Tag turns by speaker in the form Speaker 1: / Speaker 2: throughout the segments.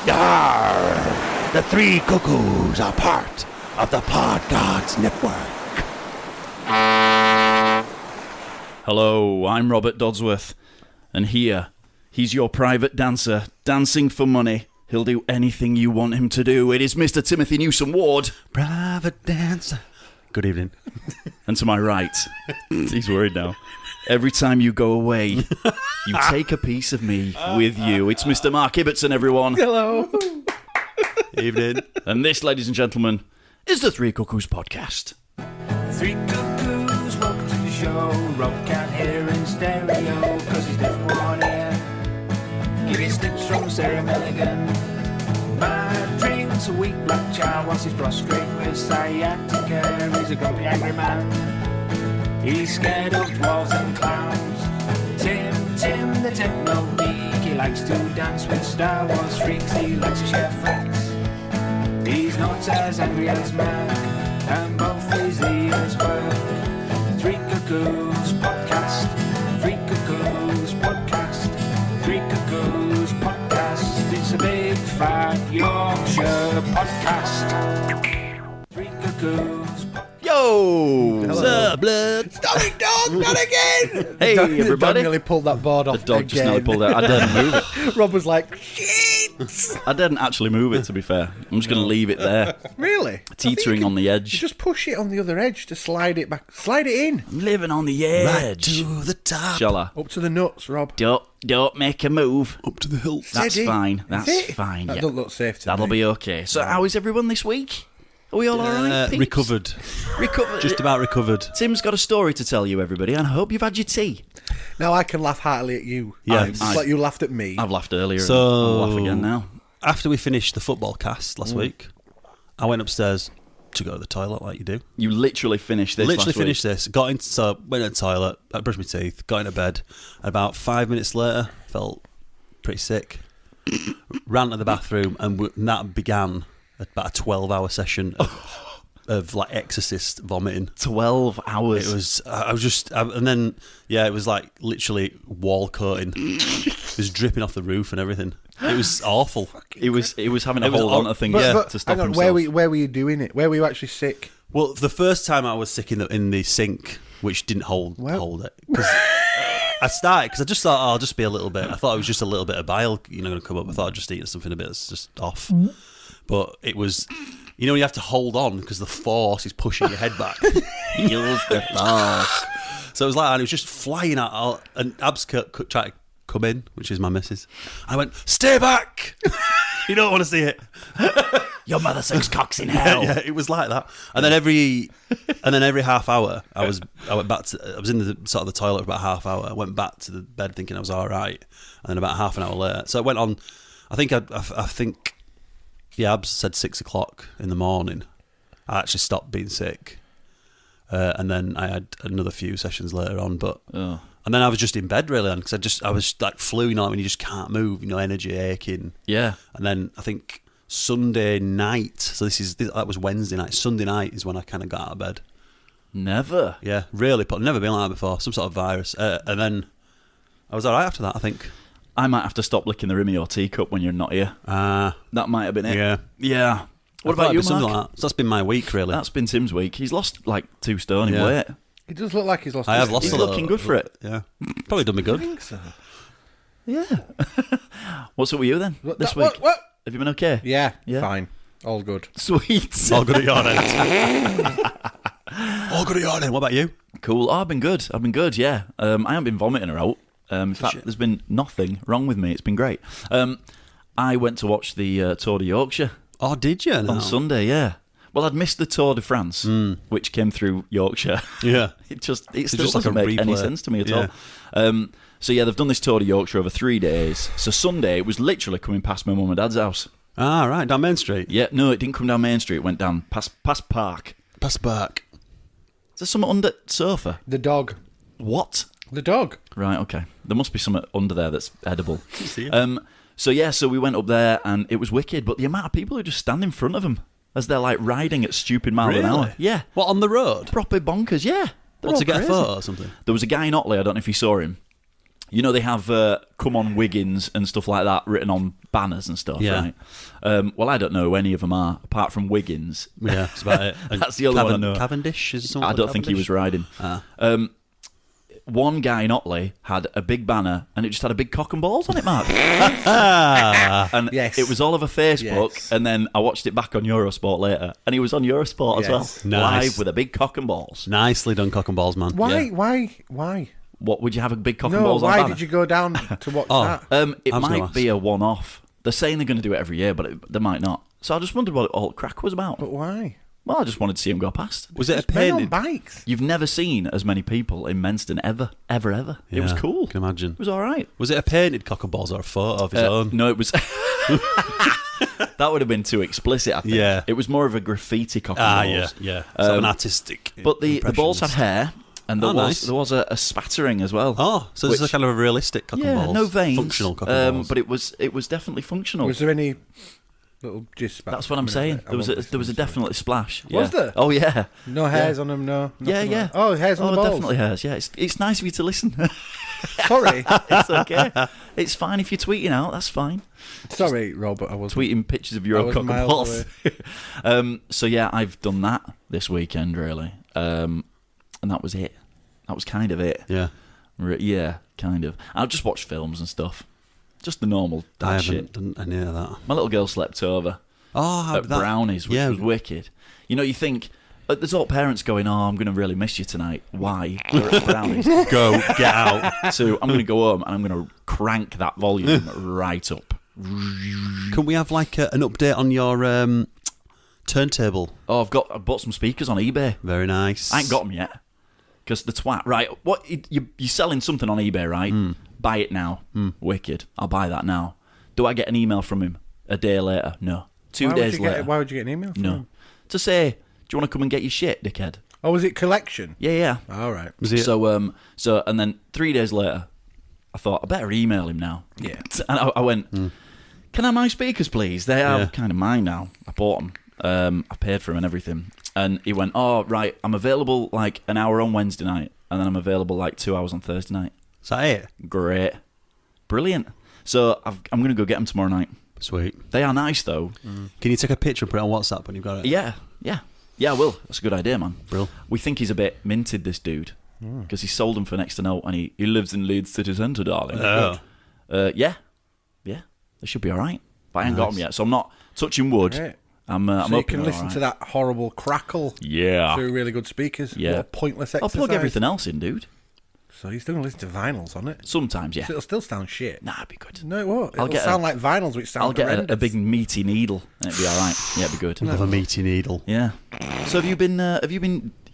Speaker 1: Yarr! The three cuckoos are part of the Pod Gods Network.
Speaker 2: Hello, I'm Robert Dodsworth, and he's your private dancer, dancing for money. He'll do anything you want him to do. It is Mr. Timothy Newsom Ward.
Speaker 3: Private dancer. Good evening.
Speaker 2: And to my right, he's worried now. Every time you go away, you take a piece of me with you. It's Mr. Mark Ibbotson, everyone.
Speaker 3: Hello. Evening.
Speaker 2: And this, ladies and gentlemen, is the Three Cuckoos podcast.
Speaker 4: Three cuckoos, welcome to the show. Rob can't hear in stereo, cause he's deaf in one ear. Give me snips from Sarah Milligan. My drinks a weak black child whilst he's prostrate with sciatica. He's a grumpy angry man. He's scared of dwarves and clowns. Tim the techno geek. He likes to dance with Star Wars freaks. He likes to share facts. He's not as angry as Mac, and both his ears work. Three Cuckoos podcast. Three Cuckoos podcast. Three Cuckoos podcast. It's a big fat Yorkshire podcast. Three Cuckoos podcast.
Speaker 2: Yo! What's up, blood?
Speaker 1: Stop it, dog! Not again!
Speaker 2: Hey, everybody.
Speaker 5: Don nearly pulled that board off.
Speaker 2: The dog just nearly pulled out. I didn't move it.
Speaker 5: Rob was like, shit!
Speaker 2: I didn't actually move it, to be fair. I'm just going to leave it there,
Speaker 5: Really?
Speaker 2: teetering on the
Speaker 5: You
Speaker 2: edge.
Speaker 5: just push it on the other edge to slide it back. Slide it in.
Speaker 2: I'm living on the edge.
Speaker 3: To the top.
Speaker 2: Shall I?
Speaker 5: Up to the nuts, Rob.
Speaker 2: Don't make a move.
Speaker 3: Up to the hilt.
Speaker 2: That's
Speaker 5: Steady.
Speaker 2: fine. That's
Speaker 5: Is it?
Speaker 2: fine.
Speaker 5: That
Speaker 2: Yeah.
Speaker 5: doesn't look safe to
Speaker 2: That'll
Speaker 5: me.
Speaker 2: be okay. So, how is everyone this week? Are we all alright? peeps?
Speaker 3: Recovered.
Speaker 2: Recovered.
Speaker 3: Just about recovered.
Speaker 2: Tim's got a story to tell you, everybody, and I hope you've had your tea.
Speaker 5: Now I can laugh heartily at you.
Speaker 3: Yeah.
Speaker 5: Just like you laughed at me.
Speaker 2: I've laughed earlier,
Speaker 3: So-
Speaker 2: and I'll laugh again now.
Speaker 3: After we finished the football cast last week, I went upstairs to go to the toilet like you do.
Speaker 2: You literally finished this
Speaker 3: Literally
Speaker 2: last week.
Speaker 3: finished this. Got into, so went to the toilet, I brushed my teeth, got into bed. And about 5 minutes later, felt pretty sick. Ran to the bathroom, and that began about a 12-hour session of like exorcist vomiting.
Speaker 2: 12 hours.
Speaker 3: It was, and then, yeah, it was like literally wall coating. It was dripping off the roof and everything. It was awful.
Speaker 2: It was having to
Speaker 3: It was
Speaker 2: hold on to things
Speaker 3: yeah,
Speaker 2: to stop
Speaker 5: hang on,
Speaker 2: himself.
Speaker 5: where were you doing it? Where were you actually sick?
Speaker 3: Well, the first time I was sick in the sink, which didn't hold it. 'Cause I started, because I just thought, I'll just be a little bit. I thought it was just a little bit of bile, going to come up. I thought I'd just eaten something a bit that's just off. But it was, you have to hold on because the force is pushing your head back.
Speaker 2: Use the force.
Speaker 3: So it was like, and it was just flying out. And Abs tried to come in, which is my missus. I went, stay back! You don't want to see it.
Speaker 2: Your mother sucks cocks in hell.
Speaker 3: Yeah, it was like that. And then every half hour, I was in the sort of the toilet for about half hour. I went back to the bed thinking I was all right, and then about half an hour later, so it went on. I think the Abs said 6 o'clock in the morning. I actually stopped being sick, and then I had another few sessions later on, and then I was just in bed really, because I was like flu, when you just can't move, energy aching.
Speaker 2: Yeah.
Speaker 3: And then I think Sunday night, so that was Wednesday night. Sunday night is when I kind of got out of bed.
Speaker 2: Never.
Speaker 3: Yeah, really, but I've never been like that before. Some sort of virus, and then I was all right after that, I think.
Speaker 2: I might have to stop licking the rim of your teacup when you're not here. That might have been it.
Speaker 3: Yeah.
Speaker 2: Yeah. What
Speaker 3: I thought
Speaker 2: about you,
Speaker 3: it'd be something
Speaker 2: Mark?
Speaker 3: like that. So that's been my week, really.
Speaker 2: That's been Tim's week. He's lost like 2 stone in
Speaker 3: Yeah.
Speaker 2: weight.
Speaker 5: It does look like he's lost.
Speaker 3: I have
Speaker 5: his-
Speaker 3: lost
Speaker 2: He's
Speaker 3: a little.
Speaker 2: looking good for it.
Speaker 3: Yeah, probably done me
Speaker 5: I
Speaker 3: good.
Speaker 5: think so.
Speaker 2: Yeah. What's up with you then
Speaker 5: What-
Speaker 2: this
Speaker 5: that-
Speaker 2: week?
Speaker 5: what?
Speaker 2: Have you been okay?
Speaker 5: Yeah,
Speaker 2: Yeah.
Speaker 5: fine. All good.
Speaker 2: Sweet.
Speaker 3: All good at your end. All good at your end. What about you?
Speaker 2: Cool. Oh, I've been good, yeah. I haven't been vomiting her out. In fact, there's been nothing wrong with me. It's been great. I went to watch the Tour de Yorkshire
Speaker 3: Oh, did you?
Speaker 2: on Sunday, yeah. Well, I'd missed the Tour de France, which came through Yorkshire.
Speaker 3: Yeah.
Speaker 2: It still
Speaker 3: just
Speaker 2: doesn't
Speaker 3: like a
Speaker 2: make any
Speaker 3: replay.
Speaker 2: sense to me at
Speaker 3: Yeah.
Speaker 2: all. So, yeah, they've done this Tour de Yorkshire over 3 days. So, Sunday, it was literally coming past my mum and dad's house.
Speaker 3: Ah, right, down Main Street.
Speaker 2: Yeah, no, it didn't come down Main Street. It went down past Park.
Speaker 3: Pass back.
Speaker 2: Is there something under sofa?
Speaker 5: The dog.
Speaker 2: What?
Speaker 5: The dog.
Speaker 2: Right, okay. There must be something under there that's edible.
Speaker 3: See ya.
Speaker 2: So we went up there and it was wicked, but the amount of people who just stand in front of them as they're like riding at stupid mile an hour.
Speaker 3: Really?
Speaker 2: Yeah.
Speaker 3: What, on the road?
Speaker 2: Proper bonkers, yeah. They're
Speaker 3: What,
Speaker 2: all
Speaker 3: to get
Speaker 2: crazy.
Speaker 3: a photo or something?
Speaker 2: There was a guy in Otley, I don't know if you saw him. You know, they have "Come on, Wiggins" and stuff like that written on banners and stuff,
Speaker 3: Yeah.
Speaker 2: right? Well, I don't know who any of them are apart from Wiggins.
Speaker 3: Yeah, that's about it. And
Speaker 2: That's the only one I know.
Speaker 3: Cavendish is something.
Speaker 2: I don't think he was riding. One guy in Otley had a big banner and it just had a big cock and balls on it, Mark. And
Speaker 5: Yes.
Speaker 2: it was all over Facebook,
Speaker 5: Yes.
Speaker 2: and then I watched it back on Eurosport later, and he was on Eurosport as well,
Speaker 5: Yes.
Speaker 3: Nice.
Speaker 2: live with a big cock and balls.
Speaker 3: Nicely done, cock and balls, man.
Speaker 5: Why?
Speaker 2: Yeah.
Speaker 5: Why?
Speaker 2: What, would you have a big cock and
Speaker 5: No,
Speaker 2: balls on
Speaker 5: why
Speaker 2: banner?
Speaker 5: did you go down to watch that?
Speaker 2: It
Speaker 3: I was gonna
Speaker 2: might be a one-off. They're saying they're going to do it every year, but they might not. So I just wondered what all the crack was about.
Speaker 5: But why?
Speaker 2: Well, I just wanted to see him go past.
Speaker 3: Was it a
Speaker 5: Men on
Speaker 3: painted?
Speaker 5: bikes.
Speaker 2: You've never seen as many people in Menston ever. It was
Speaker 3: Yeah,
Speaker 2: cool.
Speaker 3: Can imagine.
Speaker 2: It was all right.
Speaker 3: Was it a painted cock and balls or a photo of his own?
Speaker 2: No, it was. That would have been too explicit, I think.
Speaker 3: Yeah.
Speaker 2: It was more of a graffiti cock and balls.
Speaker 3: Yeah. Sort of an artistic.
Speaker 2: But the balls had
Speaker 3: impressions.
Speaker 2: hair, and
Speaker 3: Oh, nice.
Speaker 2: there was a spattering as well.
Speaker 3: Oh, so this is a
Speaker 2: which-
Speaker 3: kind of a realistic cock and
Speaker 2: Yeah,
Speaker 3: balls.
Speaker 2: no veins.
Speaker 3: Functional cock and balls.
Speaker 2: But it was definitely functional.
Speaker 5: Was there any little gist back?
Speaker 2: That's what I'm saying. There was a definite splash.
Speaker 5: Was
Speaker 2: yeah.
Speaker 5: there?
Speaker 2: Oh yeah.
Speaker 5: No hairs on them, no.
Speaker 2: Yeah,
Speaker 5: nothing
Speaker 2: yeah.
Speaker 5: like- Oh, hairs on the balls.
Speaker 2: definitely hairs. Yeah, it's nice of you to listen.
Speaker 5: Sorry,
Speaker 2: It's okay. It's fine if you're tweeting out. That's fine.
Speaker 5: sorry, Robert. I was
Speaker 2: Tweeting pictures of
Speaker 5: I
Speaker 2: your own
Speaker 5: was
Speaker 2: cock and
Speaker 5: miles
Speaker 2: balls. So yeah, I've done that this weekend really, and that was it. That was kind of it.
Speaker 3: Yeah.
Speaker 2: Yeah, kind of. I've just watched films and stuff. Just the normal
Speaker 3: I
Speaker 2: dad
Speaker 3: haven't
Speaker 2: shit.
Speaker 3: done any of that.
Speaker 2: My little girl slept over
Speaker 3: Oh,
Speaker 2: at Brownies, which was wicked. You know, you think there's all parents going, "Oh, I'm going to really miss you tonight." Why? We're at Brownies.
Speaker 3: Go, get out.
Speaker 2: So I'm going to go home and I'm going to crank that volume right up.
Speaker 3: Can we have like an update on your turntable?
Speaker 2: Oh, I've bought some speakers on eBay.
Speaker 3: Very nice.
Speaker 2: I ain't got them yet. Because the twat, right? What you're selling something on eBay, right? Buy it now. Wicked. I'll buy that now. Do I get an email from him a day later? No. 2 days later.
Speaker 5: Why would you get an email from
Speaker 2: No.
Speaker 5: him?
Speaker 2: To say, do you want to come and get your shit, dickhead?
Speaker 5: Oh, was it collection?
Speaker 2: Yeah.
Speaker 5: All right.
Speaker 3: Was it?
Speaker 2: So and then 3 days later, I thought I better email him now.
Speaker 5: Yeah.
Speaker 2: And I went, can I have my speakers, please? They are kind of mine now. I bought them. I paid for them and everything. And he went, oh, right, I'm available like an hour on Wednesday night, and then I'm available like 2 hours on Thursday night.
Speaker 3: Is that it?
Speaker 2: Great. Brilliant. So I'm going to go get them tomorrow night.
Speaker 3: Sweet.
Speaker 2: They are nice, though.
Speaker 3: Can you take a picture and put it on WhatsApp when you've got it?
Speaker 2: Yeah, I will. That's a good idea, man.
Speaker 3: Brill.
Speaker 2: We think he's a bit minted, this dude, because he sold them for next to no, and he lives in Leeds city centre, darling.
Speaker 3: Oh.
Speaker 2: Yeah, they should be all right. But I ain't got them yet, so I'm not touching wood.
Speaker 5: Great.
Speaker 2: I'm
Speaker 5: So you
Speaker 2: hoping
Speaker 5: can
Speaker 2: they're
Speaker 5: listen
Speaker 2: all
Speaker 5: to
Speaker 2: right.
Speaker 5: that horrible crackle
Speaker 2: Yeah.
Speaker 5: through really good speakers.
Speaker 2: Yeah.
Speaker 5: What a pointless
Speaker 2: I'll
Speaker 5: exercise.
Speaker 2: plug everything else in, dude.
Speaker 5: So you're still going to listen to vinyls on it?
Speaker 2: Sometimes, yeah.
Speaker 5: So it'll still sound shit.
Speaker 2: Nah, it'd be good.
Speaker 5: No, it won't.
Speaker 2: I'll
Speaker 5: It'll
Speaker 2: get
Speaker 5: sound like vinyls, which sound
Speaker 2: I'll get
Speaker 5: horrendous.
Speaker 2: a big meaty needle, and it'd be all right. Yeah, it'd be good.
Speaker 3: Another meaty needle.
Speaker 2: Yeah. So have you been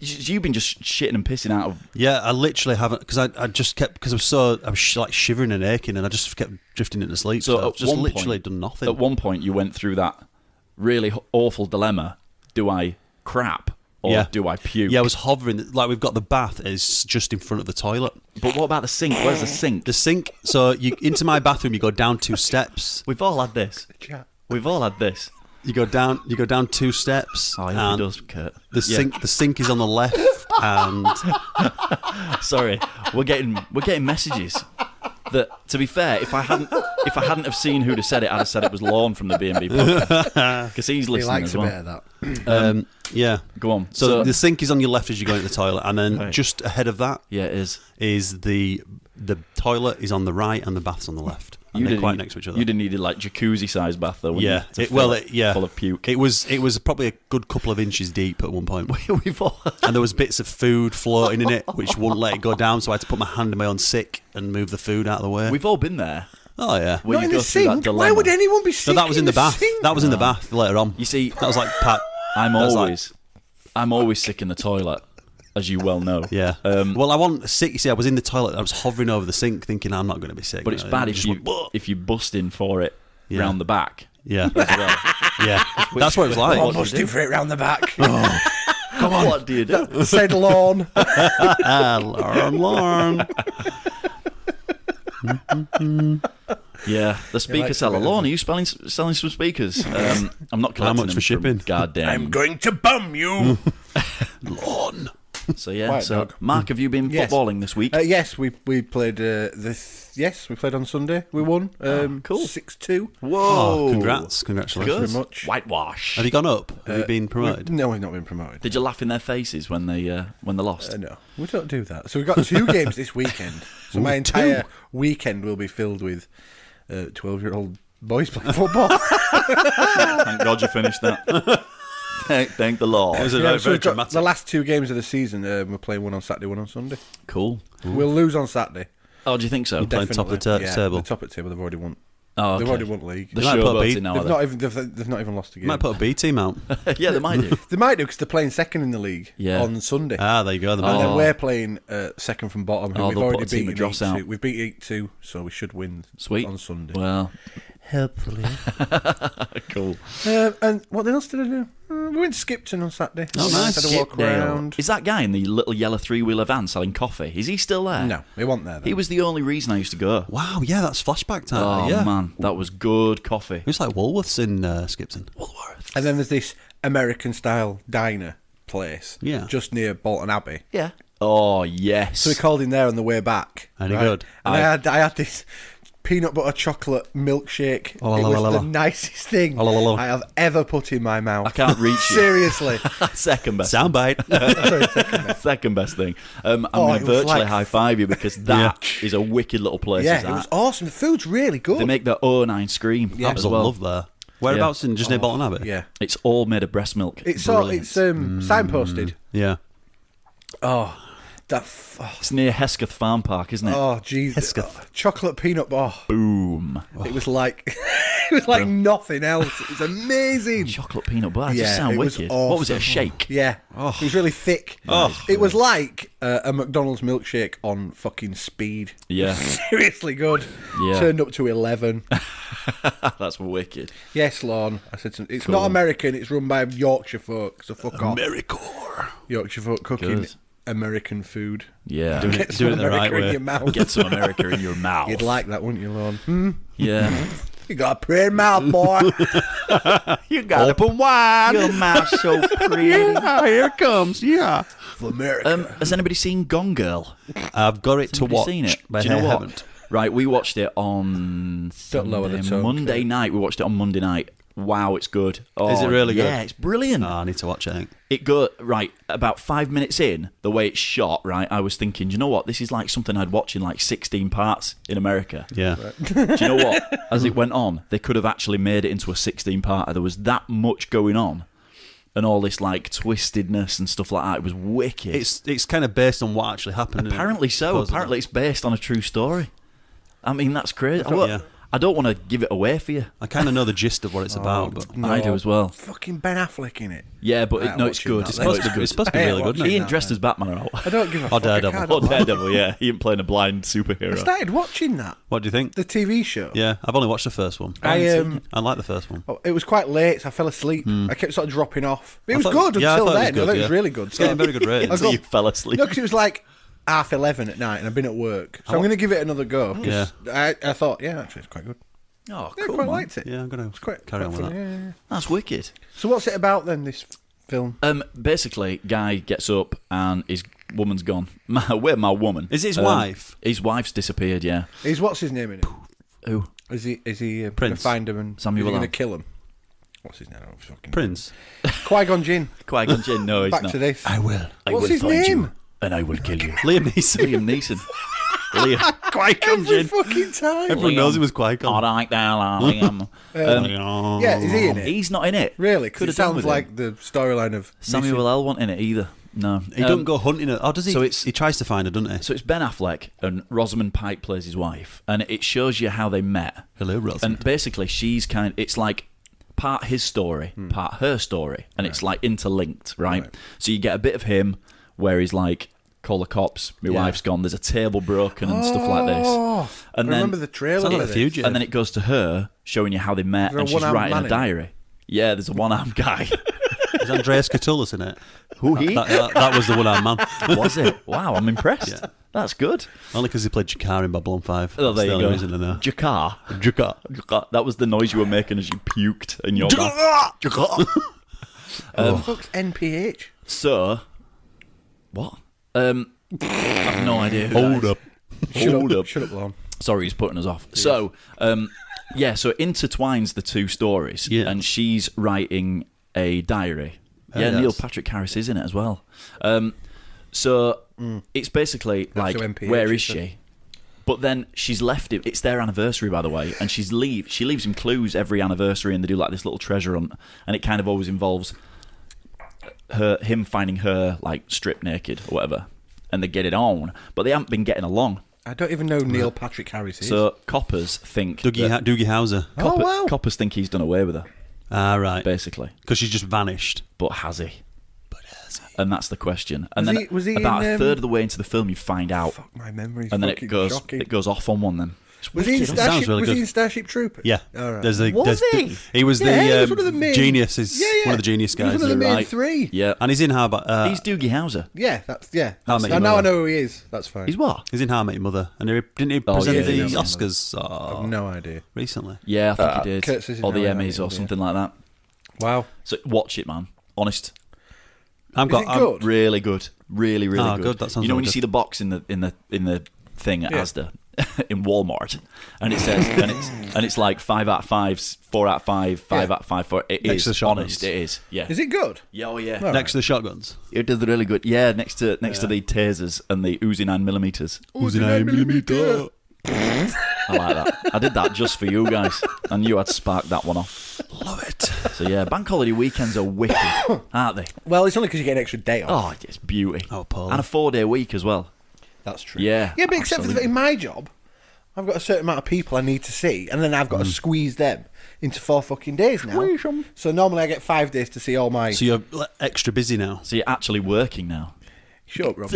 Speaker 2: just shitting and pissing out of?
Speaker 3: Yeah, I literally haven't, because I just kept, because I was like shivering and aching, and I just kept drifting into sleep.
Speaker 2: So
Speaker 3: So I've
Speaker 2: at
Speaker 3: just
Speaker 2: one
Speaker 3: literally
Speaker 2: point-
Speaker 3: done nothing.
Speaker 2: At one point, you went through that really awful dilemma: do I crap or
Speaker 3: Yeah.
Speaker 2: do I puke?
Speaker 3: Yeah, I was hovering. Like, we've got the bath is just in front of the toilet.
Speaker 2: But what about the sink? Where's the sink?
Speaker 3: The sink. So you into my bathroom, you go down 2 steps.
Speaker 2: We've all had this. We've all had this.
Speaker 3: You go down 2 steps.
Speaker 2: Oh,
Speaker 3: and
Speaker 2: yeah, he does, Kurt.
Speaker 3: The
Speaker 2: Yeah.
Speaker 3: sink. The sink is on the left, and
Speaker 2: Sorry, we're getting messages. That, to be fair, if I hadn't have seen who'd have said it, I'd have said it was Lorne from the B&B podcast, because he's
Speaker 5: He
Speaker 2: listening
Speaker 5: likes
Speaker 2: as
Speaker 5: a
Speaker 2: well.
Speaker 5: bit of that.
Speaker 3: yeah.
Speaker 2: Go on.
Speaker 3: So the sink is on your left as you go into the toilet, and then
Speaker 2: Right.
Speaker 3: just ahead of that
Speaker 2: yeah, it is.
Speaker 3: is the toilet is on the right and the bath's on the left. And they're quite next to each other.
Speaker 2: You didn't need a like jacuzzi-sized bath though.
Speaker 3: Yeah.
Speaker 2: To fill it
Speaker 3: Yeah.
Speaker 2: full of puke.
Speaker 3: It was probably a good couple of inches deep at one point.
Speaker 2: We've all.
Speaker 3: And there was bits of food floating in it, which wouldn't let it go down, so I had to put my hand in my own sick and move the food out of the way.
Speaker 2: We've all been there.
Speaker 3: Oh, yeah.
Speaker 2: Where
Speaker 5: Not
Speaker 2: you
Speaker 5: in
Speaker 2: go
Speaker 5: the
Speaker 2: through that
Speaker 5: sink. Why
Speaker 2: dilemma.
Speaker 5: would anyone be
Speaker 3: No,
Speaker 5: sick
Speaker 3: that was in the bath.
Speaker 5: sink?
Speaker 3: That was in the bath later on.
Speaker 2: You see,
Speaker 3: That was like Pat.
Speaker 2: I'm
Speaker 3: That's like-
Speaker 2: always sick in the toilet, as you well know.
Speaker 3: Yeah. Well, I wasn't sick. You see, I was in the toilet. I was hovering over the sink, thinking I'm not going to be sick.
Speaker 2: But it's
Speaker 3: You know,
Speaker 2: bad
Speaker 3: just
Speaker 2: if you bust in for it
Speaker 3: Yeah.
Speaker 2: round the back.
Speaker 3: Yeah.
Speaker 2: As well.
Speaker 3: Yeah. That's what it was like.
Speaker 5: I'm
Speaker 2: What do you
Speaker 5: busting
Speaker 2: do?
Speaker 5: for it round the back.
Speaker 2: Come on. What do you do?
Speaker 5: Said Lorne.
Speaker 3: Lorne.
Speaker 2: Yeah, the speaker
Speaker 5: likes a
Speaker 2: seller.
Speaker 5: bit of
Speaker 2: Lorne, are you selling some speakers? I'm not collecting
Speaker 3: much
Speaker 2: them
Speaker 3: for shipping?
Speaker 2: from goddamn.
Speaker 5: I'm going to bum you.
Speaker 3: Lorne.
Speaker 2: So yeah.
Speaker 5: Quiet
Speaker 2: So
Speaker 5: dog.
Speaker 2: Mark, have you been
Speaker 5: Yes.
Speaker 2: footballing this week?
Speaker 5: Yes, we played this. Yes, we played on Sunday. We won.
Speaker 2: Cool.
Speaker 5: 6-2.
Speaker 2: Whoa!
Speaker 3: Oh, congratulations.
Speaker 2: Good.
Speaker 5: Very much.
Speaker 2: Whitewash.
Speaker 3: Have you gone up? Have you been promoted?
Speaker 5: No, we've not been promoted.
Speaker 2: Did you laugh in their faces when they lost?
Speaker 5: No, we don't do that. So we've got 2 games this weekend. So my entire weekend will be filled with 12-year-old boys playing football.
Speaker 2: Thank God you finished that. Thank the Lord.
Speaker 3: It was a
Speaker 5: Yeah,
Speaker 3: very,
Speaker 5: so
Speaker 3: very
Speaker 5: we've got
Speaker 3: dramatic.
Speaker 5: the last 2 games of the season. We're playing one on Saturday, one on Sunday.
Speaker 2: Cool.
Speaker 5: We'll lose on Saturday.
Speaker 2: Oh, do you think so?
Speaker 3: Playing top of the
Speaker 5: Definitely.
Speaker 3: table.
Speaker 5: The top of the table. They've already won.
Speaker 2: Oh, okay.
Speaker 5: They've already won league.
Speaker 2: The
Speaker 3: They might put a
Speaker 2: showboats
Speaker 3: beat-
Speaker 2: in now.
Speaker 5: They've
Speaker 2: are
Speaker 5: not even. They've not even lost a game.
Speaker 3: Might put a B team out.
Speaker 2: they? Yeah, they might do.
Speaker 5: They might do because they're playing second in the league
Speaker 2: Yeah.
Speaker 5: on Sunday.
Speaker 3: There you go. The
Speaker 2: Oh.
Speaker 5: And
Speaker 3: man.
Speaker 5: then we're playing second from bottom, who
Speaker 2: Oh,
Speaker 5: we've
Speaker 2: they'll
Speaker 5: already
Speaker 2: put a team
Speaker 5: beaten
Speaker 2: of dross
Speaker 5: 8-2.
Speaker 2: out.
Speaker 5: We've beat 8-2, so we should win
Speaker 2: Sweet.
Speaker 5: on Sunday.
Speaker 2: Well,
Speaker 5: Hopefully.
Speaker 2: cool.
Speaker 5: And what else did I do? We went to Skipton on Saturday.
Speaker 3: Oh, nice.
Speaker 5: Had a walk
Speaker 2: Skipdale.
Speaker 5: around.
Speaker 2: Is that guy in the little yellow 3-wheeler van selling coffee? Is he still there?
Speaker 5: No, he wasn't there. Then.
Speaker 2: He was the only reason I used to go.
Speaker 3: Wow, yeah, that's flashback time.
Speaker 2: Oh,
Speaker 3: yeah.
Speaker 2: man. That was good coffee.
Speaker 3: It was like Woolworths in Skipton.
Speaker 2: Woolworths.
Speaker 5: And then there's this American-style diner place
Speaker 3: Yeah.
Speaker 5: just near Bolton Abbey.
Speaker 2: Yeah. Oh, yes.
Speaker 5: So we called in there on the way back.
Speaker 3: Any good?
Speaker 5: And I had this peanut butter chocolate milkshake.
Speaker 3: Oh,
Speaker 5: it
Speaker 3: la,
Speaker 5: was
Speaker 3: la, la,
Speaker 5: the
Speaker 3: la.
Speaker 5: nicest thing
Speaker 3: Oh, la, la, la.
Speaker 5: I have ever put in my mouth.
Speaker 2: I can't reach you.
Speaker 5: Seriously.
Speaker 2: Second best.
Speaker 3: Soundbite.
Speaker 2: Second best thing. I'm
Speaker 5: Oh,
Speaker 2: going
Speaker 5: it
Speaker 2: to
Speaker 5: was
Speaker 2: virtually
Speaker 5: like-
Speaker 2: high five you because that is a wicked little place.
Speaker 5: Yeah,
Speaker 2: is
Speaker 5: it was
Speaker 2: that.
Speaker 5: awesome. The food's really good.
Speaker 2: They make the 09 scream as
Speaker 3: Absolute
Speaker 2: well.
Speaker 3: love there. Whereabouts in just near Bolton Abbey?
Speaker 5: Yeah.
Speaker 2: It's all made of breast milk.
Speaker 5: It's
Speaker 2: Brilliant.
Speaker 5: signposted.
Speaker 3: Yeah.
Speaker 5: Oh,
Speaker 2: It's near Hesketh Farm Park, isn't it?
Speaker 5: oh, jeez. Chocolate peanut bar.
Speaker 2: Boom.
Speaker 5: It was like nothing else. It was amazing.
Speaker 2: Chocolate peanut butter. That
Speaker 5: Yeah,
Speaker 2: just sound
Speaker 5: it was
Speaker 2: wicked. What was it? A
Speaker 5: awesome.
Speaker 2: shake?
Speaker 5: Yeah, it was really thick. It was like a McDonald's milkshake on fucking speed.
Speaker 2: Yeah.
Speaker 5: Seriously good.
Speaker 2: Yeah.
Speaker 5: Turned up to 11.
Speaker 2: That's wicked.
Speaker 5: Yes, Lorne. I said it's
Speaker 2: Cool.
Speaker 5: not American. It's run by Yorkshire folk. So fuck off.
Speaker 3: AmeriCorps.
Speaker 5: Yorkshire folk cooking
Speaker 2: Good.
Speaker 5: American food.
Speaker 2: Yeah.
Speaker 3: Doing
Speaker 5: Get
Speaker 3: it
Speaker 5: some
Speaker 3: the right
Speaker 5: America in
Speaker 3: way.
Speaker 5: your mouth.
Speaker 2: Get some America in your mouth.
Speaker 5: You'd like that, wouldn't you, Lorne?
Speaker 2: Yeah.
Speaker 5: You got a pretty mouth, boy.
Speaker 2: You got
Speaker 3: Open wide.
Speaker 2: your mouth so pretty.
Speaker 3: Here it comes. Yeah.
Speaker 5: For America.
Speaker 2: Has anybody seen Gone Girl?
Speaker 3: I've got it to
Speaker 2: Somebody
Speaker 3: watch.
Speaker 2: seen it?
Speaker 3: But
Speaker 2: Do you know
Speaker 3: I
Speaker 2: what?
Speaker 3: haven't.
Speaker 2: Right, we watched it on
Speaker 5: Don't lower the
Speaker 2: Sunday-
Speaker 5: tone,
Speaker 2: Monday
Speaker 5: Kurt.
Speaker 2: night. We watched it on Monday night. Wow, it's good. Oh,
Speaker 3: Is it really good?
Speaker 2: Yeah, it's brilliant.
Speaker 3: Oh, I need to watch it, I think.
Speaker 2: It go right about 5 minutes in, the way it's shot. Right, I was thinking, do you know what? This is like something I'd watch in like 16 parts in America.
Speaker 3: Yeah.
Speaker 2: Do you know what? As it went on, they could have actually made it into a 16-parter. There was that much going on, and all this like twistedness and stuff like that. It was wicked.
Speaker 3: It's kind of based on what actually happened. isn't it?
Speaker 2: Apparently so.
Speaker 3: Supposedly.
Speaker 2: Apparently it's based on a true story. I mean, that's crazy.
Speaker 3: Yeah.
Speaker 2: I don't want to give it away for you.
Speaker 3: I kind of know the gist of what it's about, but
Speaker 2: I do as well.
Speaker 5: Fucking Ben Affleck in it.
Speaker 2: Yeah, but
Speaker 5: I ain't
Speaker 2: no, it's
Speaker 5: watching
Speaker 2: good.
Speaker 5: that
Speaker 2: It's
Speaker 5: then.
Speaker 2: supposed to be
Speaker 3: it's
Speaker 2: good.
Speaker 3: supposed to be
Speaker 5: I ain't
Speaker 3: really good, isn't
Speaker 2: He
Speaker 3: it?
Speaker 2: ain't dressed as Batman or
Speaker 5: I
Speaker 2: out.
Speaker 5: don't give a fuck.
Speaker 3: Daredevil.
Speaker 5: I
Speaker 2: Or
Speaker 5: can't watch it.
Speaker 2: Daredevil, yeah. He ain't playing a blind
Speaker 5: I
Speaker 2: superhero.
Speaker 5: started watching that.
Speaker 3: What do you think?
Speaker 5: The TV show.
Speaker 3: Yeah, I've only watched the first one.
Speaker 5: I
Speaker 3: like the first one.
Speaker 5: it was quite late, so I fell asleep. I kept sort of dropping off. It was
Speaker 3: thought-
Speaker 5: good
Speaker 3: yeah, I
Speaker 5: until
Speaker 3: thought it was
Speaker 5: then.
Speaker 3: good,
Speaker 5: I thought it
Speaker 3: yeah.
Speaker 5: was really good.
Speaker 3: It's getting very good ratings.
Speaker 2: Until you fell asleep.
Speaker 5: No, because it was like 11:30 at night, and I've been at work, so I'm going to give it another go. 'cause I thought, yeah, actually, it's quite good.
Speaker 2: Oh,
Speaker 5: Yeah, I
Speaker 2: cool,
Speaker 5: quite
Speaker 2: man.
Speaker 5: liked it.
Speaker 3: Yeah, I'm going
Speaker 5: It's quite
Speaker 3: to carry on with
Speaker 5: funny,
Speaker 3: that.
Speaker 5: yeah.
Speaker 2: That's wicked.
Speaker 5: So what's it about then? This film?
Speaker 2: Basically, guy gets up and his woman's gone. Where my woman?
Speaker 3: Is it his wife?
Speaker 2: His wife's disappeared. Yeah.
Speaker 5: Is what's his name in it?
Speaker 2: Who?
Speaker 5: Is he going to
Speaker 3: Prince.
Speaker 5: find him and
Speaker 2: Samuel
Speaker 5: going to
Speaker 2: L.
Speaker 5: kill him? What's his name? Oh, fucking
Speaker 3: Prince.
Speaker 5: Qui-Gon Jinn.
Speaker 2: Qui-Gon Jinn? No, he's
Speaker 5: Back
Speaker 2: not.
Speaker 5: to this.
Speaker 3: will.
Speaker 2: I
Speaker 5: What's
Speaker 2: will
Speaker 5: his
Speaker 2: find
Speaker 5: name?
Speaker 2: you, and I will kill you.
Speaker 3: Liam Neeson.
Speaker 2: Liam Neeson. Liam.
Speaker 3: Qui-Gon
Speaker 5: Every
Speaker 3: Jinn.
Speaker 5: fucking time.
Speaker 3: Everyone knows he was
Speaker 2: All
Speaker 3: Qui-Gon.
Speaker 2: right, there, Liam.
Speaker 5: Yeah, is he in it?
Speaker 2: He's not in it.
Speaker 5: Really?
Speaker 2: Could
Speaker 5: Because
Speaker 2: have
Speaker 5: it
Speaker 2: done with
Speaker 5: sounds like the storyline of
Speaker 2: Samuel L. wasn't in it either. No,
Speaker 3: He don't go hunting it. Oh, does he?
Speaker 2: so it's-
Speaker 3: he tries to find her, doesn't he?
Speaker 2: So it's Ben Affleck and Rosamund Pike plays his wife, and it shows you how they met.
Speaker 3: Hello, Rosamund.
Speaker 2: And basically, it's like part his story, part her story, and it's like interlinked, right? So you get a bit of him where he's like, "Call the cops, my
Speaker 3: Yeah.
Speaker 2: wife's gone. There's a table broken and stuff like this."
Speaker 5: Oh,
Speaker 2: And
Speaker 5: I
Speaker 2: then,
Speaker 5: remember the trailer.
Speaker 3: Sounds like
Speaker 5: for
Speaker 3: The
Speaker 5: this.
Speaker 3: Fugitive.
Speaker 2: and then it goes to her showing you how they met,
Speaker 5: Is there
Speaker 2: and
Speaker 5: a
Speaker 2: she's
Speaker 5: one-armed
Speaker 2: writing
Speaker 5: man
Speaker 2: a
Speaker 5: in it?
Speaker 2: diary. Yeah, there's a one-armed guy.
Speaker 3: Is Andreas Catullus in it?
Speaker 2: Who he?
Speaker 3: That was the one-armed man.
Speaker 2: Was it? Wow, I'm impressed.
Speaker 3: Yeah.
Speaker 2: That's good.
Speaker 3: Only because he played Jakar in Babylon 5.
Speaker 2: Oh, there
Speaker 3: That's the
Speaker 2: you
Speaker 3: only
Speaker 2: go.
Speaker 3: reason I know.
Speaker 2: Jakar.
Speaker 3: Jakar.
Speaker 2: That was the noise you were making as you puked in your bath.
Speaker 5: What the fuck's NPH?
Speaker 2: So, what? I have no idea. Who that is. Hold up.
Speaker 5: Shut up, Lon.
Speaker 2: Sorry, he's putting us off. Yeah. So, so it intertwines the two stories, and she's writing a diary. Neil Patrick Harris is in it as well. It's basically like, where is she? But then she's left him. It's their anniversary, by the way, and she leaves him clues every anniversary, and they do like this little treasure hunt, and it kind of always involves him finding her like stripped naked or whatever, and they get it on, but they haven't been getting along.
Speaker 5: I don't even know Neil Patrick Harris is.
Speaker 2: So coppers think
Speaker 3: Doogie Howser.
Speaker 2: Coppers think he's done away with her.
Speaker 3: Ah, right.
Speaker 2: Basically,
Speaker 3: because she's just vanished.
Speaker 2: But has he? And that's the question. And was he about a third of the way into the film, you find out.
Speaker 5: Fuck, my memory's
Speaker 2: and then
Speaker 5: shocking.
Speaker 2: it goes off on one then.
Speaker 5: Was he in Starship Troopers?
Speaker 3: Yeah.
Speaker 5: All right.
Speaker 2: Was he?
Speaker 3: He was
Speaker 5: he was one of the main
Speaker 3: geniuses.
Speaker 5: Yeah.
Speaker 3: One of the genius guys.
Speaker 5: He was one of the main three.
Speaker 2: Yeah.
Speaker 3: And he's in How About...
Speaker 2: he's Doogie Howser.
Speaker 5: Yeah,
Speaker 3: How I Met Your
Speaker 5: now I
Speaker 3: Mother.
Speaker 5: know who he is. That's fine.
Speaker 2: He's what?
Speaker 3: He's in How I Met Your Mother. And didn't he present the
Speaker 2: yeah.
Speaker 3: Oscars
Speaker 5: I have no idea.
Speaker 3: recently?
Speaker 2: Yeah, I think he did.
Speaker 5: Kurt says
Speaker 2: Or the
Speaker 5: How I Met
Speaker 2: Emmys
Speaker 5: Your
Speaker 2: or
Speaker 5: Mother,
Speaker 2: something like that.
Speaker 5: Wow.
Speaker 2: So watch it, man. Honest.
Speaker 5: Is it good?
Speaker 2: Really good. Really, really good.
Speaker 3: Good. That sounds
Speaker 2: when
Speaker 3: really
Speaker 2: you
Speaker 3: good.
Speaker 2: see the box in the thing at Asda in Walmart, and it says and it's like 5 out of 5s, 4 out of 5, 5 out of 5, 4. It
Speaker 3: Next to
Speaker 2: is
Speaker 3: the shotguns.
Speaker 2: honest. It is. Yeah.
Speaker 5: Is it good?
Speaker 2: Yeah. Oh yeah.
Speaker 5: Right.
Speaker 3: Next to the shotguns.
Speaker 2: It is really good. Yeah. Next to the tasers and the Uzi 9mm.
Speaker 3: Uzi 9mm.
Speaker 2: I like that. I did that just for you guys. I knew I'd spark that one off.
Speaker 3: Love it.
Speaker 2: So yeah, bank holiday weekends are wicked, aren't they?
Speaker 5: Well, it's only because you get an extra day off.
Speaker 2: Oh, it's beauty.
Speaker 3: Oh, Paul.
Speaker 2: And a 4-day week as well.
Speaker 5: That's true.
Speaker 2: Yeah.
Speaker 5: Yeah, but except for that in my job, I've got a certain amount of people I need to see, and then I've got to squeeze them into 4 fucking days now.
Speaker 2: Squeeze 'em.
Speaker 5: So normally I get 5 days to see all my...
Speaker 3: So you're extra busy now.
Speaker 2: So you're actually working now.
Speaker 5: Shut up, Rob.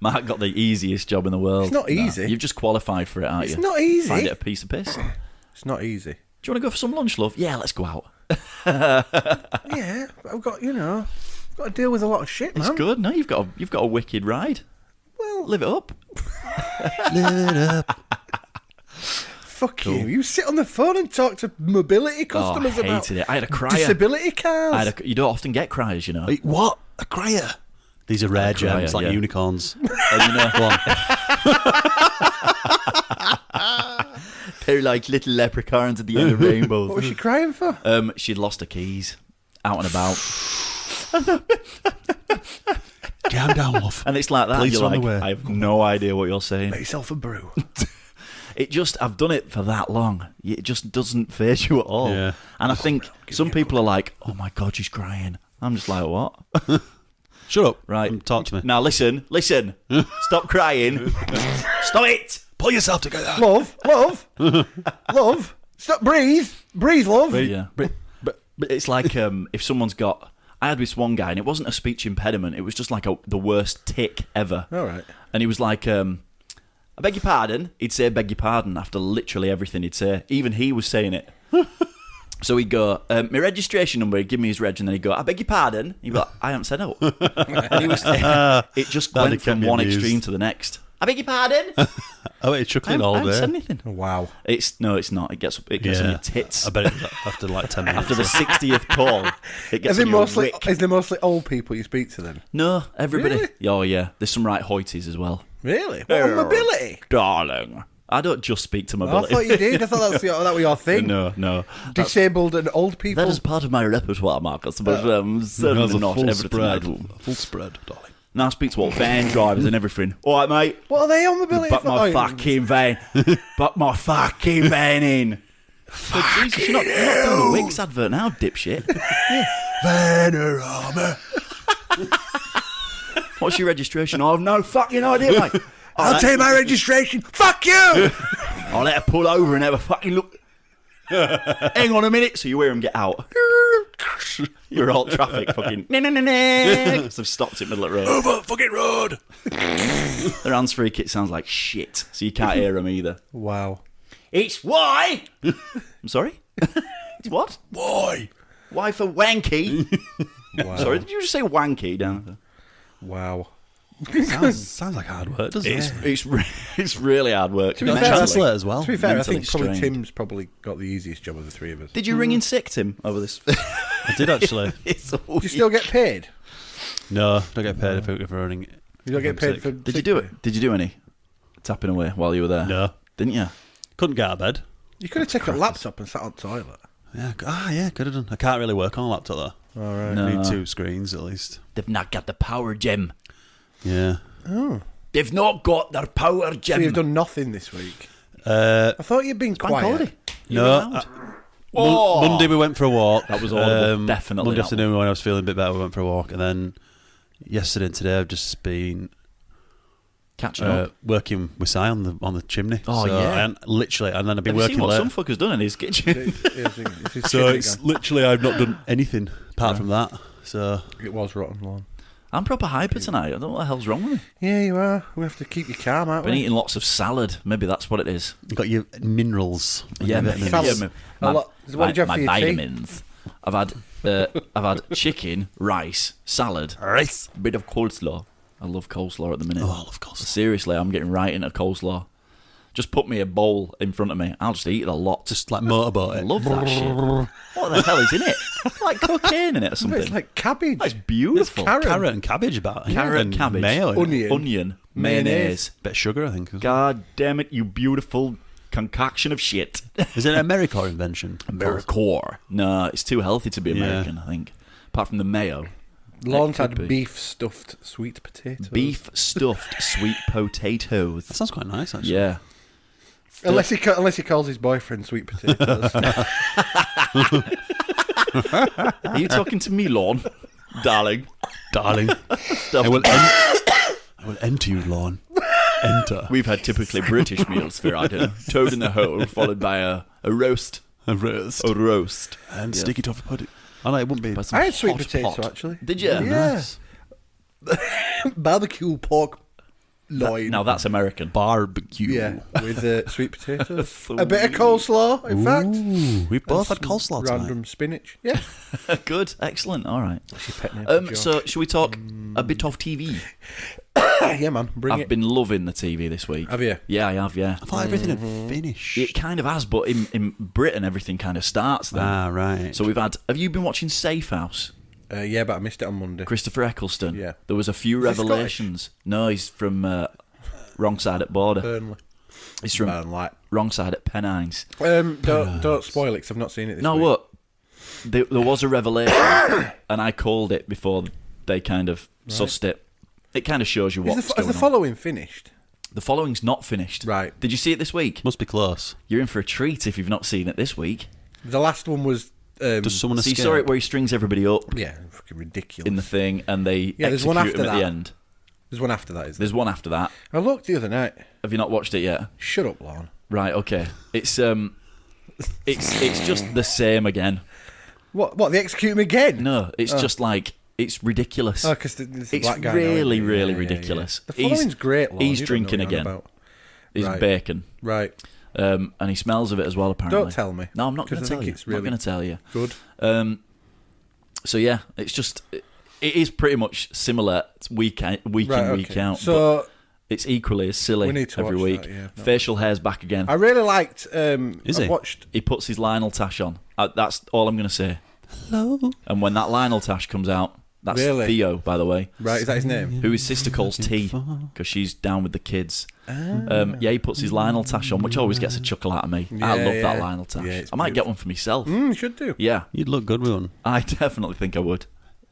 Speaker 2: Mark got the easiest job in the world.
Speaker 5: It's not easy.
Speaker 2: You've just qualified for it, aren't you?
Speaker 5: It's not easy.
Speaker 2: Find it a piece of piss. Do
Speaker 5: It's not easy.
Speaker 2: you want to go for some lunch, love? Yeah, let's go out.
Speaker 5: Yeah, but I've got, I've got to deal with a lot of shit, man.
Speaker 2: It's good. No, you've got a wicked ride.
Speaker 5: Well,
Speaker 2: Live it up.
Speaker 3: Live it up.
Speaker 5: fuck you. You sit on the phone and talk to mobility customers
Speaker 2: I
Speaker 5: about
Speaker 2: hated it. I had a crier.
Speaker 5: disability cards.
Speaker 2: You don't often get criers, you know.
Speaker 3: Wait, what? A crier? These are rare
Speaker 2: crier,
Speaker 3: gems, like
Speaker 2: yeah.
Speaker 3: unicorns.
Speaker 2: And you know, they're like little leprechauns at the end of rainbows.
Speaker 5: What was she crying for?
Speaker 2: She'd lost her keys out and about.
Speaker 3: Calm down, love.
Speaker 2: And it's like that.
Speaker 3: Police
Speaker 2: You're
Speaker 3: are on
Speaker 2: like,
Speaker 3: the way.
Speaker 2: I have no idea what you're saying.
Speaker 5: Make yourself a brew.
Speaker 2: I've done it for that long. It just doesn't faze you at all.
Speaker 3: Yeah.
Speaker 2: And I think some people are like, oh my God, she's crying. I'm just like, what?
Speaker 3: Shut up.
Speaker 2: Right.
Speaker 3: Talk to me.
Speaker 2: Now listen. Stop crying. Stop it.
Speaker 3: Pull yourself together.
Speaker 5: Love. Stop, breathe, love.
Speaker 2: Yeah. But it's like if someone's got... I had this one guy, and it wasn't a speech impediment. It was just like the worst tick ever.
Speaker 5: All right.
Speaker 2: And he was like, I beg your pardon. He'd say, beg your pardon, after literally everything he'd say. Even he was saying it. So he'd go, my registration number, he'd give me his reg, and then he'd go, I beg your pardon. He'd be like, I haven't said out. And he was, it just
Speaker 3: That'd
Speaker 2: went
Speaker 3: kept
Speaker 2: from
Speaker 3: me
Speaker 2: one
Speaker 3: amused.
Speaker 2: extreme to the next. I beg your pardon.
Speaker 3: Oh, it's chuckling
Speaker 2: I
Speaker 3: all
Speaker 2: haven't
Speaker 3: day.
Speaker 2: said anything.
Speaker 5: Wow.
Speaker 2: It's not. It gets on your tits.
Speaker 3: I bet it after like 10 minutes.
Speaker 2: After the 60th call, it gets
Speaker 5: Is
Speaker 2: on your
Speaker 5: mostly
Speaker 2: wick.
Speaker 5: is there mostly old people you speak to then?
Speaker 2: No, everybody.
Speaker 5: Really?
Speaker 2: Oh yeah, there's some right hoities as well.
Speaker 5: Really? What, on mobility?
Speaker 2: Darling, I don't just speak to
Speaker 5: Oh, I
Speaker 2: mobility.
Speaker 5: thought you did. I thought that was your thing.
Speaker 2: No.
Speaker 5: Disabled and old people.
Speaker 2: That is part of my repertoire, Marcus, but certainly not everything I do.
Speaker 3: Full spread, darling.
Speaker 2: Now I speak to all van drivers and everything. All right, mate.
Speaker 5: What are they on mobility?
Speaker 2: Buck
Speaker 5: for?
Speaker 2: my fucking van. Buck my fucking van in. But Jesus, you're not doing a Wix advert now, dipshit.
Speaker 3: Vanarama.
Speaker 2: What's your registration? I have no fucking idea, mate.
Speaker 5: I'll take my registration. Fuck you!
Speaker 2: I'll let her pull over and have a fucking look. Hang on a minute. So you hear them get out. You're all traffic fucking. Because they've stopped in the middle of the road.
Speaker 3: Over fucking road.
Speaker 2: Their hands-free kit sounds like shit, so you can't hear them either.
Speaker 5: Wow.
Speaker 2: It's why? I'm sorry? It's what?
Speaker 3: Why?
Speaker 2: Why for wanky?
Speaker 5: Wow.
Speaker 2: Sorry, did you just say wanky down there?
Speaker 5: Wow.
Speaker 3: Sounds like hard work, doesn't it?
Speaker 2: It's really hard work.
Speaker 5: To be fair,
Speaker 3: Translate as well.
Speaker 5: To be fair, I
Speaker 2: Mentally
Speaker 5: think probably
Speaker 2: strained.
Speaker 5: Tim's probably got the easiest job of the three of us.
Speaker 2: Did you ring in sick, Tim, over this?
Speaker 3: I did actually.
Speaker 2: It's
Speaker 5: Do you still get paid?
Speaker 3: No, don't get paid for running.
Speaker 5: You don't get paid for.
Speaker 2: Did you do it? Did you do any tapping away while you were there?
Speaker 3: No.
Speaker 2: Didn't you?
Speaker 3: Couldn't get out of bed.
Speaker 5: You could have taken a laptop and sat on the toilet.
Speaker 3: Yeah, could have done. I can't really work on a laptop though.
Speaker 5: All right.
Speaker 2: No.
Speaker 3: Need 2 screens at least.
Speaker 2: They've not got the power, Jim.
Speaker 3: Yeah.
Speaker 2: They've not got their power, Jim.
Speaker 5: So you've done nothing this week.
Speaker 3: I
Speaker 5: thought you'd been quiet.
Speaker 3: No. Monday we went for a walk.
Speaker 2: That was all definitely
Speaker 3: Monday
Speaker 2: that
Speaker 3: afternoon when I was feeling a bit better, we went for a walk, and then yesterday and today I've just been
Speaker 2: catching up,
Speaker 3: working with Si on the chimney.
Speaker 2: Oh,
Speaker 3: so
Speaker 2: yeah.
Speaker 3: and literally, and then I've been
Speaker 2: Have you
Speaker 3: working
Speaker 2: seen what
Speaker 3: late.
Speaker 2: some fucker's done in his kitchen?
Speaker 3: So it's literally I've not done anything apart from that. So
Speaker 5: It was rotten lawn.
Speaker 2: I'm proper hyper tonight. I don't know what the hell's wrong with me.
Speaker 5: Yeah, you are. We have to keep you calm, aren't
Speaker 2: Been
Speaker 5: we?
Speaker 2: eating lots of salad. Maybe that's what it is.
Speaker 3: you've got your minerals.
Speaker 2: Yeah,
Speaker 3: Your
Speaker 2: maybe.
Speaker 3: vitamins.
Speaker 5: Salad.
Speaker 2: My,
Speaker 5: What did you have
Speaker 2: my
Speaker 5: for your tea?
Speaker 2: vitamins. I've had chicken, rice, salad,
Speaker 3: Rice.
Speaker 2: bit of coleslaw. I love coleslaw at the minute.
Speaker 3: Oh, I love coleslaw.
Speaker 2: Seriously, I'm getting right into coleslaw. Just put me a bowl in front of me. I'll just eat it a lot.
Speaker 3: Just like motorboat
Speaker 2: I
Speaker 3: it.
Speaker 2: love that shit. What the hell is in it? Like cocaine in it or something.
Speaker 5: It's like cabbage.
Speaker 2: That's beautiful.
Speaker 3: Carrot and cabbage about it.
Speaker 2: Carrot,
Speaker 3: and
Speaker 2: cabbage,
Speaker 3: mayo, in it.
Speaker 2: onion, mayonnaise.
Speaker 3: Bit of sugar, I think. as well.
Speaker 2: God damn it, you beautiful concoction of shit.
Speaker 3: Is it an American invention?
Speaker 2: AmeriCorps. No, it's too healthy to be American, I think. Apart from the mayo.
Speaker 5: Lawns
Speaker 2: That
Speaker 5: had
Speaker 2: could be.
Speaker 5: beef stuffed sweet potatoes.
Speaker 2: Beef stuffed sweet potatoes.
Speaker 3: That sounds quite nice, actually.
Speaker 2: Yeah.
Speaker 5: Unless he calls his boyfriend sweet potatoes.
Speaker 2: Are you talking to me, Lorne? Darling.
Speaker 3: Darling.
Speaker 2: Stuffed.
Speaker 3: I will enter you, Lorne. Enter.
Speaker 2: We've had typically British meals for our dinner. Toad in the hole, followed by a roast.
Speaker 3: A roast.
Speaker 2: A roast.
Speaker 3: And sticky toffee pudding. Oh, no, it wouldn't be.
Speaker 2: By some
Speaker 5: I had sweet
Speaker 2: hot
Speaker 5: potato,
Speaker 2: pot.
Speaker 5: actually.
Speaker 2: Did you?
Speaker 5: Yeah. Barbecue pork loin.
Speaker 2: Now that's American.
Speaker 3: Barbecue.
Speaker 5: Yeah, with sweet potatoes.
Speaker 2: So
Speaker 5: a bit of coleslaw, in fact.
Speaker 3: Ooh, we both had
Speaker 5: Some
Speaker 3: coleslaw tonight.
Speaker 5: Random spinach. Yeah.
Speaker 2: Good. Excellent. All right.
Speaker 5: That's your pet name for George.
Speaker 2: So, should we talk a bit of TV?
Speaker 5: Yeah, man. Bring
Speaker 2: I've
Speaker 5: it.
Speaker 2: been loving the TV this week.
Speaker 5: Have you?
Speaker 2: Yeah, I have, yeah.
Speaker 3: I thought everything had finished.
Speaker 2: It kind of has, but in Britain, everything kind of starts then.
Speaker 3: Ah, right.
Speaker 2: So we've had... Have you been watching Safe House?
Speaker 5: Yeah, but I missed it on Monday.
Speaker 2: Christopher Eccleston.
Speaker 5: Yeah.
Speaker 2: There was a few
Speaker 5: Is he
Speaker 2: revelations. No, he's from wrong side at border.
Speaker 5: Burnley.
Speaker 2: He's from
Speaker 5: Burnley.
Speaker 2: wrong side at Pennines.
Speaker 5: Don't spoil it, because I've not seen it this
Speaker 2: No,
Speaker 5: week.
Speaker 2: what? There was a revelation, and I called it before they kind of sussed it. It kind of shows you what's
Speaker 5: Is
Speaker 2: going
Speaker 5: the
Speaker 2: on.
Speaker 5: following finished?
Speaker 2: The following's not finished.
Speaker 5: Right.
Speaker 2: Did you see it this week?
Speaker 3: Must be close.
Speaker 2: You're in for a treat if you've not seen it this week.
Speaker 5: The last one was...
Speaker 3: Does someone
Speaker 2: So you
Speaker 3: escape?
Speaker 2: saw it where he strings everybody up
Speaker 5: yeah, fucking ridiculous.
Speaker 2: in the thing, and they
Speaker 5: Yeah, there's
Speaker 2: execute
Speaker 5: one after
Speaker 2: him at the
Speaker 5: that.
Speaker 2: end.
Speaker 5: There's one after that, isn't
Speaker 2: There's one after that.
Speaker 5: there? I looked the other night.
Speaker 2: Have you not watched it yet?
Speaker 5: Shut up, Lorne.
Speaker 2: Right. Okay. It's just the same again.
Speaker 5: What, they execute him again?
Speaker 2: No, it's just like it's ridiculous.
Speaker 5: Oh, because it's
Speaker 2: It's
Speaker 5: black guy.
Speaker 2: really,
Speaker 5: now, isn't it?
Speaker 2: really
Speaker 5: Yeah,
Speaker 2: ridiculous.
Speaker 5: The following's great, Lorne.
Speaker 2: He's
Speaker 5: You don't know
Speaker 2: drinking
Speaker 5: what you're on
Speaker 2: again.
Speaker 5: about.
Speaker 2: He's
Speaker 5: Right.
Speaker 2: bacon.
Speaker 5: Right.
Speaker 2: And he smells of it as well. Apparently.
Speaker 5: Don't tell me.
Speaker 2: No, I'm not going
Speaker 5: 'Cause
Speaker 2: to
Speaker 5: I
Speaker 2: tell
Speaker 5: think
Speaker 2: you.
Speaker 5: it's
Speaker 2: I'm not
Speaker 5: really
Speaker 2: going to tell you.
Speaker 5: Good.
Speaker 2: So yeah, it's just it is pretty much similar week in, week out.
Speaker 5: So
Speaker 2: but it's equally as silly
Speaker 5: we need to
Speaker 2: every
Speaker 5: watch
Speaker 2: week.
Speaker 5: that, yeah.
Speaker 2: Facial hair's back again.
Speaker 5: I really liked.
Speaker 3: Is
Speaker 5: I
Speaker 3: he?
Speaker 5: watched.
Speaker 2: He puts his Lionel tash on. That's all I'm going to say.
Speaker 3: Hello.
Speaker 2: And when that Lionel tash comes out, that's
Speaker 5: Really?
Speaker 2: Theo, by the way,
Speaker 5: Right, is that his name?
Speaker 2: who his sister calls T because she's down with the kids. Yeah, he puts his Lionel tash on, which always gets a chuckle out of me. I love
Speaker 5: Yeah,
Speaker 2: that
Speaker 5: yeah.
Speaker 2: Lionel tash.
Speaker 5: Yeah, it's
Speaker 2: I might get one for myself.
Speaker 5: You should do.
Speaker 2: Yeah,
Speaker 3: You'd look good with one.
Speaker 2: I definitely think I would.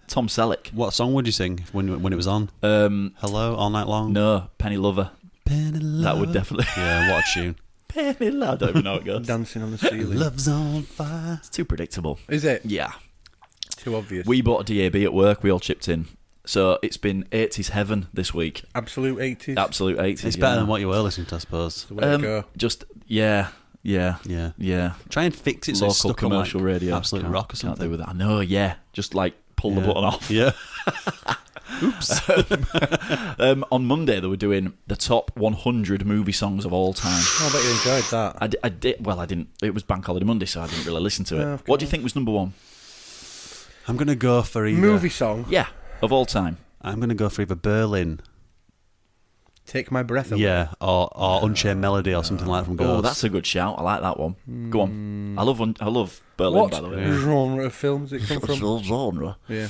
Speaker 2: Tom Selleck.
Speaker 3: What song would you sing when it was on? Hello, all night long.
Speaker 2: No, Penny Lover.
Speaker 3: Penny Love.
Speaker 2: That would definitely.
Speaker 3: Yeah, what a tune.
Speaker 2: Penny Lover. I don't even know how it goes.
Speaker 5: Dancing on the ceiling.
Speaker 3: Love's on fire.
Speaker 2: It's too predictable.
Speaker 5: Is it?
Speaker 2: Yeah.
Speaker 5: Too obvious.
Speaker 2: We bought a DAB at work. We all chipped in. So it's been 80s heaven this week.
Speaker 5: Absolute 80s.
Speaker 2: Absolute 80s.
Speaker 3: It's better than what you were listening to, I suppose.
Speaker 5: The way to go.
Speaker 2: Just, yeah.
Speaker 3: Yeah. Try and fix it so
Speaker 2: Local
Speaker 3: it's stuck on
Speaker 2: commercial
Speaker 3: like
Speaker 2: radio.
Speaker 3: Absolute
Speaker 2: Can't-
Speaker 3: rock or
Speaker 2: Can't
Speaker 3: something.
Speaker 2: do with that. I know, yeah. Just like pull the button off.
Speaker 3: Yeah.
Speaker 2: On Monday, they were doing the top 100 movie songs of all time.
Speaker 5: Oh, I bet you enjoyed that.
Speaker 2: I did. Well, I didn't. It was Bank Holiday Monday, so I didn't really listen to it.
Speaker 5: Oh, of
Speaker 2: What do you think was number one?
Speaker 3: I'm going to go for either...
Speaker 5: Movie song.
Speaker 2: Yeah, of all time.
Speaker 3: I'm going to go for either Berlin,
Speaker 5: Take My Breath Away.
Speaker 3: yeah, or Unchained Melody or something like that from Ghost.
Speaker 2: Oh, that's a good shout. I like that one. Go on. I love Berlin,
Speaker 5: What
Speaker 2: by the way.
Speaker 5: genre of films it come from?
Speaker 2: Genre.
Speaker 5: Yeah.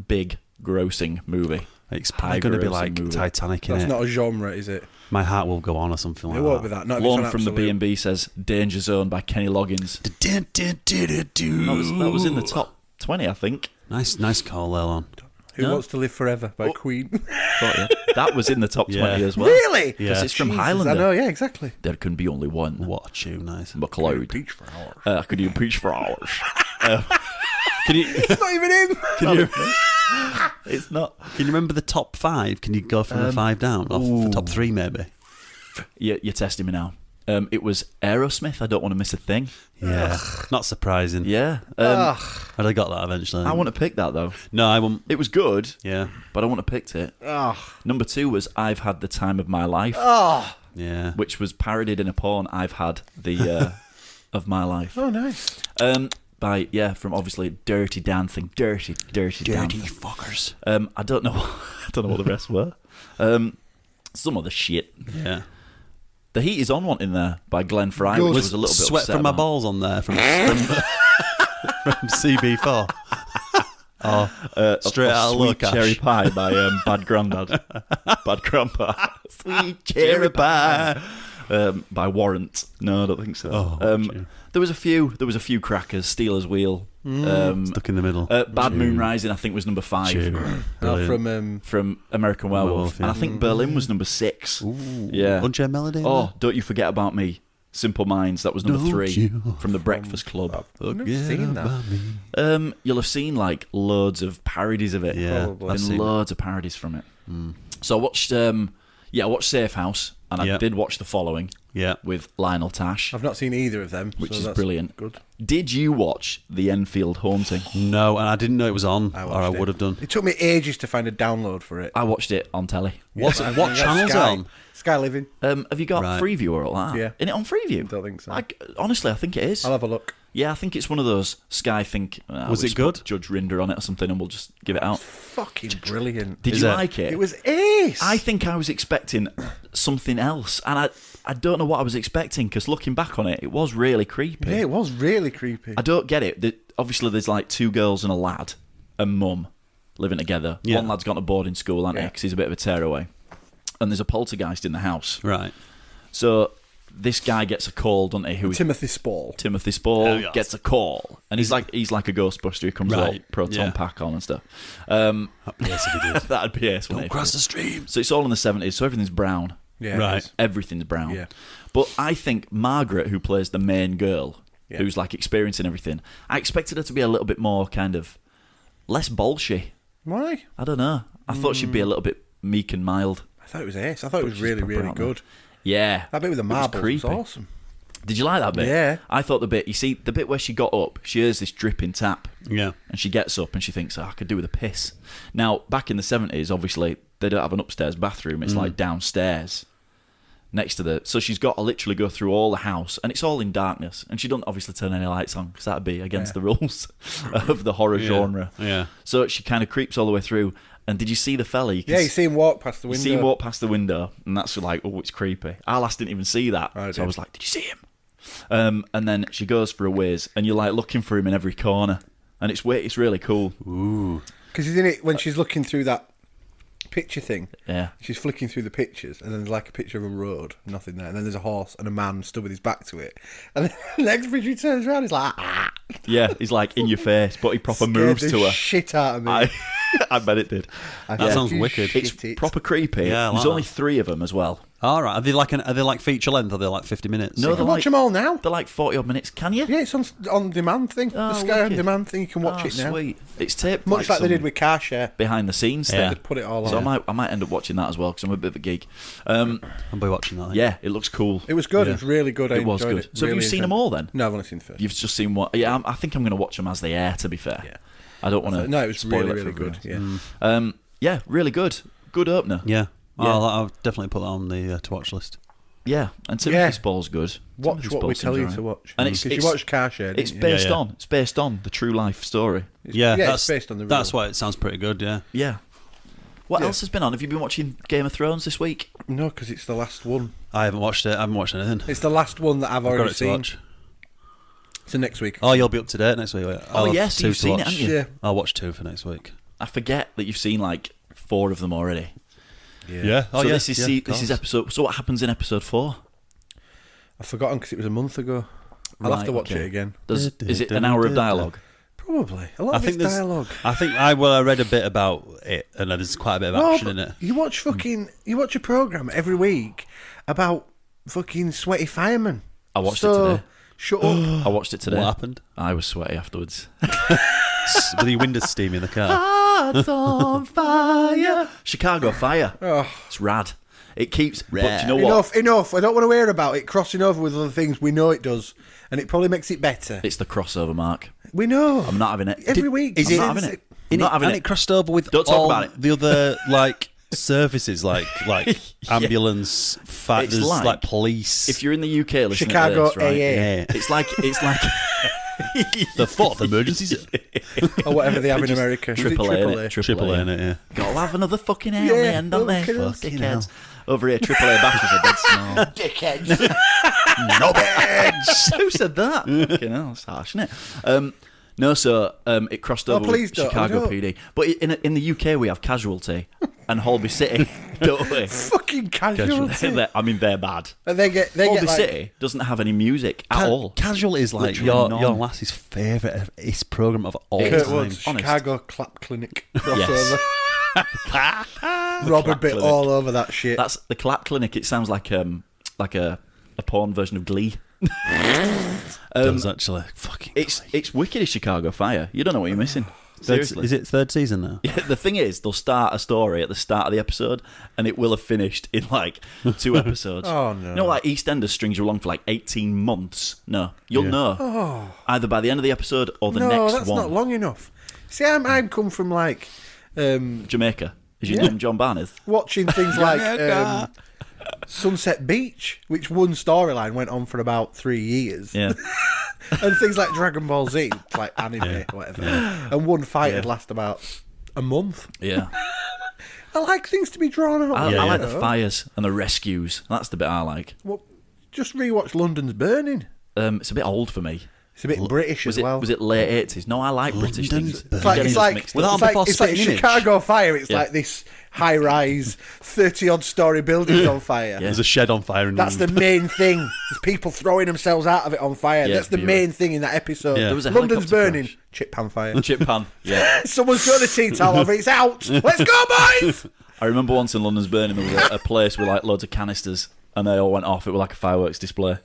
Speaker 2: Big, grossing movie.
Speaker 3: It's probably going to be like
Speaker 2: movie.
Speaker 3: Titanic,
Speaker 5: That's
Speaker 3: innit?
Speaker 5: not a genre, is it?
Speaker 3: My Heart Will Go On or something like
Speaker 5: It
Speaker 3: that.
Speaker 5: won't be that. Not if it's
Speaker 2: Lorne
Speaker 5: an
Speaker 2: from the
Speaker 5: absolute-
Speaker 2: B&B says Danger Zone by Kenny Loggins. That was in the top 20, I think.
Speaker 3: Nice call there, Lon.
Speaker 5: Who Wants to Live Forever by Queen.
Speaker 2: Thought, yeah. That was in the top 20 as well.
Speaker 5: Really?
Speaker 2: Because
Speaker 3: Yeah.
Speaker 2: it's from
Speaker 5: Jesus,
Speaker 2: Highlander.
Speaker 5: I know, yeah, exactly.
Speaker 2: There can be only one.
Speaker 3: What a tune, nice.
Speaker 2: McLeod.
Speaker 5: Peach for hours.
Speaker 2: I could do peach for hours. Can you?
Speaker 5: It's not even in.
Speaker 3: Can you
Speaker 2: It's not.
Speaker 3: can you remember the top 5? Can you go from the 5 down? Or the top 3 maybe?
Speaker 2: You're testing me now. It was Aerosmith. I don't want to miss a thing.
Speaker 3: Yeah. Not surprising.
Speaker 2: Yeah.
Speaker 3: I'd have got that eventually.
Speaker 2: I wouldn't have picked that though.
Speaker 3: No, I won't.
Speaker 2: It was good,
Speaker 3: Yeah.
Speaker 2: but I wouldn't have picked it. Number 2 was I've Had the Time of My Life,
Speaker 3: Yeah.
Speaker 2: which was parodied in a porn. I've had the of my life.
Speaker 5: Oh, nice.
Speaker 2: From obviously Dirty Dancing. Dirty Dancing.
Speaker 3: fuckers.
Speaker 2: I don't know. I don't know what the rest were. Some other shit.
Speaker 3: Yeah.
Speaker 2: The Heat Is On one in there by Glenn Fry,
Speaker 5: Good.
Speaker 2: which was a little bit
Speaker 3: Sweat
Speaker 2: upset
Speaker 3: from my
Speaker 2: about.
Speaker 3: balls on there from CB4. Straight out of
Speaker 2: Sweet
Speaker 3: Locash.
Speaker 2: Cherry Pie by Bad Grandad. Bad Grandpa. Sweet Cherry Pie by Warrant. No, I don't think so.
Speaker 3: Oh,
Speaker 2: there was a few crackers. Steelers Wheel.
Speaker 3: Stuck in the middle.
Speaker 2: Bad Moon Rising, I think, was number 5
Speaker 5: From
Speaker 2: American Werewolf.
Speaker 3: Werewolf, yeah.
Speaker 2: And I think Berlin was number 6. Yeah.
Speaker 3: Unchained Melody. in
Speaker 2: Oh, Don't You Forget About Me. Simple Minds, that was number
Speaker 3: Don't
Speaker 2: 3
Speaker 3: you
Speaker 2: from The Breakfast Club.
Speaker 5: I've never seen that.
Speaker 2: You'll have seen like loads of parodies of it.
Speaker 3: Yeah,
Speaker 5: Probably.
Speaker 3: I've
Speaker 2: Been
Speaker 3: seen
Speaker 2: loads of parodies from it. So I watched, I watched Safe House, and I
Speaker 3: Yeah.
Speaker 2: did watch The Following
Speaker 3: Yeah.
Speaker 2: with Lionel Tash,
Speaker 5: I've not seen either of them,
Speaker 2: which
Speaker 5: so
Speaker 2: is
Speaker 5: that's
Speaker 2: brilliant.
Speaker 5: Good.
Speaker 2: Did you watch The Enfield Haunting?
Speaker 3: No, and I didn't know it was on,
Speaker 5: I
Speaker 3: or I
Speaker 5: watched
Speaker 3: would
Speaker 5: it.
Speaker 3: have done.
Speaker 5: It took me ages to find a download for it.
Speaker 2: I watched it on telly.
Speaker 3: What
Speaker 5: I
Speaker 3: channel's
Speaker 5: Sky.
Speaker 3: on?
Speaker 5: Sky Living.
Speaker 2: Have you got
Speaker 3: Right.
Speaker 2: Freeview or all that?
Speaker 5: Yeah.
Speaker 2: In it on Freeview?
Speaker 5: Don't think so.
Speaker 2: Honestly, I think it is.
Speaker 5: I'll have a look.
Speaker 2: Yeah, I think it's one of those Sky think.
Speaker 3: Was
Speaker 2: we'll
Speaker 3: it good?
Speaker 2: put Judge Rinder on it or something, and we'll just give it out.
Speaker 5: Fucking brilliant.
Speaker 2: Did
Speaker 3: Is
Speaker 2: you
Speaker 3: it?
Speaker 2: like it?
Speaker 5: It was ace.
Speaker 2: I think I was expecting something else, and I don't know what I was expecting, because looking back on it, it was really creepy.
Speaker 5: Yeah, it was really creepy.
Speaker 2: I don't get it. Obviously, there's like 2 girls and a lad, and mum living together.
Speaker 3: Yeah.
Speaker 2: One lad's gone to boarding school, hasn't he?
Speaker 5: Yeah.
Speaker 2: 'Cause he's a bit of a tearaway. And there's a poltergeist in the house.
Speaker 3: Right.
Speaker 2: So this guy gets a call, doesn't he?
Speaker 5: Timothy Spall.
Speaker 2: Timothy Spall
Speaker 3: Oh, yes.
Speaker 2: gets a call, and he's like a Ghostbuster who comes with all
Speaker 3: Right,
Speaker 2: proton
Speaker 3: yeah.
Speaker 2: pack on and stuff.
Speaker 3: Yes, if you did.
Speaker 2: That'd be ace. wouldn't it?
Speaker 3: Cross the stream.
Speaker 2: So it's all in the 70s, so everything's brown.
Speaker 5: Yeah,
Speaker 3: Right.
Speaker 5: it is.
Speaker 2: Everything's brown.
Speaker 5: Yeah.
Speaker 2: But I think Margaret, who plays the main girl,
Speaker 5: Yeah.
Speaker 2: who's like experiencing everything, I expected her to be a little bit more kind of less bolshy.
Speaker 5: Why?
Speaker 2: I don't know. I thought she'd be a little bit meek and mild.
Speaker 5: I thought it was ace. I thought it was
Speaker 2: she's
Speaker 5: really,
Speaker 2: proper
Speaker 5: really
Speaker 2: out there.
Speaker 5: good.
Speaker 2: Yeah.
Speaker 5: That bit with the
Speaker 2: It was
Speaker 5: marbles was
Speaker 2: creepy.
Speaker 5: awesome.
Speaker 2: Did you like that bit?
Speaker 5: Yeah.
Speaker 2: I thought the bit, you see, the bit where she got up, she hears this dripping tap.
Speaker 3: Yeah.
Speaker 2: And she gets up and she thinks, I could do with a piss. Now, back in the 70s, obviously, they don't have an upstairs bathroom. It's like downstairs next to the... So she's got to literally go through all the house, and it's all in darkness. And she doesn't obviously turn any lights on, because that'd be against the rules of the horror genre.
Speaker 3: Yeah.
Speaker 2: So she kind of creeps all the way through. And did you see the fella? You
Speaker 5: See him walk past the window.
Speaker 2: see him walk past the window, and that's like, oh, it's creepy. Our lass didn't even see that.
Speaker 5: I
Speaker 2: So I
Speaker 5: did.
Speaker 2: was like, did you see him? And then she goes for a whiz, and you're like looking for him in every corner. And it's really cool.
Speaker 5: Because he's in it when she's looking through that picture thing.
Speaker 2: Yeah.
Speaker 5: She's flicking through the pictures, and then there's like a picture of a road, nothing there. And then there's a horse and a man stood with his back to it. And then the next picture he turns around, he's like,
Speaker 2: Yeah, he's like in your face, but he proper
Speaker 5: scared
Speaker 2: moves
Speaker 5: the
Speaker 2: to her.
Speaker 5: shit out of me.
Speaker 2: I bet it did.
Speaker 3: That sounds wicked.
Speaker 2: It's proper creepy.
Speaker 3: Yeah, I like
Speaker 2: There's only
Speaker 3: that.
Speaker 2: 3 of them as well.
Speaker 3: All right. Are they like feature length? Are they like 50 minutes?
Speaker 2: No,
Speaker 5: You can watch them all now.
Speaker 2: They're like 40 odd minutes. Can you?
Speaker 5: Yeah, it's on demand thing.
Speaker 2: Oh,
Speaker 5: the Sky on
Speaker 2: wicked.
Speaker 5: demand thing. You can watch
Speaker 2: Oh,
Speaker 5: it now.
Speaker 2: sweet. It's taped
Speaker 5: Much like they
Speaker 2: some
Speaker 5: did with Car Share.
Speaker 2: behind the scenes
Speaker 3: Yeah.
Speaker 2: thing.
Speaker 5: They put it all
Speaker 2: So
Speaker 5: on.
Speaker 2: I might end up watching that as well, because I'm a bit of a geek.
Speaker 3: I'll be watching that.
Speaker 2: Yeah, it looks cool.
Speaker 5: It was good.
Speaker 3: Yeah.
Speaker 5: It was really good. I
Speaker 2: It was
Speaker 5: enjoyed
Speaker 2: good.
Speaker 5: It.
Speaker 2: So have
Speaker 5: Really
Speaker 2: you seen them
Speaker 5: enjoyed
Speaker 2: all then?
Speaker 5: it. No, I've only seen the first.
Speaker 2: You've just seen what? Yeah, I think I'm going to watch them as they air. To be fair,
Speaker 5: Yeah.
Speaker 2: I don't want to.
Speaker 5: No, it was
Speaker 2: spoil
Speaker 5: really,
Speaker 2: it for
Speaker 5: really good.
Speaker 2: everyone.
Speaker 5: Yeah.
Speaker 2: Yeah, really good. Good opener.
Speaker 3: Yeah.
Speaker 2: Yeah.
Speaker 3: I'll definitely put that on the to watch list.
Speaker 2: Yeah, and Timothy
Speaker 5: Yeah.
Speaker 2: Spall's good.
Speaker 5: Watch
Speaker 2: Timothy
Speaker 5: what
Speaker 2: Spall
Speaker 5: we tell
Speaker 2: seems
Speaker 5: you
Speaker 2: alright.
Speaker 5: to watch.
Speaker 2: And
Speaker 5: Because you watched Car Share,
Speaker 2: It's
Speaker 5: didn't you?
Speaker 2: based
Speaker 3: Yeah, yeah.
Speaker 2: on. It's based on the true life story.
Speaker 3: Yeah,
Speaker 5: yeah,
Speaker 3: that's
Speaker 5: it's based on the
Speaker 3: That's
Speaker 5: real.
Speaker 3: why it sounds pretty good. Yeah.
Speaker 2: Yeah. What
Speaker 5: Yeah.
Speaker 2: else has been on? Have you been watching Game of Thrones this week?
Speaker 5: No, because it's the last one.
Speaker 3: I haven't watched it. I haven't watched anything.
Speaker 5: It's the last one that I've
Speaker 3: I've got
Speaker 5: already
Speaker 3: it to
Speaker 5: seen.
Speaker 3: watch.
Speaker 5: So next week.
Speaker 3: Oh, you'll be up to date next week.
Speaker 2: Oh, yes, you've seen it, haven't you?
Speaker 5: Yeah.
Speaker 3: I'll watch 2 for next week.
Speaker 2: I forget that you've seen like 4 of them already.
Speaker 3: Yeah. Oh,
Speaker 2: So
Speaker 3: yeah.
Speaker 2: this is episode. So what happens in episode 4?
Speaker 5: I've forgotten because it was a month ago. I'll have to watch it again.
Speaker 2: Is it an hour of dialogue?
Speaker 5: Probably. A lot of it's dialogue.
Speaker 3: I think I read a bit about it, and there's quite a bit of action in it.
Speaker 5: You watch a program every week about fucking sweaty firemen.
Speaker 2: I watched it today.
Speaker 5: Shut up.
Speaker 2: I watched it today.
Speaker 3: What happened?
Speaker 2: I was sweaty afterwards.
Speaker 3: With your windows steamy in the car.
Speaker 2: Hearts on fire. Chicago Fire.
Speaker 5: Oh.
Speaker 2: It's rad. It keeps. But do you know what?
Speaker 5: Enough. I don't want to hear about it crossing over with other things. We know it does, and it probably makes it better.
Speaker 2: It's the crossover, Mark.
Speaker 5: We know.
Speaker 2: I'm not having it.
Speaker 5: Every week.
Speaker 2: I'm not having it. I'm not having
Speaker 3: and
Speaker 2: it.
Speaker 3: it crossed over with
Speaker 2: Don't talk
Speaker 3: all
Speaker 2: about it.
Speaker 3: the other like services, like ambulance,
Speaker 2: It's
Speaker 3: there's
Speaker 2: like-
Speaker 3: like police.
Speaker 2: If you're in the UK listening
Speaker 5: Chicago
Speaker 2: to this, right?
Speaker 5: AA.
Speaker 3: Yeah.
Speaker 2: It's like
Speaker 3: the 4th emergencies.
Speaker 5: Or whatever they have in America.
Speaker 2: Triple A, innit?
Speaker 3: Triple A in it, yeah.
Speaker 2: Gotta have another fucking A on
Speaker 5: Yeah,
Speaker 2: the end, don't they?
Speaker 5: fucking hell.
Speaker 2: Dickheads. Over here, Triple A batteries are dead small.
Speaker 5: Dickheads.
Speaker 2: No bitch! Who said that? Fucking hell, it's harsh, isn't it? No, so it crossed over
Speaker 5: please
Speaker 2: with
Speaker 5: don't,
Speaker 2: Chicago
Speaker 5: I don't.
Speaker 2: PD. But in the UK, we have Casualty and Holby City, don't we?
Speaker 5: Fucking casualty.
Speaker 2: They're bad.
Speaker 5: And they get
Speaker 2: Holby
Speaker 5: like,
Speaker 2: City doesn't have any music at all.
Speaker 3: Casual is like
Speaker 2: Literally
Speaker 3: your
Speaker 2: none.
Speaker 3: lass's favourite program of all
Speaker 5: Kurt
Speaker 3: time.
Speaker 5: Wood's
Speaker 2: honest.
Speaker 5: Chicago Clap Clinic
Speaker 2: Yes.
Speaker 5: crossover. Robert bit
Speaker 2: Clinic.
Speaker 5: all over that shit.
Speaker 2: That's the Clap Clinic. It sounds like a porn version of Glee.
Speaker 3: Does actually fucking.
Speaker 2: It's wicked as Chicago Fire. You don't know what you're missing. Seriously.
Speaker 3: Is it 3rd season now?
Speaker 2: Yeah, the thing is, they'll start a story at the start of the episode, and it will have finished in like 2 episodes.
Speaker 5: Oh, no.
Speaker 2: You know, like EastEnders strings you along for like 18 months. No, you'll know either by the end of the episode or the next
Speaker 5: that's
Speaker 2: one.
Speaker 5: not long enough. See, I'm come from like
Speaker 2: Jamaica. Is your
Speaker 5: Yeah.
Speaker 2: name John Barnett?
Speaker 5: watching things like Sunset Beach, which one storyline went on for about 3 years.
Speaker 2: Yeah.
Speaker 5: And things like Dragon Ball Z, like anime or whatever. And one fight would last about a month.
Speaker 2: Yeah.
Speaker 5: I like things to be drawn out.
Speaker 2: I like the fires and the rescues. That's the bit I like.
Speaker 5: Well, just rewatch London's Burning.
Speaker 2: It's a bit old for me.
Speaker 5: It's a bit British
Speaker 2: Was
Speaker 5: as well.
Speaker 2: it late 80s? No, I like British
Speaker 3: London's
Speaker 2: things.
Speaker 3: Burning.
Speaker 5: It's like, it's
Speaker 2: Getting
Speaker 5: like,
Speaker 2: us mixed up.
Speaker 5: it's like
Speaker 3: Spitting Image.
Speaker 5: Chicago Fire. It's
Speaker 2: Yeah.
Speaker 5: like this high-rise, 30-odd story building on fire.
Speaker 2: Yeah.
Speaker 3: There's a shed on fire. In
Speaker 5: That's the main thing. There's people throwing themselves out of it on fire.
Speaker 2: Yeah,
Speaker 5: That's the
Speaker 2: beautiful.
Speaker 5: main thing in that episode.
Speaker 3: Yeah. There
Speaker 2: was a
Speaker 5: London's
Speaker 2: helicopter
Speaker 5: burning.
Speaker 2: crash.
Speaker 5: Chip pan fire.
Speaker 2: Chip pan. Yeah.
Speaker 5: Someone's thrown a tea towel over. It's out. Let's go, boys.
Speaker 2: I remember once in London's Burning there was a place with like loads of canisters and they all went off. It was like a fireworks display.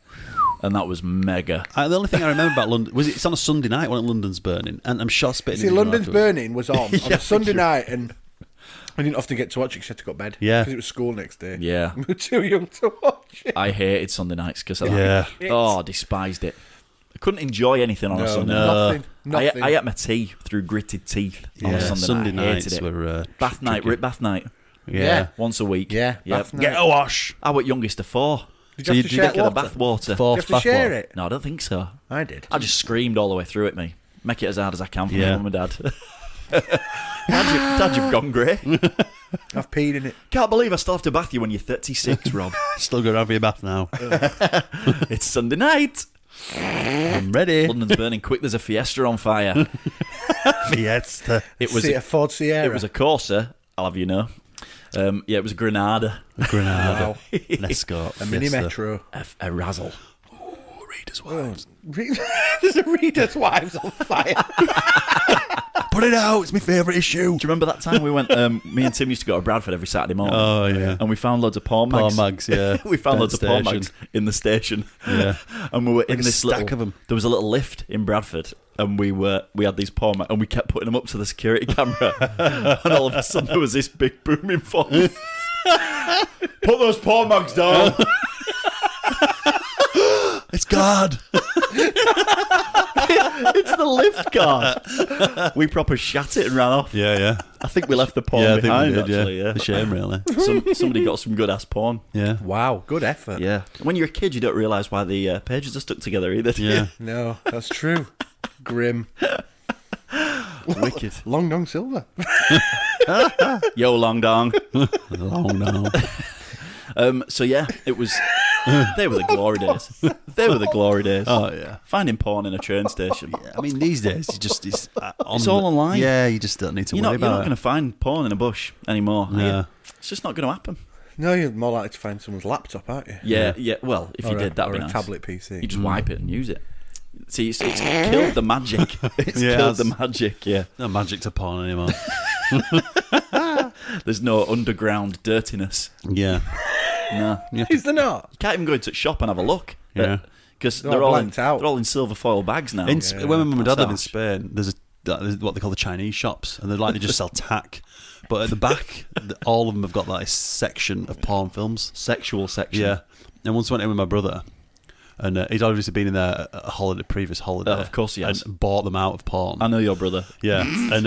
Speaker 2: And that was mega.
Speaker 3: The only thing I remember about London was it's on a Sunday night when London's burning, and I'm sure Spitting
Speaker 5: See,
Speaker 3: Image
Speaker 5: London's
Speaker 3: afterwards.
Speaker 5: Burning was on a Sunday night, and I didn't often get to watch it because I had to go to bed.
Speaker 3: Yeah.
Speaker 5: Because it was school next day.
Speaker 2: Yeah.
Speaker 5: We were too young to watch it.
Speaker 2: I hated Sunday nights because of that.
Speaker 3: Yeah.
Speaker 2: Oh, despised it. I couldn't enjoy anything on a Sunday night.
Speaker 5: Nothing.
Speaker 2: I ate my tea through gritted teeth on a Sunday night. I hated
Speaker 3: nights
Speaker 2: it.
Speaker 3: were
Speaker 2: Bath night,
Speaker 3: tricky.
Speaker 2: bath night.
Speaker 3: Yeah.
Speaker 2: Once a week.
Speaker 5: Yeah,
Speaker 2: Yep.
Speaker 5: bath night.
Speaker 3: Get a wash.
Speaker 2: I was youngest of 4.
Speaker 5: Did
Speaker 3: So
Speaker 5: you
Speaker 3: you
Speaker 5: have to
Speaker 3: did
Speaker 5: share
Speaker 2: Get the
Speaker 5: water?
Speaker 2: bath water.
Speaker 5: Did you have to share it?
Speaker 2: No, I don't think so.
Speaker 5: I did.
Speaker 2: I just screamed all the way through it, me. Make it as hard as I can for
Speaker 3: Yeah.
Speaker 2: my mum and dad. Dad, you've gone grey.
Speaker 5: I've peed in it.
Speaker 2: Can't believe I still have to bath you when you're 36, Rob.
Speaker 3: Still going to have your bath now.
Speaker 2: It's Sunday night.
Speaker 3: I'm ready.
Speaker 2: London's burning quick. There's a Fiesta on fire.
Speaker 3: Fiesta.
Speaker 2: It was
Speaker 5: See, a Ford Sierra.
Speaker 2: It was a Corsa, I'll have you know. It was a Granada.
Speaker 3: Granada.
Speaker 5: Wow.
Speaker 3: Escort.
Speaker 5: A mini
Speaker 3: Fiesta.
Speaker 5: metro.
Speaker 2: A Razzle.
Speaker 3: Reader's wives.
Speaker 5: There's a Reader's Wives on fire.
Speaker 3: Put it out. It's my favourite issue.
Speaker 2: Do you remember that time we went, me and Tim used to go to Bradford every Saturday morning?
Speaker 3: Oh, yeah.
Speaker 2: And we found loads of porn mags.
Speaker 3: Porn mags, yeah.
Speaker 2: We found
Speaker 3: At
Speaker 2: loads of porn
Speaker 3: station.
Speaker 2: mags in the station.
Speaker 3: Yeah.
Speaker 2: And we were in
Speaker 3: a
Speaker 2: this
Speaker 3: stack
Speaker 2: little,
Speaker 3: of 'em.
Speaker 2: There was a little lift in Bradford, and we had these porn mags, and we kept putting them up to the security camera. And all of a sudden there was this big booming voice. Put those porn mags down.
Speaker 3: It's God.
Speaker 2: It's the lift guard. We proper shat it and ran off.
Speaker 3: Yeah, yeah.
Speaker 2: I think we left the porn
Speaker 3: Yeah, I think
Speaker 2: behind,
Speaker 3: we did,
Speaker 2: actually. Yeah.
Speaker 3: A shame, really.
Speaker 2: Somebody got some good ass porn.
Speaker 3: Yeah.
Speaker 5: Wow, good effort.
Speaker 2: Yeah. When you're a kid, you don't realise why the pages are stuck together either. do you?
Speaker 3: Yeah.
Speaker 5: No, that's true. Grim.
Speaker 2: Wicked.
Speaker 5: Long Dong Silver.
Speaker 2: Yo, long dong.
Speaker 3: Long now.
Speaker 2: So yeah, it was They were the glory days. They were the glory days.
Speaker 3: Oh yeah.
Speaker 2: Finding porn in a train station.
Speaker 3: Yeah, I mean, these days it's
Speaker 2: all online.
Speaker 3: Yeah, you just don't need to
Speaker 2: You're
Speaker 3: worry
Speaker 2: not
Speaker 3: about
Speaker 2: going to find porn in a bush anymore. are you?
Speaker 3: Yeah.
Speaker 2: It's just not going to happen.
Speaker 5: No, you're more likely to find someone's laptop, aren't you?
Speaker 2: Yeah. Well, if you did, that'd be
Speaker 5: or
Speaker 2: nice.
Speaker 5: a tablet PC.
Speaker 2: You just wipe it and use it. See, it's killed the magic. It's
Speaker 3: Yeah,
Speaker 2: killed the
Speaker 3: it's-
Speaker 2: magic. Yeah.
Speaker 3: No magic to porn anymore.
Speaker 2: There's no underground dirtiness.
Speaker 3: Yeah.
Speaker 2: No.
Speaker 5: Is there not?
Speaker 2: You can't even go into the shop and have a look.
Speaker 3: Yeah.
Speaker 2: Because
Speaker 5: They're
Speaker 2: they're
Speaker 5: all
Speaker 2: all in,
Speaker 5: blanked out.
Speaker 2: they're all in silver foil bags now.
Speaker 3: When my mum and dad
Speaker 2: That's
Speaker 3: lived in
Speaker 2: harsh.
Speaker 3: Spain, there's what they call the Chinese shops, and they just sell tack. But at the back, all of them have got like a section of porn films.
Speaker 2: Sexual section.
Speaker 3: Yeah. And once I went in with my brother, and he'd obviously been in there a previous holiday.
Speaker 2: Of course he has.
Speaker 3: And bought them out of porn.
Speaker 2: I know your brother.
Speaker 3: Yeah. And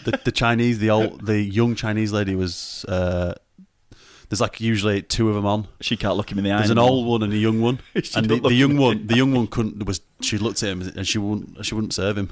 Speaker 3: the Chinese, the young Chinese lady was. There's like usually two of them on.
Speaker 2: She can't look him in the eye.
Speaker 3: There's an
Speaker 2: anymore.
Speaker 3: old one and a young one,
Speaker 2: She
Speaker 3: and
Speaker 2: don't
Speaker 3: the
Speaker 2: look
Speaker 3: young
Speaker 2: him
Speaker 3: one, the young one couldn't. She looked at him and she wouldn't serve him,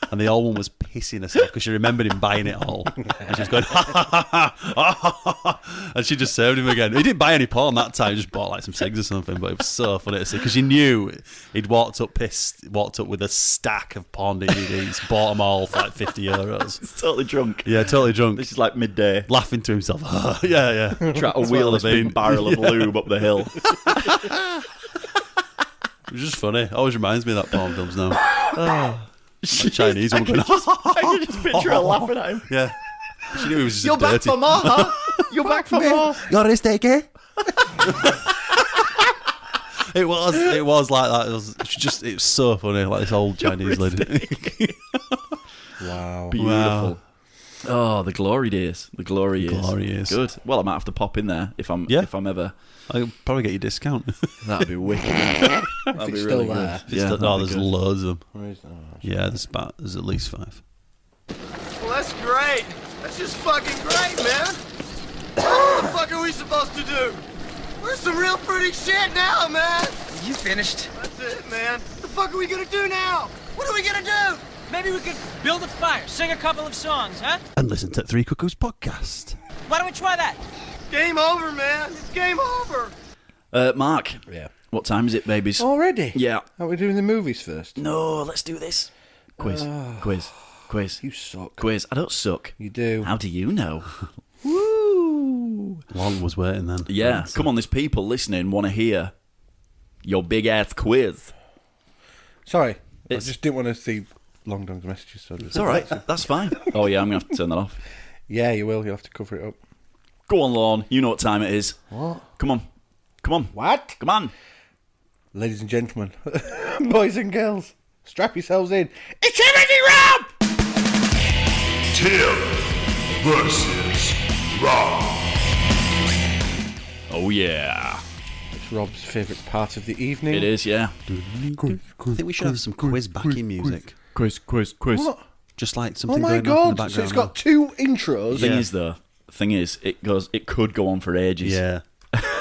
Speaker 3: and the old one was pissing herself because she remembered him buying it all, and she was going, ha, ha, ha, ha, ha, ha, and she just served him again. He didn't buy any porn that time; he just bought like some cigs or something. But it was so funny to see because you knew he'd walked up with a stack of porn DVDs, bought them all for like €50.
Speaker 2: He's totally drunk.
Speaker 3: Yeah, totally drunk.
Speaker 2: This is like midday.
Speaker 3: Laughing to himself. Yeah.
Speaker 2: Try to wheel this big barrel of lube up the hill.
Speaker 3: It was just funny. It always reminds me of that porn films now. Like Chinese one going,
Speaker 2: I can just picture her laughing at him.
Speaker 3: yeah. She knew he was just
Speaker 2: You're back
Speaker 3: dirty.
Speaker 2: for more, huh? You're back for more.
Speaker 3: Got a steak, eh? It was like that. It was so funny, like this old Chinese lady.
Speaker 5: Wow.
Speaker 2: Beautiful. Oh, the glory days. The glory years.
Speaker 3: Glory years.
Speaker 2: Good. Well, I might have to pop in there if I'm ever.
Speaker 3: I'll probably get you a discount.
Speaker 2: That'd be wicked. That'd
Speaker 5: it's
Speaker 2: be
Speaker 5: still
Speaker 2: really
Speaker 5: there.
Speaker 2: good. Yeah,
Speaker 3: No, there's loads of them.
Speaker 5: Where is that?
Speaker 3: Yeah, there's at least 5.
Speaker 6: Well, that's great. That's just fucking great, man. What the fuck are we supposed to do? We're some real pretty shit now, man.
Speaker 7: You finished?
Speaker 6: That's it, man. What the fuck are we gonna do now? What are we gonna do?
Speaker 7: Maybe we could build a fire, sing a couple of songs, huh?
Speaker 3: And listen to 3 Cuckoos podcast.
Speaker 7: Why don't we try that?
Speaker 6: Game over, man. It's game over.
Speaker 2: Mark.
Speaker 5: Yeah.
Speaker 2: What time is it, babies?
Speaker 5: Already?
Speaker 2: Yeah.
Speaker 5: Are we doing the movies first?
Speaker 2: No, let's do this. Quiz. Quiz.
Speaker 5: You suck.
Speaker 2: Quiz. I don't suck.
Speaker 5: You do.
Speaker 2: How do you know?
Speaker 3: Woo! Long was waiting then.
Speaker 2: Yeah. Come on, there's people listening want to hear your big ass quiz.
Speaker 5: Sorry. I
Speaker 2: It's-
Speaker 5: just didn't want to see Long Dong's messages. So
Speaker 2: It's all right. That's fine. Oh yeah, I'm gonna have to turn that off.
Speaker 5: Yeah, you will. You'll have to cover it up.
Speaker 2: Go on, Lorne. You know what time it is.
Speaker 5: What?
Speaker 2: Come on. Come on.
Speaker 5: What?
Speaker 2: Come on.
Speaker 5: Ladies and gentlemen, boys and girls, strap yourselves in. It's Timothy Rob!
Speaker 1: Tim versus Rob.
Speaker 2: Oh yeah.
Speaker 5: It's Rob's favourite part of the evening.
Speaker 2: It is. Yeah.
Speaker 3: I think we should have some quiz backing music.
Speaker 2: Quiz.
Speaker 5: What?
Speaker 3: Just like
Speaker 5: Oh
Speaker 3: something
Speaker 5: my
Speaker 3: going on in the
Speaker 5: god!
Speaker 3: background.
Speaker 5: So it's got 2 intros.
Speaker 2: Thing is, though. Thing is, it could go on for ages.
Speaker 3: Yeah.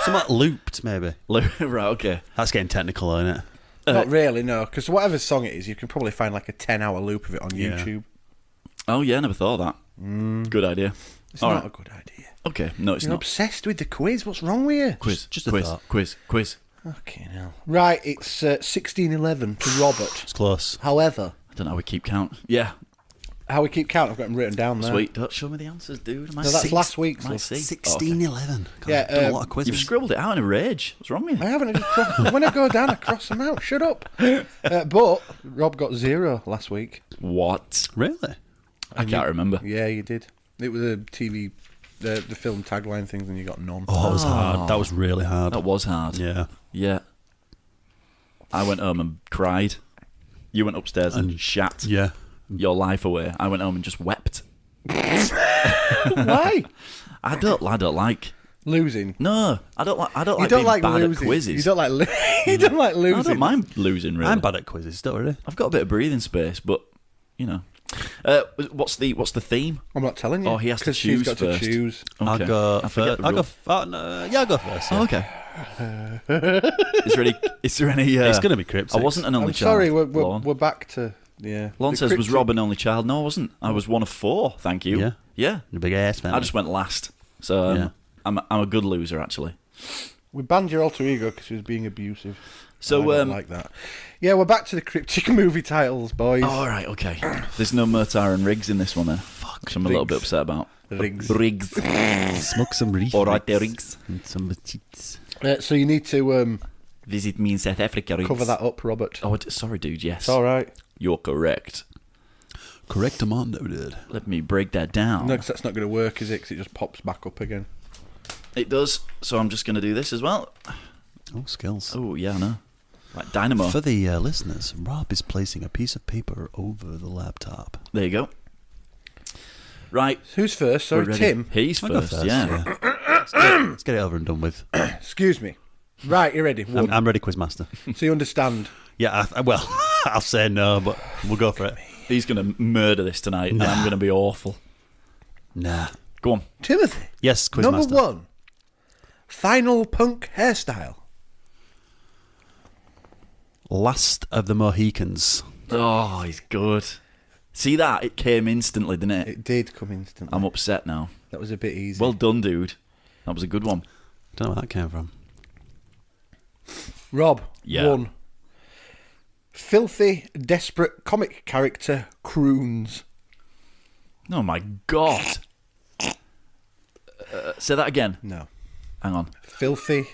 Speaker 3: Something like looped, maybe.
Speaker 2: Right. Okay.
Speaker 3: That's getting technical, isn't it?
Speaker 5: Not really, no. Because whatever song it is, you can probably find like a 10-hour loop of it on
Speaker 3: Yeah.
Speaker 5: YouTube.
Speaker 2: Oh yeah, never thought of that. Good idea.
Speaker 5: It's
Speaker 2: All
Speaker 5: not
Speaker 2: right.
Speaker 5: a good idea.
Speaker 2: Okay. No, it's
Speaker 5: You're
Speaker 2: not.
Speaker 5: obsessed with the quiz. What's wrong with you?
Speaker 2: Quiz.
Speaker 3: Just a
Speaker 2: quiz.
Speaker 3: thought.
Speaker 2: Quiz.
Speaker 5: Okay, now. Right, it's 16-11 to Robert.
Speaker 3: It's close.
Speaker 5: However,
Speaker 2: I don't know how we keep count. Yeah.
Speaker 5: how we keep count, I've got them written down there.
Speaker 2: Sweet. Don't show me the answers, dude. I might
Speaker 5: No, that's
Speaker 2: see.
Speaker 5: last week's.
Speaker 2: Might
Speaker 5: list.
Speaker 2: see.
Speaker 3: 16-11.
Speaker 5: Yeah,
Speaker 3: Done a lot of
Speaker 2: You've
Speaker 3: quizzes.
Speaker 2: scribbled it out in a rage. What's wrong with
Speaker 5: I
Speaker 2: you?
Speaker 5: haven't. I just when I go down, I cross them out. Shut up. But Rob got 0 last week.
Speaker 2: What?
Speaker 3: Really?
Speaker 2: I can't remember.
Speaker 5: Yeah, you did. It was a TV, the film tagline things, and you got none.
Speaker 3: Oh, it was hard. That was really hard.
Speaker 2: That was hard.
Speaker 3: Yeah.
Speaker 2: Yeah. I went home and cried. You went upstairs and shat
Speaker 3: Yeah.
Speaker 2: your life away. I went home and just wept.
Speaker 5: Why?
Speaker 2: I don't like.
Speaker 5: Losing.
Speaker 2: No, I don't like. I don't
Speaker 5: You
Speaker 2: like
Speaker 5: don't
Speaker 2: being
Speaker 5: like
Speaker 2: bad
Speaker 5: losing.
Speaker 2: at quizzes.
Speaker 5: You don't like. You don't like losing.
Speaker 2: I don't mind losing. Really,
Speaker 3: I'm bad at quizzes, don't worry.
Speaker 2: I've got a bit of breathing space, but you know. What's the theme?
Speaker 5: I'm not telling you.
Speaker 2: Oh, he has to
Speaker 5: 'cause she's
Speaker 2: choose
Speaker 5: got
Speaker 2: first.
Speaker 5: to choose.
Speaker 2: Okay.
Speaker 3: I'll go
Speaker 2: I forget
Speaker 3: first.
Speaker 2: the rule.
Speaker 3: I'll go first. Yeah.
Speaker 2: Oh, okay. Is there any?
Speaker 3: It's going to be cryptic.
Speaker 2: I wasn't an only
Speaker 5: I'm
Speaker 2: child.
Speaker 5: sorry.
Speaker 2: Lorne.
Speaker 5: We're back to yeah.
Speaker 2: Lorne
Speaker 5: The
Speaker 2: says, was
Speaker 5: cryptic-
Speaker 2: Rob an only child? No, I wasn't. I was one of 4. Thank you.
Speaker 3: Yeah.
Speaker 2: Yeah.
Speaker 3: The big ass family.
Speaker 2: I just went last, so
Speaker 3: Yeah.
Speaker 2: I'm a good loser actually.
Speaker 5: We banned your alter ego because he was being abusive.
Speaker 2: So,
Speaker 5: I don't like that. Yeah, we're back to the cryptic movie titles, boys.
Speaker 2: All right, okay. There's no Murtar and Riggs in this one then. Fuck. Which I'm a little bit upset about.
Speaker 5: Riggs.
Speaker 3: Smoke some reef.
Speaker 2: All right there, Riggs.
Speaker 3: And some cheats.
Speaker 5: So you need to
Speaker 2: Visit me in South Africa, Riggs.
Speaker 5: cover that up, Robert.
Speaker 2: Oh, sorry, dude, yes.
Speaker 5: It's all right.
Speaker 2: You're correct.
Speaker 3: Correct, Amando, dude.
Speaker 2: Let me break that down.
Speaker 5: No, because that's not going to work, is it? Because it just pops back up again.
Speaker 2: It does, so I'm just going to do this as well.
Speaker 3: Oh, skills.
Speaker 2: Oh, yeah, I know. Like Dynamo.
Speaker 3: For the listeners, Rob is placing a piece of paper over the laptop.
Speaker 2: There you go. Right.
Speaker 5: Who's first? Sorry,
Speaker 2: We're ready.
Speaker 5: Tim.
Speaker 2: He's
Speaker 3: I'll go
Speaker 2: first, yeah.
Speaker 3: Let's get it over and done with.
Speaker 5: Excuse me. Right, you ready? One.
Speaker 3: I'm ready, Quizmaster.
Speaker 5: So you understand?
Speaker 3: Yeah, well, I'll say no, but we'll go for it.
Speaker 2: He's going to murder this tonight, and I'm going to be awful.
Speaker 3: Nah.
Speaker 2: Go on.
Speaker 5: Timothy.
Speaker 3: Yes, Quizmaster.
Speaker 5: Number 1. Final punk hairstyle.
Speaker 3: Last of the Mohicans.
Speaker 2: Oh, he's good. See that? It came instantly, didn't it?
Speaker 5: It did come instantly.
Speaker 2: I'm upset now.
Speaker 5: That was a bit easy.
Speaker 2: Well done, dude. That was a good one.
Speaker 3: Don't know where that came from.
Speaker 5: Rob.
Speaker 2: Yeah.
Speaker 5: 1. Filthy, desperate comic character croons.
Speaker 2: Oh, my God. Say that again.
Speaker 5: No.
Speaker 2: Hang on.
Speaker 5: Filthy,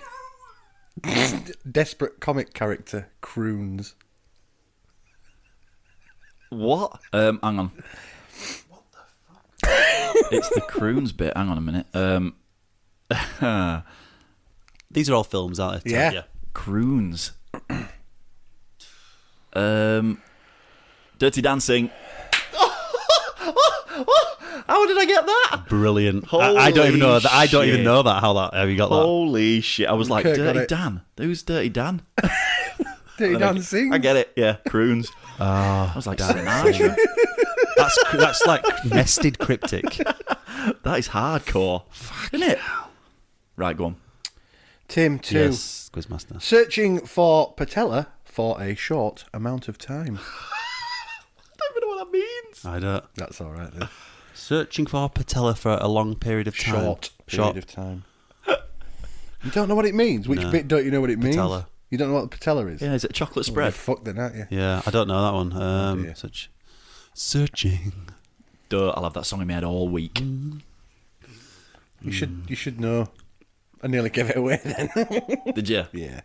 Speaker 5: desperate comic character croons.
Speaker 2: What? Hang on. What the fuck? It's the croons bit. Hang on a minute.
Speaker 3: These are all films, aren't they?
Speaker 5: Yeah.
Speaker 2: Croons. Dirty Dancing. How did I get that?
Speaker 3: Brilliant. I don't even know that. I don't even know that. How you got that?
Speaker 2: Holy shit! I was like,
Speaker 5: Kurt got
Speaker 2: Dirty
Speaker 5: it.
Speaker 2: Dan. Who's Dirty Dan?
Speaker 5: Dirty Dancing.
Speaker 2: I get it. Yeah, croons. I was like, Sinatra.
Speaker 3: That's like nested cryptic.
Speaker 2: That is hardcore, isn't it? Right, go on.
Speaker 5: Tim 2.
Speaker 3: Yes, Quizmaster.
Speaker 5: Searching for patella for a short amount of time.
Speaker 2: I don't even know what that means.
Speaker 3: I don't.
Speaker 5: That's all right then.
Speaker 3: Searching for patella for a long period of time.
Speaker 5: Short period of time. You don't know what it means? Which
Speaker 3: No.
Speaker 5: bit don't you know what it means?
Speaker 3: Patella.
Speaker 5: You don't know what the patella is?
Speaker 2: Yeah, is it a chocolate
Speaker 5: Well,
Speaker 2: spread?
Speaker 5: you're fucked then, aren't you?
Speaker 3: Yeah, I don't know that one.
Speaker 5: dear.
Speaker 3: Searching.
Speaker 2: Duh, I'll have that song in my head all week.
Speaker 5: You should know. I nearly gave it away then.
Speaker 2: Did you?
Speaker 5: Yeah.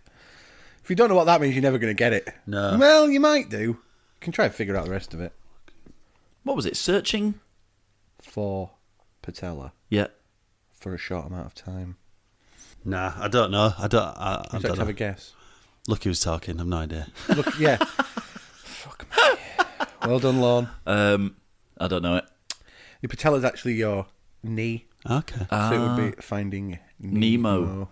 Speaker 5: If you don't know what that means, you're never going to get it.
Speaker 3: No.
Speaker 5: Well, you might do. You can try and figure out the rest of it.
Speaker 2: What was it? Searching?
Speaker 5: For patella
Speaker 2: Yeah.
Speaker 5: for a short amount of time.
Speaker 3: Nah, I don't know. I don't
Speaker 5: Would you like to have
Speaker 3: know.
Speaker 5: a guess?
Speaker 3: Look who's talking. I've no idea.
Speaker 5: Look, yeah. Fuck me. Well done, Lorne.
Speaker 2: I don't know it.
Speaker 5: Your patella's actually your knee.
Speaker 3: Okay.
Speaker 5: So it would be finding
Speaker 2: Nemo.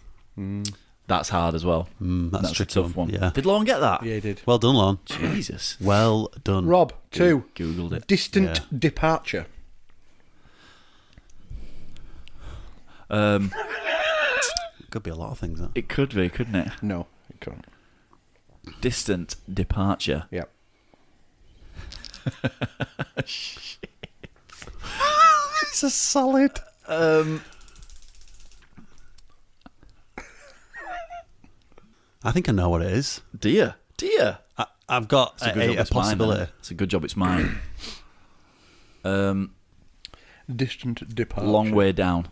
Speaker 2: That's hard as well.
Speaker 3: That's
Speaker 2: a
Speaker 3: tricky
Speaker 2: tough one.
Speaker 3: Yeah.
Speaker 2: Did Lauren get that?
Speaker 5: Yeah, he did.
Speaker 3: Well done, Lon.
Speaker 2: Jesus.
Speaker 3: Well done.
Speaker 5: Rob, 2.
Speaker 2: Googled it.
Speaker 5: Distant
Speaker 3: Yeah.
Speaker 5: departure.
Speaker 3: Could be a lot of things. That.
Speaker 2: It could be, couldn't it?
Speaker 5: No, it can't.
Speaker 2: Distant departure.
Speaker 5: Yep.
Speaker 3: It's a solid. I think I know what it is.
Speaker 2: Dear.
Speaker 3: I've got
Speaker 2: It's a good job
Speaker 3: a
Speaker 2: it's mine,
Speaker 3: possibility.
Speaker 2: then. It's a good job it's mine.
Speaker 5: Distant departure.
Speaker 2: Long way down.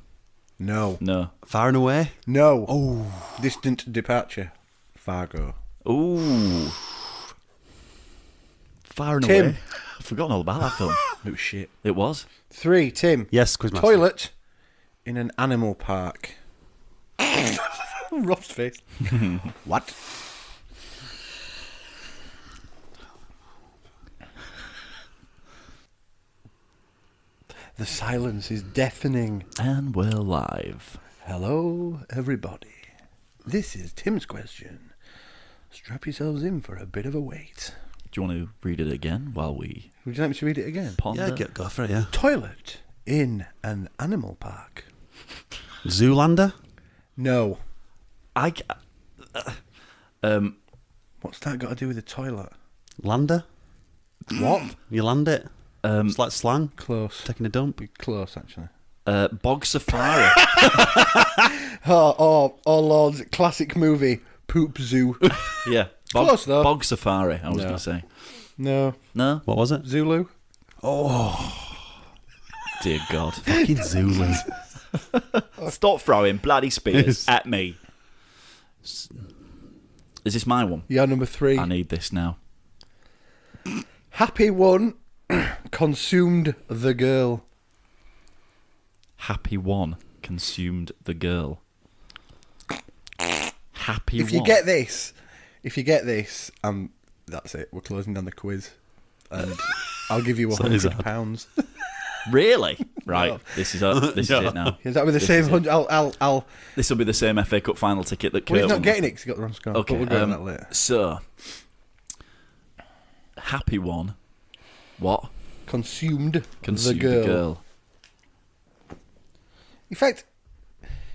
Speaker 5: No.
Speaker 2: No.
Speaker 3: Far and away.
Speaker 5: No. Oh. Distant departure. Fargo.
Speaker 2: Ooh. Far and
Speaker 5: Tim.
Speaker 2: away. I've forgotten all about that film.
Speaker 5: No shit.
Speaker 2: It was.
Speaker 5: 3, Tim.
Speaker 3: Yes, Quizmaster.
Speaker 5: Toilet in an animal park. Rob's face. What? The silence is deafening.
Speaker 2: And we're live.
Speaker 5: Hello, everybody. This is Tim's question. Strap yourselves in for a bit of a wait.
Speaker 2: Do you want to read it again while we
Speaker 5: Would you like me to read it again?
Speaker 2: ponder?
Speaker 3: Yeah, go for it. Yeah.
Speaker 5: Toilet in an animal park.
Speaker 3: Zoolander.
Speaker 5: No.
Speaker 2: What's
Speaker 5: What's that got to do with the toilet?
Speaker 3: Lander.
Speaker 5: What?
Speaker 3: You land it. It's like slang.
Speaker 5: Close.
Speaker 3: Taking a dump.
Speaker 5: Be close, actually.
Speaker 2: Bog Safari.
Speaker 5: Oh, Lord's classic movie, Poop Zoo.
Speaker 2: Yeah.
Speaker 5: Close, though.
Speaker 2: Bog Safari, I was
Speaker 5: No.
Speaker 2: going to say.
Speaker 5: No.
Speaker 2: No?
Speaker 3: What was it?
Speaker 5: Zulu?
Speaker 2: Dear God.
Speaker 3: Fucking Zulu.
Speaker 2: Stop throwing bloody spears at me. Is this my one?
Speaker 5: Yeah, number 3.
Speaker 2: I need this now.
Speaker 5: Happy one consumed the girl.
Speaker 2: Happy one consumed the girl. Happy
Speaker 5: If you
Speaker 2: one.
Speaker 5: get this, that's it. We're closing down the quiz. And I'll give you
Speaker 3: So is that-
Speaker 5: £100.
Speaker 2: Really? Right.
Speaker 5: No.
Speaker 2: This is it now.
Speaker 5: Is that with the same
Speaker 2: is it.
Speaker 5: 100? I'll.
Speaker 2: This will be the same FA Cup final ticket that Kurt
Speaker 5: Well, he's not
Speaker 2: won.
Speaker 5: getting it because he got the wrong score.
Speaker 2: Okay.
Speaker 5: But we'll go on that later.
Speaker 2: So, happy one. What?
Speaker 5: Consumed
Speaker 2: Consumed
Speaker 5: the girl. In fact,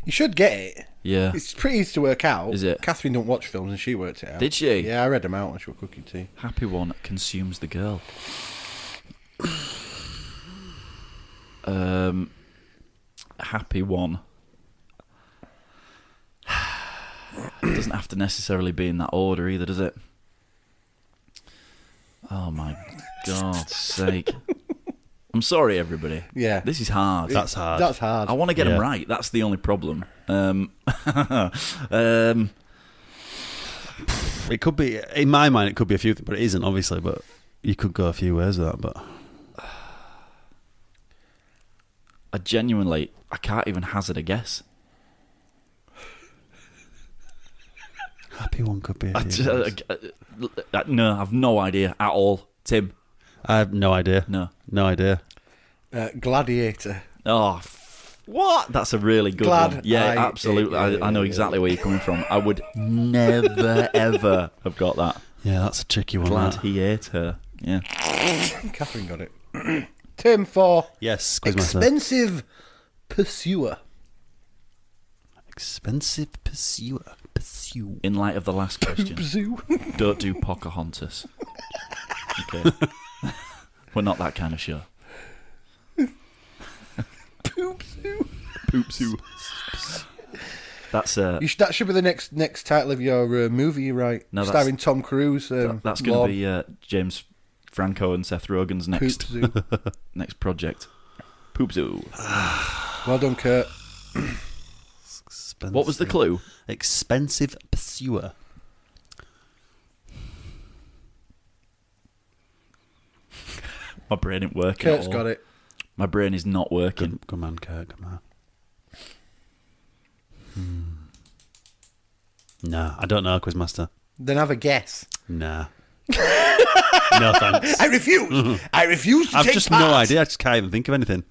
Speaker 5: you should get it.
Speaker 2: Yeah.
Speaker 5: It's pretty easy to work out.
Speaker 2: Is it?
Speaker 5: Catherine don't watch films and she worked it out.
Speaker 2: Did she?
Speaker 5: Yeah, I read them out when she was cooking tea.
Speaker 2: Happy one consumes the girl. Happy one. It doesn't have to necessarily be in that order either, does it? Oh my God's sake. I'm sorry, everybody.
Speaker 5: Yeah.
Speaker 2: This is hard.
Speaker 3: That's hard.
Speaker 5: That's hard.
Speaker 2: I want to get them
Speaker 3: Yeah.
Speaker 2: right. That's the only problem.
Speaker 3: It could be, in my mind, it could be a few things, but it isn't, obviously. But you could go a few ways with that. But
Speaker 2: I can't even hazard a guess.
Speaker 3: happy one could be a few ways.
Speaker 2: No, I've no idea at all. Tim,
Speaker 3: I have no idea.
Speaker 2: no.
Speaker 3: No idea.
Speaker 5: Gladiator.
Speaker 2: Oh, what? That's a really good
Speaker 5: Glad
Speaker 2: one. Yeah,
Speaker 5: I-
Speaker 2: absolutely.
Speaker 5: yeah,
Speaker 2: I know exactly where you're coming from. I would never, ever have got that.
Speaker 3: Yeah, that's a tricky one.
Speaker 2: Glad
Speaker 3: that.
Speaker 2: he ate her. Yeah.
Speaker 5: Catherine got it. Tim for
Speaker 3: Yes, Quizmaster.
Speaker 5: expensive pursuer.
Speaker 3: Expensive pursuer. Pursue.
Speaker 2: In light of the last question,
Speaker 5: Zoo.
Speaker 2: don't do Pocahontas. Okay. We're not that kind of show.
Speaker 5: Poop Zoo.
Speaker 2: Poop Zoo. That's
Speaker 5: That should be the next title of your movie, right?
Speaker 2: No, that's-
Speaker 5: Starring Tom Cruise.
Speaker 2: that's going to be James Franco and Seth Rogen's
Speaker 5: Poop
Speaker 2: next
Speaker 5: Zoo.
Speaker 2: next project. Poop Zoo.
Speaker 5: Well done, Kurt.
Speaker 3: Expensive.
Speaker 2: What was the clue?
Speaker 3: Expensive pursuer.
Speaker 2: My brain ain't working.
Speaker 5: Kurt's
Speaker 2: at all.
Speaker 5: got it.
Speaker 2: My brain is not working.
Speaker 3: Good man, Kurt. Good man. Nah, I don't know, Quizmaster.
Speaker 5: Then have a guess.
Speaker 3: Nah. No thanks.
Speaker 5: I refuse. I refuse to
Speaker 3: I've
Speaker 5: take
Speaker 3: just
Speaker 5: part.
Speaker 3: no idea. I just can't even think of anything.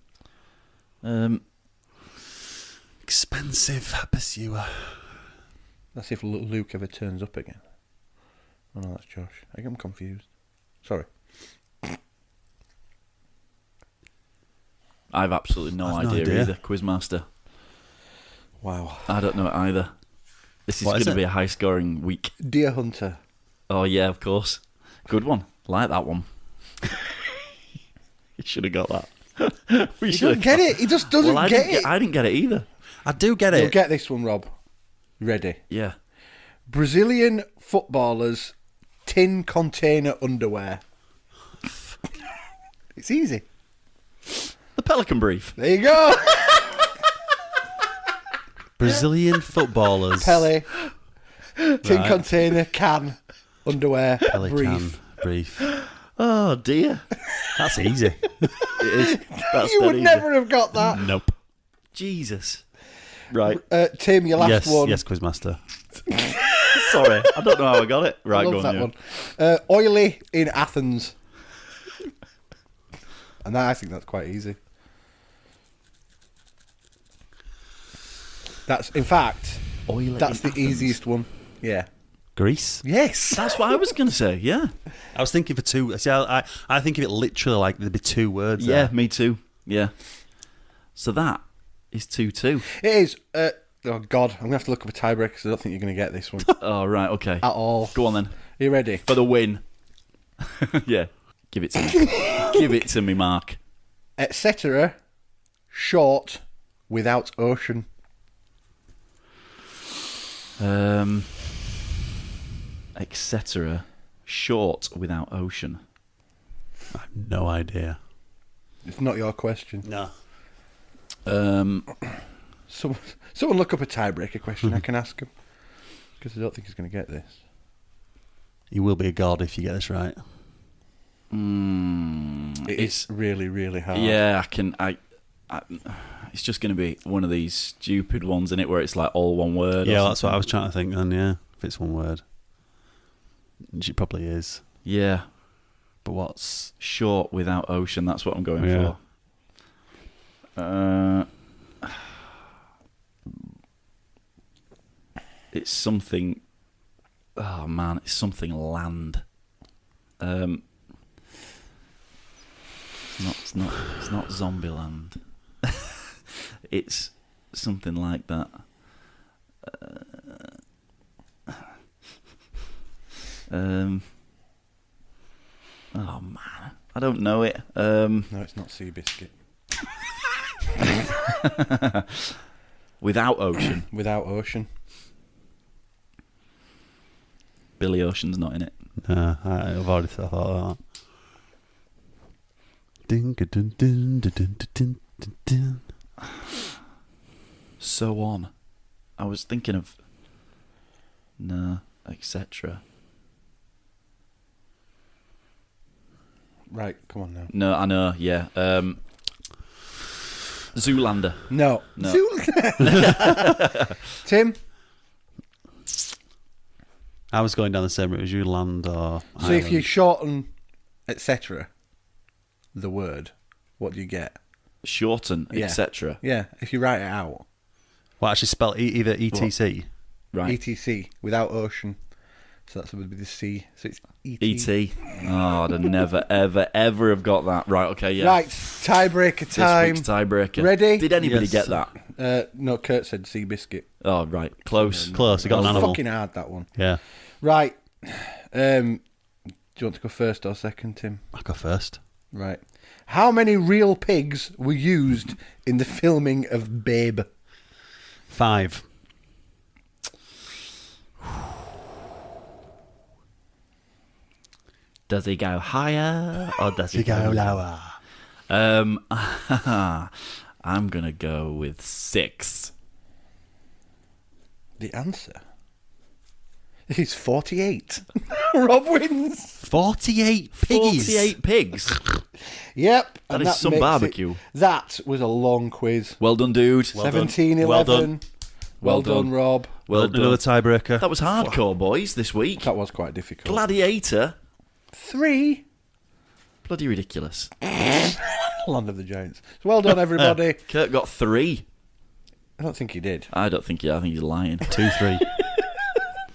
Speaker 3: Expensive pursuer.
Speaker 5: Let's see if Luke ever turns up again. Oh no, that's Josh. I'm confused. Sorry.
Speaker 2: I've absolutely no
Speaker 3: I've no
Speaker 2: idea
Speaker 3: idea.
Speaker 2: either. Quizmaster.
Speaker 5: Wow.
Speaker 2: I don't know it either. This is
Speaker 3: What
Speaker 2: going
Speaker 3: is
Speaker 2: to
Speaker 3: it?
Speaker 2: be a high-scoring week.
Speaker 5: Deer Hunter.
Speaker 2: Oh yeah, of course. Good one. Like that one. You should have got that. We
Speaker 5: He
Speaker 2: should
Speaker 5: doesn't get it. He just doesn't
Speaker 2: Well,
Speaker 5: get it.
Speaker 2: I didn't get it either.
Speaker 3: I do get
Speaker 5: You'll
Speaker 3: it.
Speaker 5: get this one, Rob. Ready?
Speaker 2: Yeah.
Speaker 5: Brazilian footballers' tin container underwear. It's easy.
Speaker 2: The Pelican Brief.
Speaker 5: There you go.
Speaker 3: Brazilian footballers.
Speaker 5: Pele. Tin
Speaker 3: Right.
Speaker 5: container, can, underwear,
Speaker 3: Pelican
Speaker 5: brief.
Speaker 3: brief.
Speaker 2: Oh dear.
Speaker 3: That's easy.
Speaker 2: It is. That's
Speaker 5: You
Speaker 2: dead
Speaker 5: would
Speaker 2: easy.
Speaker 5: never have got that.
Speaker 3: Nope.
Speaker 2: Jesus. Right.
Speaker 5: Tim, your last
Speaker 3: Yes,
Speaker 5: one.
Speaker 3: yes, Quizmaster.
Speaker 2: Sorry. I don't know how I got it.
Speaker 5: I
Speaker 2: Right,
Speaker 5: love
Speaker 2: go on.
Speaker 5: that
Speaker 2: you.
Speaker 5: one. Oily in Athens. And I think that's quite easy. That's, in fact,
Speaker 2: Oily
Speaker 5: that's the
Speaker 2: in Athens.
Speaker 5: easiest one. Yeah.
Speaker 3: Greece.
Speaker 5: Yes.
Speaker 2: That's what I was going to say. Yeah.
Speaker 3: I was thinking for two. See, I think of it literally like there'd be two words
Speaker 2: Yeah,
Speaker 3: there.
Speaker 2: me too. Yeah. So that is 2-2.
Speaker 5: It is. Oh, God. I'm going to have to look up a tiebreaker because I don't think you're going to get this one
Speaker 2: Oh, right. Okay.
Speaker 5: at all.
Speaker 2: Go on then.
Speaker 5: Are you ready?
Speaker 2: For the win. Yeah. Give it to me. Give it to me, Mark.
Speaker 5: Etc. Short without ocean.
Speaker 2: Etc. Short without ocean.
Speaker 3: I have no idea.
Speaker 5: It's not your question.
Speaker 3: No.
Speaker 5: Someone look up a tiebreaker question I can ask him. Because I don't think he's going to get this.
Speaker 3: You will be a god if you get this right.
Speaker 5: It's really, really hard.
Speaker 2: Yeah, I can. It's just going to be one of these stupid ones, in it, where it's like all one word.
Speaker 3: Yeah, that's what I was trying to think then, yeah. If it's one word. Which it probably is.
Speaker 2: Yeah.
Speaker 3: But what's...
Speaker 2: Short without ocean, that's what I'm going for. It's something... Oh, man, it's something land. It's not Zombieland. It's something like that. Oh man, I don't know it.
Speaker 5: No, it's not Seabiscuit.
Speaker 2: Without ocean.
Speaker 5: Without ocean.
Speaker 2: Billy Ocean's not in it.
Speaker 3: No, I've already thought of that. Ding, dun, dun, dun, dun, dun, dun, dun.
Speaker 2: So on. I was thinking of... No, etc.
Speaker 5: Right, come on now.
Speaker 2: No, I know, yeah. Zoolander.
Speaker 5: No. Tim?
Speaker 3: I was going down the same route as you, land or
Speaker 5: So if you shorten, etc., the word, what do you get?
Speaker 2: Shorten,
Speaker 5: Yeah.
Speaker 2: etc.
Speaker 5: Yeah, if you write it out.
Speaker 3: Well, actually spell either ETC.
Speaker 2: Right.
Speaker 5: ETC, without ocean. So that would be the C. So it's ET.
Speaker 2: E.T. Oh, I'd have never, ever have got that. Right, okay, yeah.
Speaker 5: Right, tiebreaker time.
Speaker 2: This week's tiebreaker.
Speaker 5: Ready?
Speaker 2: Did anybody
Speaker 3: Yes.
Speaker 2: get that?
Speaker 5: No, Kurt said Seabiscuit.
Speaker 2: Oh, right. Close.
Speaker 3: Close, you got an animal.
Speaker 5: Fucking hard, that one.
Speaker 3: Yeah.
Speaker 5: Right. Do you want to go first or second, Tim?
Speaker 3: I'll go first.
Speaker 5: Right. How many real pigs were used in the filming of Babe?
Speaker 3: 5.
Speaker 2: Does he go higher or does he
Speaker 3: go lower?
Speaker 2: I'm going to go with 6.
Speaker 5: The answer is 48. Rob wins.
Speaker 3: 48 piggies.
Speaker 2: 48 pigs.
Speaker 5: Yep.
Speaker 2: That
Speaker 5: and
Speaker 2: is some
Speaker 5: makes
Speaker 2: barbecue.
Speaker 5: it- that was a long quiz.
Speaker 2: Well done, dude.
Speaker 5: 17-11.
Speaker 3: Well done.
Speaker 5: Well done, Rob.
Speaker 2: Well done.
Speaker 3: Another tiebreaker.
Speaker 2: That was hardcore, boys, this week.
Speaker 5: That was quite difficult.
Speaker 2: Gladiator.
Speaker 5: 3.
Speaker 2: Bloody ridiculous.
Speaker 5: Land of the Giants. So well done, everybody.
Speaker 2: Kurt got 3.
Speaker 5: I don't think he did.
Speaker 2: I don't think I think he's lying.
Speaker 3: 2, 3.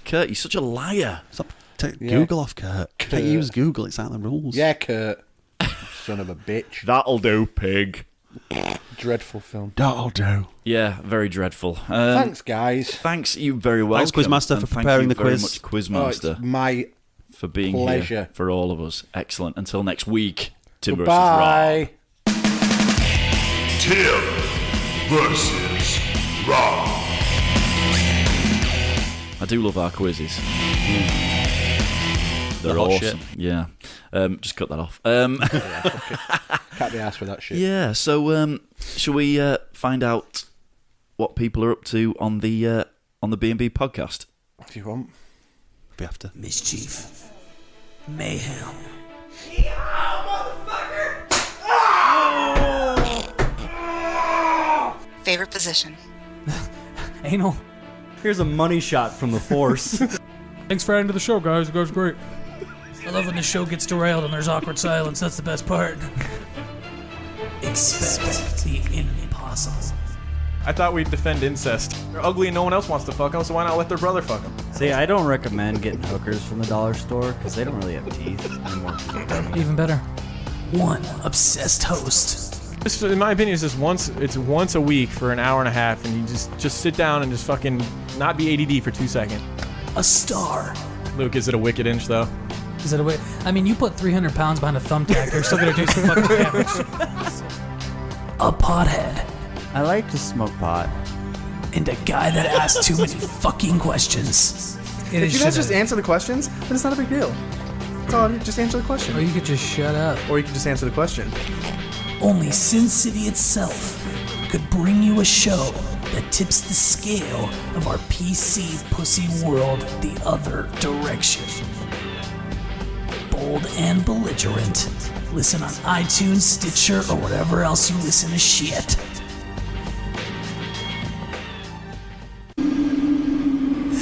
Speaker 2: Kurt, you're such a liar.
Speaker 3: Stop. Take
Speaker 5: Yeah.
Speaker 3: Google off, Kurt. Can't use Google. It's out of the rules.
Speaker 5: Yeah, Kurt. Son of a bitch.
Speaker 2: That'll do, pig.
Speaker 5: Dreadful film.
Speaker 3: That'll do.
Speaker 2: Yeah, very dreadful.
Speaker 5: Thanks, guys.
Speaker 2: Thanks, you very welcome.
Speaker 3: Thanks, Quizmaster,
Speaker 2: and
Speaker 3: for
Speaker 2: thank
Speaker 3: preparing
Speaker 2: you
Speaker 3: the
Speaker 2: very
Speaker 3: quiz.
Speaker 2: much,
Speaker 5: Oh,
Speaker 2: Quizmaster,
Speaker 5: it's my
Speaker 2: for being
Speaker 5: pleasure.
Speaker 2: here for all of us. Excellent. Until next week, Tim versus
Speaker 5: Goodbye.
Speaker 2: Rob.
Speaker 1: Tim versus Rob.
Speaker 2: I do love our quizzes. They're
Speaker 3: hot
Speaker 2: awesome.
Speaker 3: shit.
Speaker 2: Yeah. Just cut that off.
Speaker 5: Can't be asked for that shit.
Speaker 2: Yeah. So, shall we find out what people are up to on the B&B podcast?
Speaker 5: If you want.
Speaker 3: We have to.
Speaker 8: Mischief. Mayhem.
Speaker 9: Favorite position?
Speaker 10: Anal. Here's a money shot from the Force.
Speaker 11: Thanks for adding to the show, guys. It goes great.
Speaker 7: I love when the show gets derailed and there's awkward silence. That's the best part.
Speaker 8: Expect the impossible.
Speaker 11: I thought we'd defend incest. They're ugly and no one else wants to fuck them, so why not let their brother fuck them?
Speaker 10: See, I don't recommend getting hookers from the dollar store because they don't really have teeth anymore.
Speaker 7: Even better.
Speaker 8: One obsessed host.
Speaker 11: This, in my opinion, is just once a week for an hour and a half, and you just sit down and just fucking not be ADD for 2 seconds.
Speaker 8: A star.
Speaker 11: Luke, is it a wicked inch though?
Speaker 7: Is that a way? I mean, you put 300 pounds behind a thumbtack, you're still gonna do some fucking damage.
Speaker 8: A pothead.
Speaker 10: I like to smoke pot.
Speaker 8: and a guy that asks too many fucking questions.
Speaker 9: If you guys just answer the questions, then it's not a big deal. It's all, just answer the question.
Speaker 7: Or you could just shut up.
Speaker 9: Or you could just answer the question.
Speaker 8: Only Sin City itself could bring you a show that tips the scale of our PC pussy world the other direction. Bold and belligerent. Listen on iTunes, Stitcher, or whatever else you listen to shit.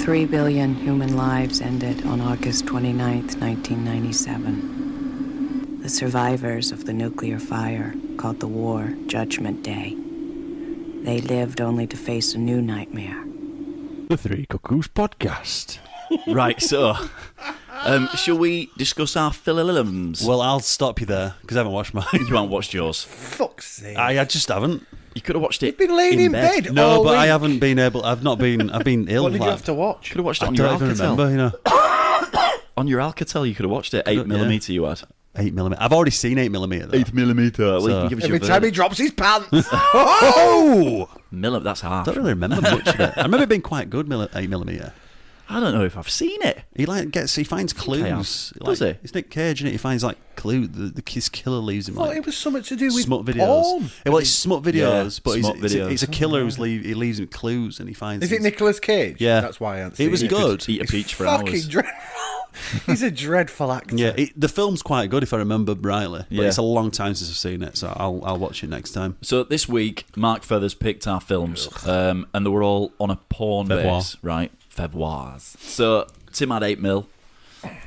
Speaker 12: Three billion human lives ended on August 29th, 1997. The survivors of the nuclear fire called the war Judgment Day. They lived only to face a new nightmare.
Speaker 1: The Three Cuckoos podcast.
Speaker 2: Right, so shall we discuss our phililums?
Speaker 3: Well, I'll stop you there because I haven't watched mine.
Speaker 2: You haven't watched yours.
Speaker 5: Fuck's sake.
Speaker 3: I just haven't.
Speaker 2: You could have watched it.
Speaker 5: You've been laying in bed.
Speaker 3: No,
Speaker 5: all
Speaker 3: but
Speaker 5: week.
Speaker 3: I haven't been able. I've been ill.
Speaker 5: What did you
Speaker 3: lad.
Speaker 5: have to watch?
Speaker 2: Could have watched it
Speaker 3: I
Speaker 2: on your
Speaker 3: don't even
Speaker 2: Alcatel.
Speaker 3: remember. You know,
Speaker 2: On your Alcatel, you could have watched it. 8mm you had.
Speaker 3: 8mm. I've already seen 8mm. Though.
Speaker 2: 8mm. Well, you can give us
Speaker 5: Every
Speaker 2: your
Speaker 5: time he
Speaker 2: verdict.
Speaker 5: drops his pants.
Speaker 3: Oh,
Speaker 2: That's half.
Speaker 3: I don't really remember much of it. I remember it being quite good. 8mm.
Speaker 2: I don't know if I've seen it.
Speaker 3: He finds clues.
Speaker 2: Does he?
Speaker 3: It's Nick Cage, isn't it? He finds like clues. His killer leaves him
Speaker 5: Thought
Speaker 3: like
Speaker 5: it was something to do with
Speaker 3: smut videos.
Speaker 5: porn.
Speaker 3: Yeah, well, it's smut videos,
Speaker 2: Yeah,
Speaker 3: but
Speaker 2: smut
Speaker 3: he's
Speaker 2: videos.
Speaker 3: a killer he leaves him clues and he finds.
Speaker 5: Is it
Speaker 3: these-
Speaker 5: Nicolas Cage?
Speaker 3: Yeah,
Speaker 5: That's why I haven't
Speaker 3: It
Speaker 5: seen
Speaker 3: was
Speaker 5: it.
Speaker 3: good.
Speaker 2: Eat a peach for
Speaker 5: Fucking
Speaker 2: hours.
Speaker 5: dreadful. He's a dreadful actor.
Speaker 3: Yeah, the film's quite good if I remember rightly. But
Speaker 2: Yeah.
Speaker 3: it's a long time since I've seen it, so I'll watch it next time.
Speaker 2: So this week, Mark Feathers picked our films, and they were all on a porn
Speaker 3: Febroir.
Speaker 2: base, right? Febroirs. So Tim had 8mm.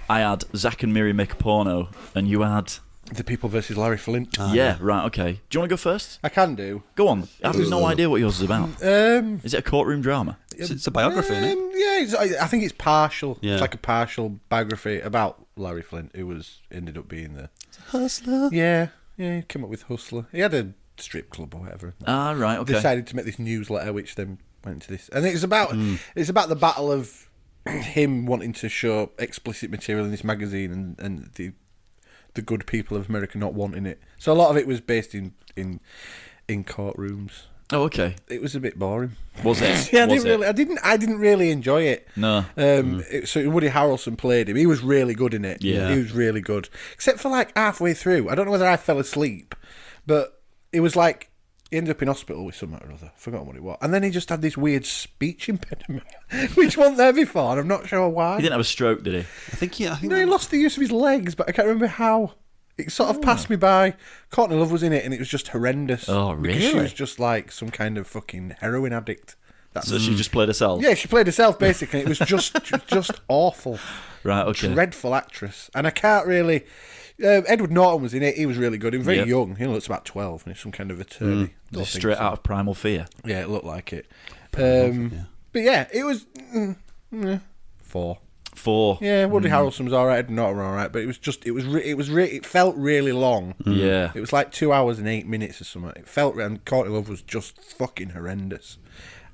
Speaker 2: I had Zack and Miri make a porno, and you had...
Speaker 5: The People versus Larry Flint.
Speaker 2: yeah, right, okay. Do you want to go first?
Speaker 5: I can do.
Speaker 2: Go on. I have no idea what yours is about. Is it a courtroom drama?
Speaker 3: It's a biography, isn't it?
Speaker 5: Yeah, I think it's partial.
Speaker 3: Yeah.
Speaker 5: It's like a partial biography about Larry Flint, who ended up being the
Speaker 3: Hustler.
Speaker 5: Yeah, he came up with Hustler. He had a strip club or whatever.
Speaker 2: Ah, right, okay.
Speaker 5: Decided to make this newsletter, which then went into this. And it's about the battle of him wanting to show explicit material in this magazine and the good people of America not wanting it. So a lot of it was based in courtrooms.
Speaker 2: Oh, okay.
Speaker 5: It was a bit boring.
Speaker 2: Was it?
Speaker 5: Yeah,
Speaker 2: Was it?
Speaker 5: I didn't really enjoy it.
Speaker 2: No.
Speaker 5: So Woody Harrelson played him. He was really good in it.
Speaker 2: Yeah.
Speaker 5: He was really good. Except for like halfway through. I don't know whether I fell asleep, but it was like he ended up in hospital with something or other. Forgotten what it was. And then he just had this weird speech impediment, which wasn't there before, and I'm not sure why.
Speaker 2: He didn't have a stroke, did he?
Speaker 3: I think
Speaker 5: No, he lost the use of his legs, but I can't remember how. It sort of passed me by. Courtney Love was in it, and it was just horrendous.
Speaker 2: Oh,
Speaker 5: Because she
Speaker 2: really?
Speaker 5: was just like some kind of fucking heroin addict.
Speaker 2: So she just played herself?
Speaker 5: Yeah, she played herself, basically. It was just awful.
Speaker 2: Right, okay.
Speaker 5: Dreadful actress. And I can't really... Edward Norton was in it. He was really good. He was very
Speaker 2: Yep.
Speaker 5: young. He looks about 12, and he's some kind of attorney. Don't
Speaker 2: Just
Speaker 5: think
Speaker 2: straight
Speaker 5: so.
Speaker 2: out of Primal Fear.
Speaker 5: Yeah, it looked like it. But yeah, it was... 4.
Speaker 2: 4.
Speaker 5: Yeah, Woody Harrelson was all right. Edward Norton was all right, but it felt really long.
Speaker 2: Yeah.
Speaker 5: It was like 2 hours and 8 minutes or something. It felt, and Courtney Love was just fucking horrendous.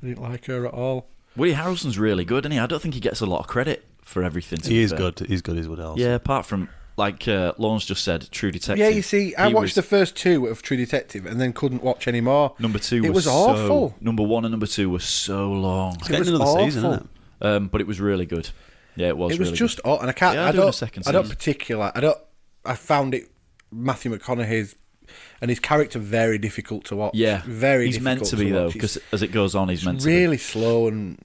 Speaker 5: I didn't like her at all.
Speaker 2: Woody Harrelson's really good, isn't he? I don't think he gets a lot of credit for everything. to
Speaker 3: He
Speaker 2: be
Speaker 3: is
Speaker 2: fair.
Speaker 3: good. He's good as Woody Harrelson.
Speaker 2: Yeah, apart from, like Lawrence just said, True Detective.
Speaker 5: Yeah, you see, I
Speaker 2: He
Speaker 5: watched
Speaker 2: was-
Speaker 5: the first 2 of True Detective and then couldn't watch any more.
Speaker 2: Number 2
Speaker 5: It was
Speaker 2: so,
Speaker 5: awful.
Speaker 2: Number 1 and number 2 were so long.
Speaker 3: It's getting
Speaker 5: was
Speaker 3: another season,
Speaker 5: awful.
Speaker 3: isn't it?
Speaker 2: But it was really good. Yeah, it was.
Speaker 5: It was
Speaker 2: really
Speaker 5: just,
Speaker 2: good.
Speaker 5: and I can't.
Speaker 2: Yeah,
Speaker 5: I
Speaker 2: doing a
Speaker 5: don't.
Speaker 2: second
Speaker 5: I don't
Speaker 2: season.
Speaker 5: particular. I found it Matthew McConaughey's and his character very difficult to watch.
Speaker 2: Yeah,
Speaker 5: very.
Speaker 2: He's meant
Speaker 5: difficult
Speaker 2: to be though,
Speaker 5: watch.
Speaker 2: because as it goes on, he's meant to
Speaker 5: really slow and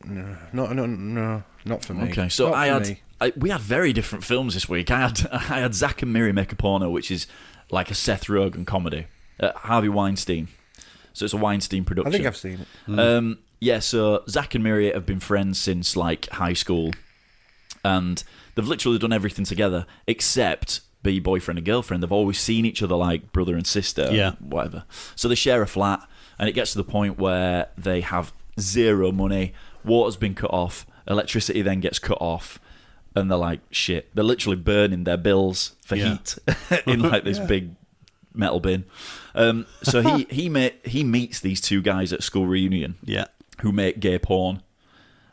Speaker 5: no, not for
Speaker 2: be.
Speaker 5: me.
Speaker 2: Okay, so
Speaker 5: Not for me.
Speaker 2: we had very different films this week. I had Zack and Miri Make a Porno, which is like a Seth Rogen comedy. Harvey Weinstein. So it's a Weinstein production.
Speaker 5: I think I've seen it.
Speaker 2: Yeah, so Zack and Miri have been friends since like high school, and they've literally done everything together except be boyfriend and girlfriend. They've always seen each other like brother and sister,
Speaker 3: Yeah.
Speaker 2: whatever. So they share a flat, and it gets to the point where they have zero money. Water's been cut off, electricity then gets cut off, and they're like, shit. They're literally burning their bills for heat in like this big metal bin. So he meets these two guys at school reunion, who make gay porn,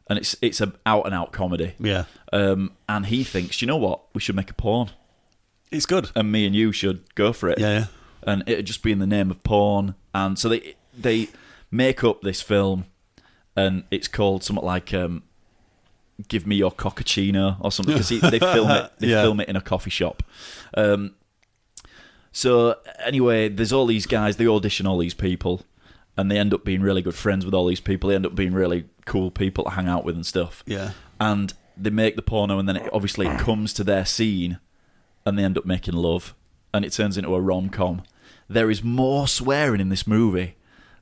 Speaker 2: and it's a out and out comedy.
Speaker 3: Yeah.
Speaker 2: And he thinks, you know what, we should make a porn.
Speaker 3: It's good,
Speaker 2: and me and you should go for it.
Speaker 3: Yeah.
Speaker 2: And it'd just be in the name of porn, and so they make up this film. and it's called something like "Give Me Your Coccacino" or something, because they film it. They film it in a coffee shop. So anyway, there's all these guys. They audition all these people, and they end up being really good friends with all these people. They end up being really cool people to hang out with and stuff.
Speaker 3: Yeah.
Speaker 2: And they make the porno, and then it comes to their scene, and they end up making love, and it turns into a rom-com. There is more swearing in this movie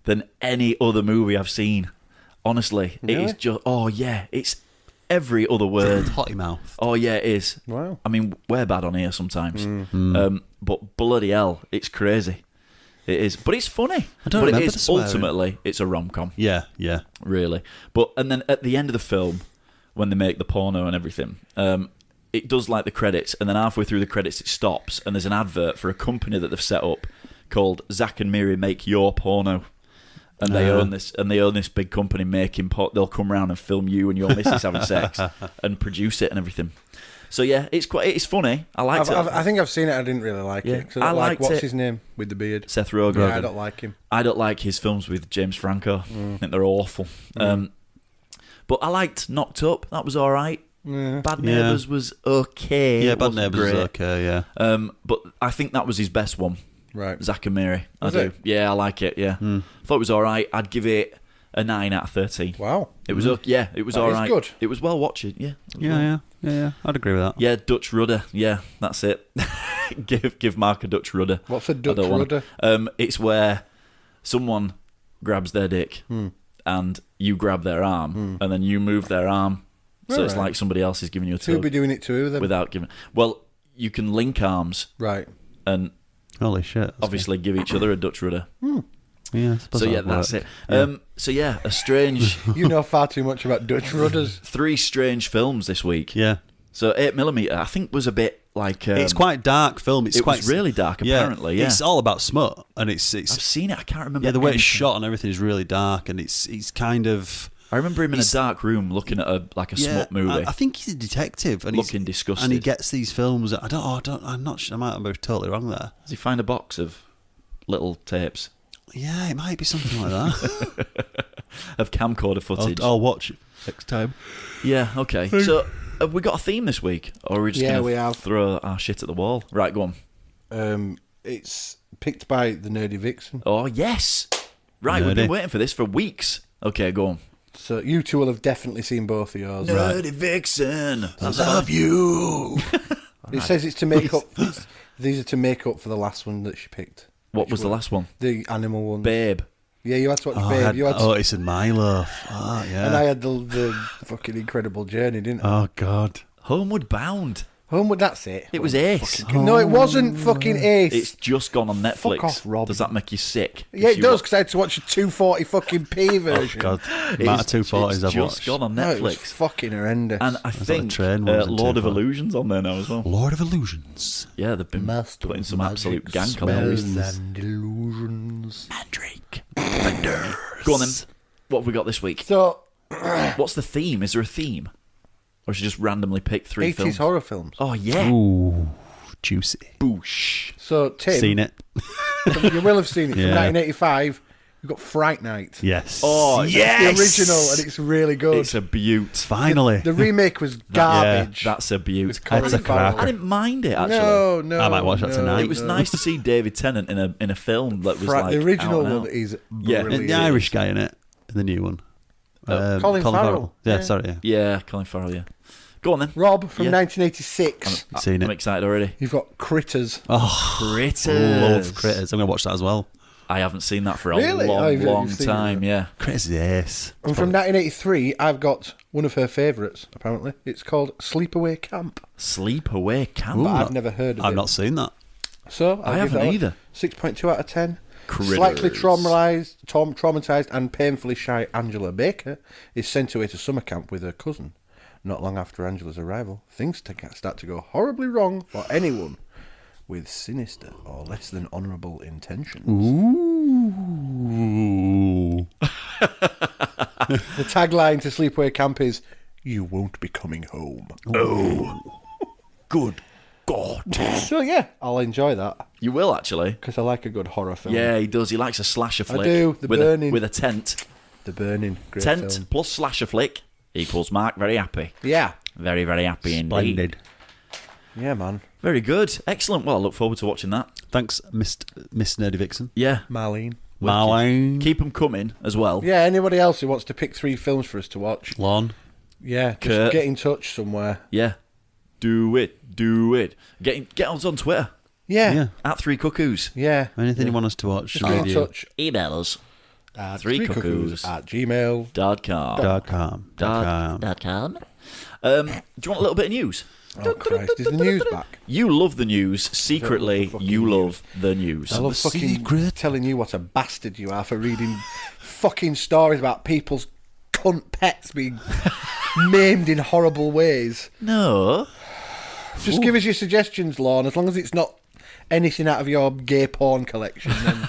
Speaker 2: than any other movie I've seen. Honestly,
Speaker 5: Really?
Speaker 2: it is just... Oh, yeah, it's every other word.
Speaker 3: Potty mouth.
Speaker 2: Oh, yeah, it is.
Speaker 5: Wow.
Speaker 2: I mean, we're bad on here sometimes. But bloody hell, it's crazy. It is. But it's funny.
Speaker 3: I don't
Speaker 2: but
Speaker 3: remember
Speaker 2: it
Speaker 3: the
Speaker 2: is,
Speaker 3: swearing.
Speaker 2: ultimately, it's a rom-com.
Speaker 3: Yeah, yeah.
Speaker 2: Really. And then at the end of the film, when they make the porno and everything, it does like the credits, and then halfway through the credits it stops, and there's an advert for a company that they've set up called Zack and Miri Make Your Porno. And they own this big company making they'll come around and film you and your missus having sex and produce it and everything. So yeah, it's funny. I liked it.
Speaker 5: I think I've seen it. I didn't really like it.
Speaker 2: I liked
Speaker 5: what's
Speaker 2: it.
Speaker 5: his name with the beard?
Speaker 2: Seth Rogen.
Speaker 5: Yeah, I don't like him.
Speaker 2: I don't like his films with James Franco. I think they're awful. But I liked Knocked Up. That was all right. Bad Neighbours was okay.
Speaker 3: Yeah,
Speaker 2: It
Speaker 3: Bad
Speaker 2: wasn't
Speaker 3: Neighbours was
Speaker 2: great.
Speaker 3: okay, yeah.
Speaker 2: But I think that was his best one.
Speaker 5: Right.
Speaker 2: Zack and Miri. I
Speaker 5: Was
Speaker 2: do.
Speaker 5: it?
Speaker 2: Yeah, I like it, yeah. Thought it was all right. I'd give it a 9 out of 13.
Speaker 5: Wow.
Speaker 2: It was okay. Yeah, it was
Speaker 5: That
Speaker 2: all
Speaker 5: is
Speaker 2: right.
Speaker 5: good.
Speaker 2: It was well watched, yeah.
Speaker 3: Yeah. I'd agree with that.
Speaker 2: Yeah, Dutch rudder. Yeah, that's it. give Mark a Dutch rudder.
Speaker 5: What's a
Speaker 2: I
Speaker 5: Dutch
Speaker 2: don't want
Speaker 5: rudder?
Speaker 2: It's where someone grabs their dick and you grab their arm and then you move their arm. So it's
Speaker 5: Alright.
Speaker 2: like somebody else is giving you a
Speaker 5: Who'd
Speaker 2: tug
Speaker 5: be doing it to who then?
Speaker 2: without giving. Well, you can link arms
Speaker 5: Right.
Speaker 2: and
Speaker 3: Holy shit. that's
Speaker 2: obviously give each other a Dutch rudder.
Speaker 3: good. Yeah, I suppose
Speaker 2: So yeah,
Speaker 3: that'd
Speaker 2: that's
Speaker 3: work.
Speaker 2: it. So yeah, a strange
Speaker 5: You know far too much about Dutch rudders.
Speaker 2: 3 strange films this week.
Speaker 3: Yeah.
Speaker 2: So 8mm, I think, was a bit like
Speaker 3: It's quite dark film. It's
Speaker 2: it
Speaker 3: quite
Speaker 2: was really dark, apparently. Yeah,
Speaker 3: It's all about smut, and
Speaker 2: I've seen it. I can't remember.
Speaker 3: yeah, the way it's
Speaker 2: anything.
Speaker 3: shot and everything is really dark, and it's kind of
Speaker 2: I remember him in a dark room looking at a smut movie.
Speaker 3: I think he's a detective, and
Speaker 2: Looking
Speaker 3: he's,
Speaker 2: disgusted.
Speaker 3: and he gets these films. I'm not sure. I might be totally wrong there.
Speaker 2: Does he find a box of little tapes
Speaker 3: Yeah, it might be something like that.
Speaker 2: of camcorder footage?
Speaker 3: I'll watch it next time.
Speaker 2: Yeah, okay. So have we got a theme this week, or are we just
Speaker 5: Yeah,
Speaker 2: going
Speaker 5: we
Speaker 2: to
Speaker 5: have.
Speaker 2: throw our shit at the wall? Right, go on.
Speaker 5: It's picked by the Nerdy Vixen.
Speaker 2: Oh yes, right. We've
Speaker 3: Nerdy.
Speaker 2: been waiting for this for weeks. Okay, go on.
Speaker 5: So you two will have definitely seen both of yours.
Speaker 2: Nerdy Vixen.
Speaker 3: I love you.
Speaker 5: It says it's to make up. These are to make up for the last one that she picked.
Speaker 2: What was the last one?
Speaker 5: The animal one.
Speaker 2: Babe.
Speaker 5: Yeah, you had to watch
Speaker 3: Oh,
Speaker 5: Babe. You had to,
Speaker 3: Otis and Milo. Oh, yeah.
Speaker 5: and I had the fucking incredible journey, didn't I?
Speaker 3: Oh God.
Speaker 2: Homeward Bound.
Speaker 5: Homeward, that's it.
Speaker 2: It was Ace.
Speaker 5: No, it wasn't fucking Ace.
Speaker 2: It's just gone on Netflix.
Speaker 5: Fuck off, Rob.
Speaker 2: Does that make you sick?
Speaker 5: Yeah, it
Speaker 2: You
Speaker 5: does,
Speaker 2: wa-
Speaker 5: because I had to watch a 240 version.
Speaker 3: God.
Speaker 2: It's-
Speaker 3: Amount of 240s
Speaker 2: it's
Speaker 3: I've
Speaker 2: just
Speaker 3: watched.
Speaker 2: gone on
Speaker 5: No, it was
Speaker 2: Netflix.
Speaker 5: fucking horrendous.
Speaker 2: And I
Speaker 3: like
Speaker 2: think
Speaker 3: train ones and
Speaker 2: Lord of
Speaker 3: 240.
Speaker 2: Illusions on there now as well.
Speaker 3: Lord of Illusions.
Speaker 2: Yeah, they've been
Speaker 5: Master
Speaker 2: putting
Speaker 5: of
Speaker 2: some absolute
Speaker 5: magic,
Speaker 2: gank on there.
Speaker 5: spells and illusions.
Speaker 2: Mandrake. Go on then. What have we got this week?
Speaker 5: So,
Speaker 2: What's the theme? Is there a theme? Or should you just randomly pick 3
Speaker 5: 80s
Speaker 2: films?
Speaker 5: horror films.
Speaker 2: Oh, yeah.
Speaker 3: Ooh, juicy.
Speaker 2: Boosh.
Speaker 5: So, Tim,
Speaker 3: Seen it?
Speaker 5: you will have seen it. From
Speaker 3: Yeah.
Speaker 5: 1985, you've got Fright Night.
Speaker 3: Yes.
Speaker 2: Oh,
Speaker 5: It's
Speaker 2: yes.
Speaker 5: the original, and it's really good.
Speaker 2: It's a beaut.
Speaker 3: Finally.
Speaker 5: The remake was garbage.
Speaker 2: That's a beaut.
Speaker 3: That's a cracker.
Speaker 2: I didn't mind it, actually.
Speaker 5: No,
Speaker 3: I might watch that tonight.
Speaker 2: It was nice to see David Tennant in a film that was like
Speaker 5: The original
Speaker 2: out and
Speaker 5: one
Speaker 2: out.
Speaker 5: is
Speaker 2: Yeah.
Speaker 5: brilliant.
Speaker 3: The Irish guy in it. The new one.
Speaker 5: Colin Farrell.
Speaker 3: Yeah,
Speaker 5: Yeah.
Speaker 3: sorry. Yeah.
Speaker 2: Yeah, Colin Farrell, yeah. Go on then.
Speaker 5: Rob from
Speaker 2: Yeah.
Speaker 5: 1986.
Speaker 3: Seen
Speaker 2: I'm
Speaker 3: it.
Speaker 2: excited already.
Speaker 5: You've got Critters.
Speaker 3: Oh,
Speaker 2: Critters.
Speaker 3: love Critters. I'm going to watch that as well.
Speaker 2: I haven't seen that for a
Speaker 5: Really? Oh, you've
Speaker 2: long
Speaker 5: seen
Speaker 2: time,
Speaker 5: it.
Speaker 2: yeah.
Speaker 3: Critters is ace.
Speaker 5: And from 1983, I've got one of her favourites, apparently. It's called Sleepaway Camp.
Speaker 2: Sleepaway Camp.
Speaker 5: But I've never heard of it.
Speaker 3: I've not seen that.
Speaker 5: So
Speaker 2: I
Speaker 5: I'll give
Speaker 2: haven't
Speaker 5: that
Speaker 2: either.
Speaker 5: 6.2 out of 10.
Speaker 2: Critters.
Speaker 5: Slightly traumatised and painfully shy Angela Baker is sent away to summer camp with her cousin. Not long after Angela's arrival, things start to go horribly wrong for anyone with sinister or less than honourable intentions.
Speaker 3: Ooh.
Speaker 5: The tagline to Sleepaway Camp is, "You won't be coming home."
Speaker 2: Oh. Good God.
Speaker 5: So yeah, I'll enjoy that
Speaker 2: You will, actually.
Speaker 5: because I like a good horror film.
Speaker 2: Yeah, he does. He likes a slasher flick.
Speaker 5: do, the
Speaker 2: with
Speaker 5: burning.
Speaker 2: with a tent.
Speaker 5: The Burning. Great
Speaker 2: Tent
Speaker 5: film.
Speaker 2: plus slasher flick equals Mark very happy.
Speaker 5: Yeah.
Speaker 2: Very, very happy indeed.
Speaker 3: Splendid.
Speaker 5: Yeah, man.
Speaker 2: Very good. Excellent. Well, I look forward to watching that.
Speaker 3: Thanks, Miss Nerdy Vixen.
Speaker 2: Yeah.
Speaker 5: Marlene.
Speaker 3: Marlene.
Speaker 2: Keep them coming as well.
Speaker 5: Yeah, anybody else who wants to pick 3 films for us to watch?
Speaker 3: Lon.
Speaker 5: Yeah, just
Speaker 2: Kurt.
Speaker 5: get in touch somewhere.
Speaker 2: Yeah. Do it. Get us on Twitter.
Speaker 5: Yeah.
Speaker 2: At 3 Cuckoos.
Speaker 5: Yeah.
Speaker 3: Anything you want us to watch?
Speaker 5: Just get in touch.
Speaker 2: Email us.
Speaker 5: At
Speaker 2: 3cuckoos
Speaker 5: at gmail.com.
Speaker 2: .com. Do you want a little bit of news?
Speaker 5: Oh, Christ. Is the news back?
Speaker 2: You love the news. Secretly, you love the news.
Speaker 5: I love fucking telling you what a bastard you are for reading fucking stories about people's cunt pets being maimed in horrible ways.
Speaker 2: No.
Speaker 5: Just give us your suggestions, Lorne. As long as it's not anything out of your gay porn collection, then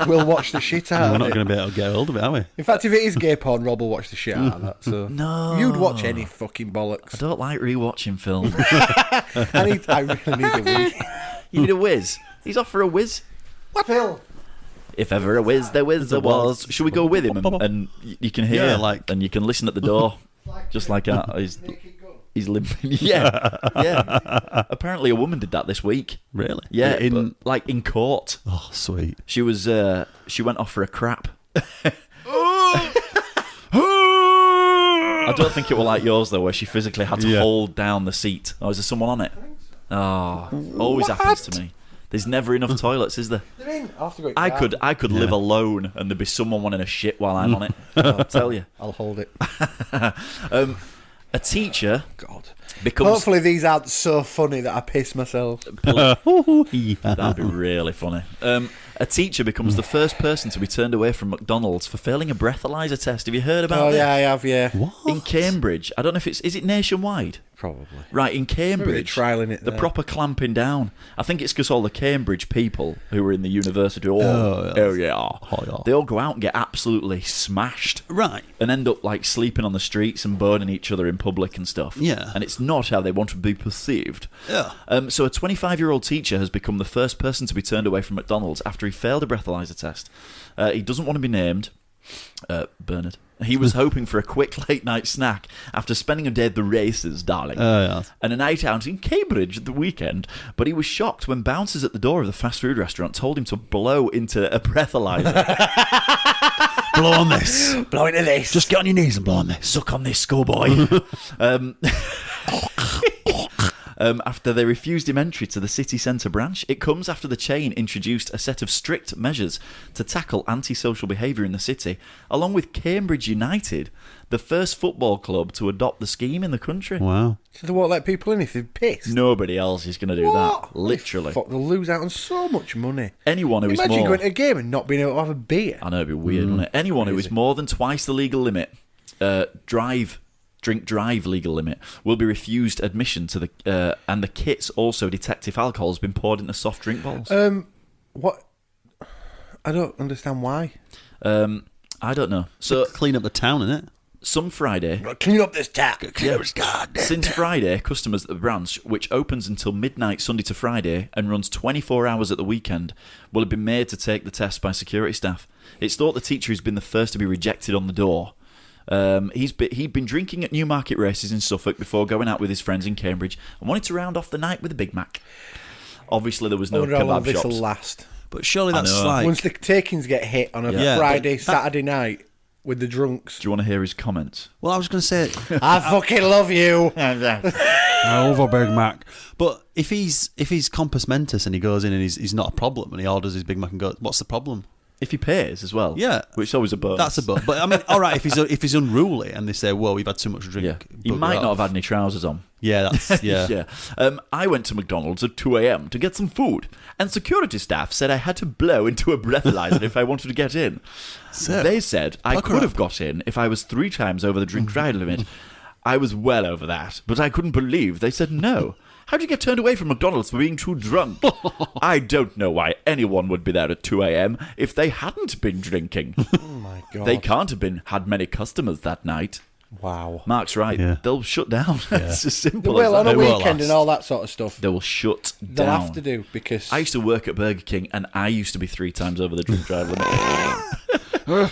Speaker 5: we'll watch the shit out
Speaker 3: We're
Speaker 5: of
Speaker 3: not
Speaker 5: it.
Speaker 3: going to be able to get hold of it, are we?
Speaker 5: In fact, if it is gay porn, Rob will watch the shit out of that. So
Speaker 2: No.
Speaker 5: you'd watch any fucking bollocks.
Speaker 2: I don't like rewatching films.
Speaker 5: I really need a whiz.
Speaker 2: You need a whiz. He's off for a whiz.
Speaker 5: What? Phil?
Speaker 2: If ever a whiz there was. Should we go with him and you can hear, and you can listen at the door, just like he's limping. Yeah. Apparently, a woman did that this week.
Speaker 3: Really?
Speaker 2: Yeah, in court.
Speaker 3: Oh, sweet.
Speaker 2: She was. She went off for a crap. I don't think it was like yours though, where she physically had to hold down the seat. Oh, is there someone on it? Oh, always happens to me. There's never enough toilets, is there? I could live alone and there'd be someone wanting a shit while I'm on it. I'll tell you.
Speaker 5: I'll hold it.
Speaker 2: A teacher becomes...
Speaker 5: Hopefully these aren't so funny that I piss myself.
Speaker 2: That'd be really funny. A teacher becomes the first person to be turned away from McDonald's for failing a breathalyzer test. Have you heard about this?
Speaker 5: Oh, yeah, I have, yeah.
Speaker 3: What?
Speaker 2: In Cambridge. I don't know if is it nationwide?
Speaker 5: Probably.
Speaker 2: Right, in Cambridge,
Speaker 5: trialing it
Speaker 2: the
Speaker 5: there.
Speaker 2: proper clamping down. I think it's because all the Cambridge people who were in the university, they all go out and get absolutely smashed.
Speaker 3: Right.
Speaker 2: And end up like sleeping on the streets and burning each other in public and stuff.
Speaker 3: Yeah.
Speaker 2: And it's not how they want to be perceived.
Speaker 3: Yeah.
Speaker 2: So a 25-year-old teacher has become the first person to be turned away from McDonald's after he failed a breathalyzer test. He doesn't want to be named. Bernard. He was hoping for a quick late-night snack after spending a day at the races, darling, and a night out in Cambridge at the weekend, but he was shocked when bouncers at the door of the fast food restaurant told him to blow into a breathalyzer.
Speaker 3: Blow on this.
Speaker 5: Blow into this.
Speaker 3: Just get on your knees and blow on this.
Speaker 2: Suck on this, schoolboy. After they refused him entry to the city centre branch. It comes after the chain introduced a set of strict measures to tackle antisocial behaviour in the city, along with Cambridge United, the first football club to adopt the scheme in the country.
Speaker 3: Wow.
Speaker 5: So they won't let people in if they're pissed?
Speaker 2: Nobody else is going to do that. Literally.
Speaker 5: Fuck, they'll lose out on so much money.
Speaker 2: Anyone who is
Speaker 5: Imagine
Speaker 2: more...
Speaker 5: going to a game and not being able to have a beer.
Speaker 2: I know, it'd be weird, wouldn't it? Anyone who is more than twice the legal limit, drink drive legal limit, will be refused admission to the and the kits also detect if alcohol has been poured into soft drink bottles.
Speaker 5: What? I don't understand why.
Speaker 2: I don't know. So
Speaker 3: clean up the town, innit?
Speaker 2: Some Friday,
Speaker 5: clean up this tap.
Speaker 2: Since Friday, customers at the branch, which opens until midnight Sunday to Friday and runs 24 hours at the weekend, will have been made to take the test by security staff. It's thought the teacher has been the first to be rejected on the door. He'd been drinking at Newmarket races in Suffolk before going out with his friends in Cambridge and wanted to round off the night with a Big Mac. Obviously, there was no kebab
Speaker 5: this
Speaker 2: shops.
Speaker 5: will last.
Speaker 3: But surely that's like...
Speaker 5: Once the takings get hit on a Friday, Saturday night with the drunks.
Speaker 2: Do you want to hear his comments?
Speaker 3: Well, I was going to say...
Speaker 5: I fucking love you.
Speaker 3: Over Big Mac. But if he's compos mentis and he goes in and he's not a problem and he orders his Big Mac and goes, what's the problem?
Speaker 2: If he pays as well,
Speaker 3: yeah,
Speaker 2: which is always a bonus.
Speaker 3: That's a bonus. But I mean, all right, if he's unruly and they say, "Whoa, you've had too much to drink,"
Speaker 2: he might not have had any trousers on.
Speaker 3: Yeah, that's
Speaker 2: yeah. I went to McDonald's at 2 a.m. to get some food, and security staff said I had to blow into a breathalyzer if I wanted to get in. So, they said I could have got in if I was 3 times over the drink drive limit. I was well over that, but I couldn't believe they said no. How'd you get turned away from McDonald's for being too drunk? I don't know why anyone would be there at 2 a.m. if they hadn't been drinking.
Speaker 5: Oh my God.
Speaker 2: They can't have had many customers that night.
Speaker 5: Wow.
Speaker 2: Mark's right. Yeah. They'll shut down. Yeah. It's as simple
Speaker 5: as
Speaker 2: that.
Speaker 5: On a weekend and all that sort of stuff.
Speaker 2: They will shut down.
Speaker 5: They'll have to do because...
Speaker 2: I used to work at Burger King and I used to be 3 times over the drink drive limit. I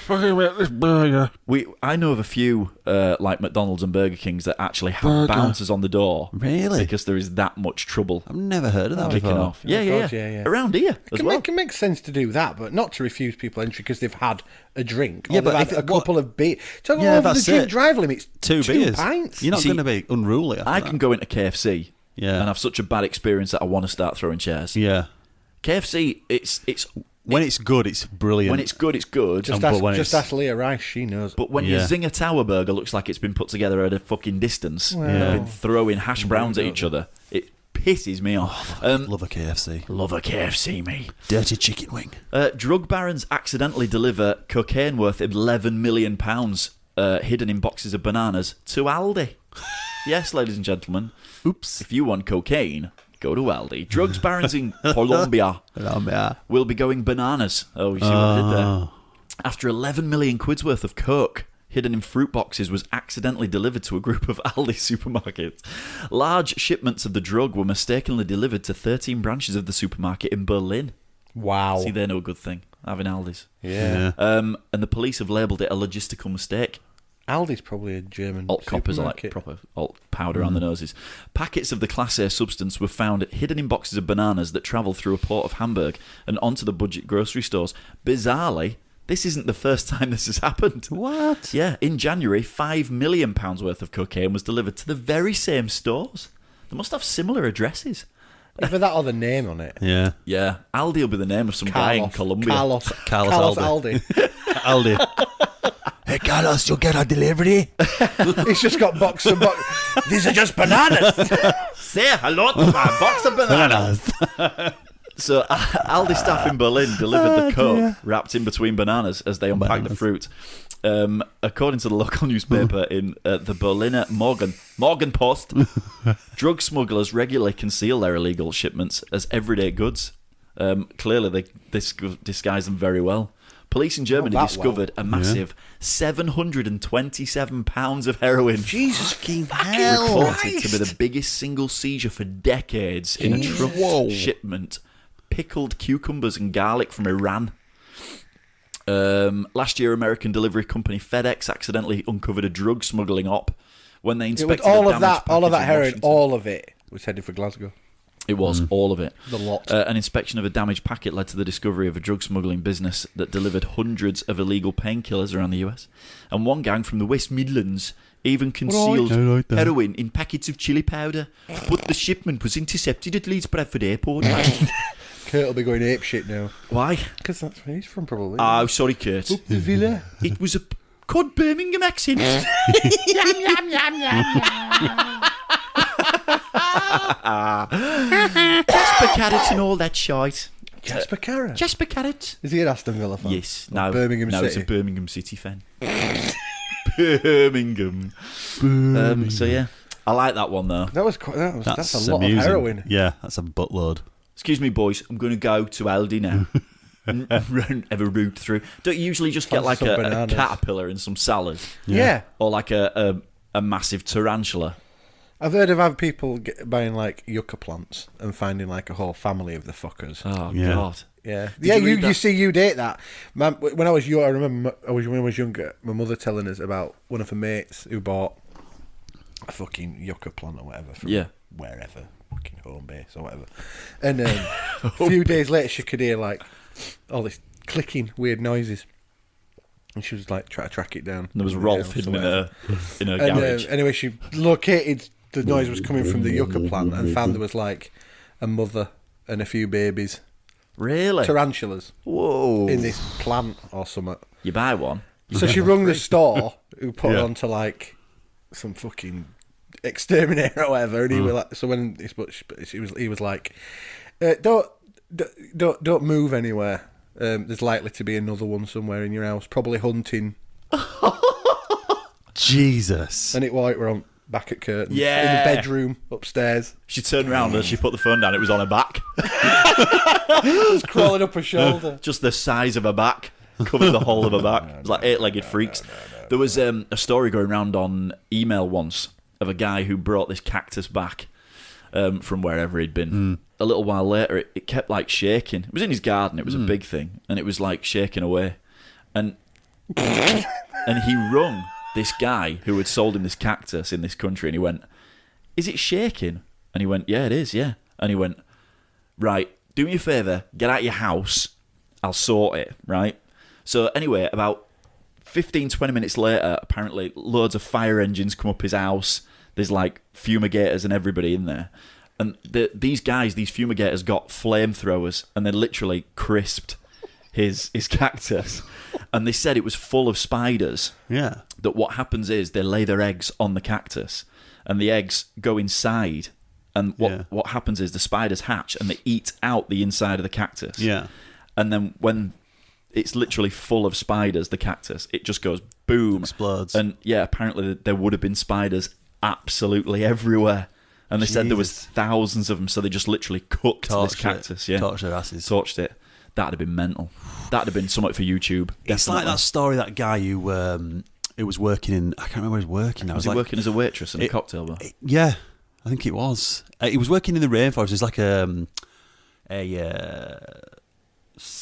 Speaker 2: know of a few like McDonald's and Burger Kings that actually have bouncers on the door.
Speaker 3: Really?
Speaker 2: Because there is that much trouble.
Speaker 3: I've never heard of that
Speaker 2: kicking
Speaker 3: before.
Speaker 2: off. Yeah. Around here as well.
Speaker 5: It can make sense to do that, but not to refuse people entry because they've had a drink.
Speaker 3: Yeah,
Speaker 5: Or
Speaker 3: but
Speaker 5: they've had
Speaker 3: if
Speaker 5: a couple of beers. Talking
Speaker 3: Yeah,
Speaker 5: over the
Speaker 3: that's
Speaker 5: drink
Speaker 3: it.
Speaker 5: drive limit's
Speaker 3: 2 beers.
Speaker 5: pints.
Speaker 3: You're not
Speaker 2: See,
Speaker 3: going to be unruly after
Speaker 2: I
Speaker 3: that.
Speaker 2: can go into KFC
Speaker 3: Yeah.
Speaker 2: and have such a bad experience that I want to start throwing chairs.
Speaker 3: Yeah.
Speaker 2: KFC, it's
Speaker 3: When it's good, it's brilliant.
Speaker 2: when it's good, it's good.
Speaker 5: Just,
Speaker 3: but
Speaker 5: ask,
Speaker 3: when
Speaker 5: just
Speaker 3: it's-
Speaker 5: ask Leah Rice, she knows.
Speaker 2: But when your Zinger Tower burger looks like it's been put together at a fucking distance, and they've been throwing hash browns at each other, it pisses me off.
Speaker 3: Love a KFC.
Speaker 2: Love a KFC, me.
Speaker 3: Dirty chicken wing.
Speaker 2: Drug barons accidentally deliver cocaine worth £11 million hidden in boxes of bananas to Aldi. Yes, ladies and gentlemen.
Speaker 3: Oops.
Speaker 2: If you want cocaine, go to Aldi. Drugs barons in Colombia will be going bananas. Oh, you see what I did there? After 11 million quid's worth of coke hidden in fruit boxes was accidentally delivered to a group of Aldi supermarkets. Large shipments of the drug were mistakenly delivered to 13 branches of the supermarket in Berlin.
Speaker 5: Wow.
Speaker 2: See, they're no good thing, having Aldi's.
Speaker 5: Yeah.
Speaker 2: And the police have labelled it a logistical mistake.
Speaker 5: Aldi's probably a German
Speaker 2: Alt coppers are like
Speaker 5: supermarket.
Speaker 2: proper alt powder on the noses. Packets of the Class A substance were found hidden in boxes of bananas that travelled through a port of Hamburg and onto the budget grocery stores. Bizarrely, this isn't the first time this has happened.
Speaker 3: What?
Speaker 2: Yeah, in January, £5 million worth of cocaine was delivered to the very same stores. They must have similar addresses.
Speaker 5: Either that or the name on it.
Speaker 3: Yeah.
Speaker 2: Yeah, Aldi will be the name of some guy in Colombia.
Speaker 5: Carlos
Speaker 3: Aldi.
Speaker 5: Aldi.
Speaker 1: Hey, Carlos, you'll get a delivery?
Speaker 5: He's just got box and box. These are just bananas.
Speaker 2: Say hello to my box of bananas. So Aldi staff in Berlin delivered the coke wrapped in between bananas as they unpacked the fruit. According to the local newspaper in the Berliner Morgenpost, drug smugglers regularly conceal their illegal shipments as everyday goods. Clearly, they disguise them very well. Police in Germany discovered a massive 727 pounds of heroin.
Speaker 5: Jesus fucking hell.
Speaker 2: Reported to be the biggest single seizure for decades in a truck shipment. Pickled cucumbers and garlic from Iran. Last year, American delivery company FedEx accidentally uncovered a drug smuggling op when they inspected
Speaker 5: all
Speaker 2: a
Speaker 5: of that heroin,
Speaker 2: Washington.
Speaker 5: all of it was headed for Glasgow.
Speaker 2: It was, all of it.
Speaker 5: The lot.
Speaker 2: An inspection of a damaged packet led to the discovery of a drug smuggling business that delivered hundreds of illegal painkillers around the US. And one gang from the West Midlands even concealed heroin in packets of chili powder. But the shipment was intercepted at Leeds Bradford Airport.
Speaker 5: Kurt will be going ape shit now.
Speaker 2: Why?
Speaker 5: Because that's where he's from, probably.
Speaker 2: Oh, sorry, Kurt.
Speaker 5: Up the villa.
Speaker 2: It was a cod Birmingham accent. Yum, yum, yum, yum. Jasper Carrot and all that shite.
Speaker 5: Jasper Carrot?
Speaker 2: Jasper Carrot.
Speaker 5: Is he an Aston Villa fan?
Speaker 2: Yes.
Speaker 5: Or
Speaker 2: No,
Speaker 5: Birmingham City?
Speaker 2: he's a Birmingham City fan. Birmingham. So, yeah. I like that one, though.
Speaker 5: That's a lot
Speaker 3: amusing.
Speaker 5: of heroin.
Speaker 3: Yeah, that's a buttload.
Speaker 2: Excuse me, boys. I'm going to go to Aldi now. and have a root through. Don't you usually just get like
Speaker 5: Some
Speaker 2: a
Speaker 5: bananas.
Speaker 2: caterpillar and some salad?
Speaker 5: Yeah.
Speaker 2: Or like a massive tarantula?
Speaker 5: I've heard of other people buying like yucca plants and finding like a whole family of the fuckers.
Speaker 2: Oh,
Speaker 3: Yeah.
Speaker 2: God.
Speaker 5: Yeah,
Speaker 2: Did you read
Speaker 5: you
Speaker 2: that?
Speaker 5: see, you'd hate that. When I was young, I remember when I was younger, my mother telling us about one of her mates who bought a fucking yucca plant or whatever from wherever, fucking home base or whatever. And a few days later, she could hear like all this clicking, weird noises. And she was like trying to track it down.
Speaker 2: And there was Rolf hidden in her
Speaker 5: And
Speaker 2: garage.
Speaker 5: anyway, she located the noise was coming from the yucca plant and found there was like a mother and a few babies.
Speaker 2: Really?
Speaker 5: Tarantulas.
Speaker 2: Whoa.
Speaker 5: In this plant or something.
Speaker 2: You buy one?
Speaker 5: So she rung the store who put it onto like some fucking exterminator or whatever, and he was like, so when he was like, don't move anywhere. There's likely to be another one somewhere in your house, probably hunting.
Speaker 3: Jesus.
Speaker 5: And it were on back at curtain.
Speaker 2: Yeah.
Speaker 5: In the bedroom upstairs.
Speaker 2: She turned around and she put the phone down. It was on her back.
Speaker 5: It was crawling up her shoulder.
Speaker 2: Just the size of her back. Covered the whole of her back. It was like eight-legged freaks. There was a story going around on email once of a guy who brought this cactus back from wherever he'd been. A little while later, it kept like shaking. It was in his garden. It was a big thing. And it was like shaking away. And And he rung this guy who had sold him this cactus in this country, and he went, "Is it shaking?" And he went, "Yeah, it is, yeah." And he went, "Right, do me a favour, get out of your house, I'll sort it," right? So anyway, about 15-20 minutes later, apparently loads of fire engines come up his house. There's like fumigators and everybody in there. And these fumigators got flamethrowers, and they literally crisped his cactus. And they said it was full of spiders.
Speaker 3: Yeah.
Speaker 2: That what happens is they lay their eggs on the cactus, and the eggs go inside. And what happens is the spiders hatch, and they eat out the inside of the cactus.
Speaker 3: Yeah.
Speaker 2: And then when it's literally full of spiders, the cactus, it just goes boom.
Speaker 3: Explodes.
Speaker 2: And yeah, apparently there would have been spiders absolutely everywhere. And they said there was thousands of them, so they just literally cooked this cactus. Yeah,
Speaker 3: torched their asses.
Speaker 2: Torched it. That'd have been mental. That'd have been something for YouTube. Definitely.
Speaker 3: It's like that story, that guy who was working in, I can't remember where he was working now.
Speaker 2: Was he working as a waitress in a cocktail bar?
Speaker 3: Yeah, I think it was. He was working in the rainforest. He's like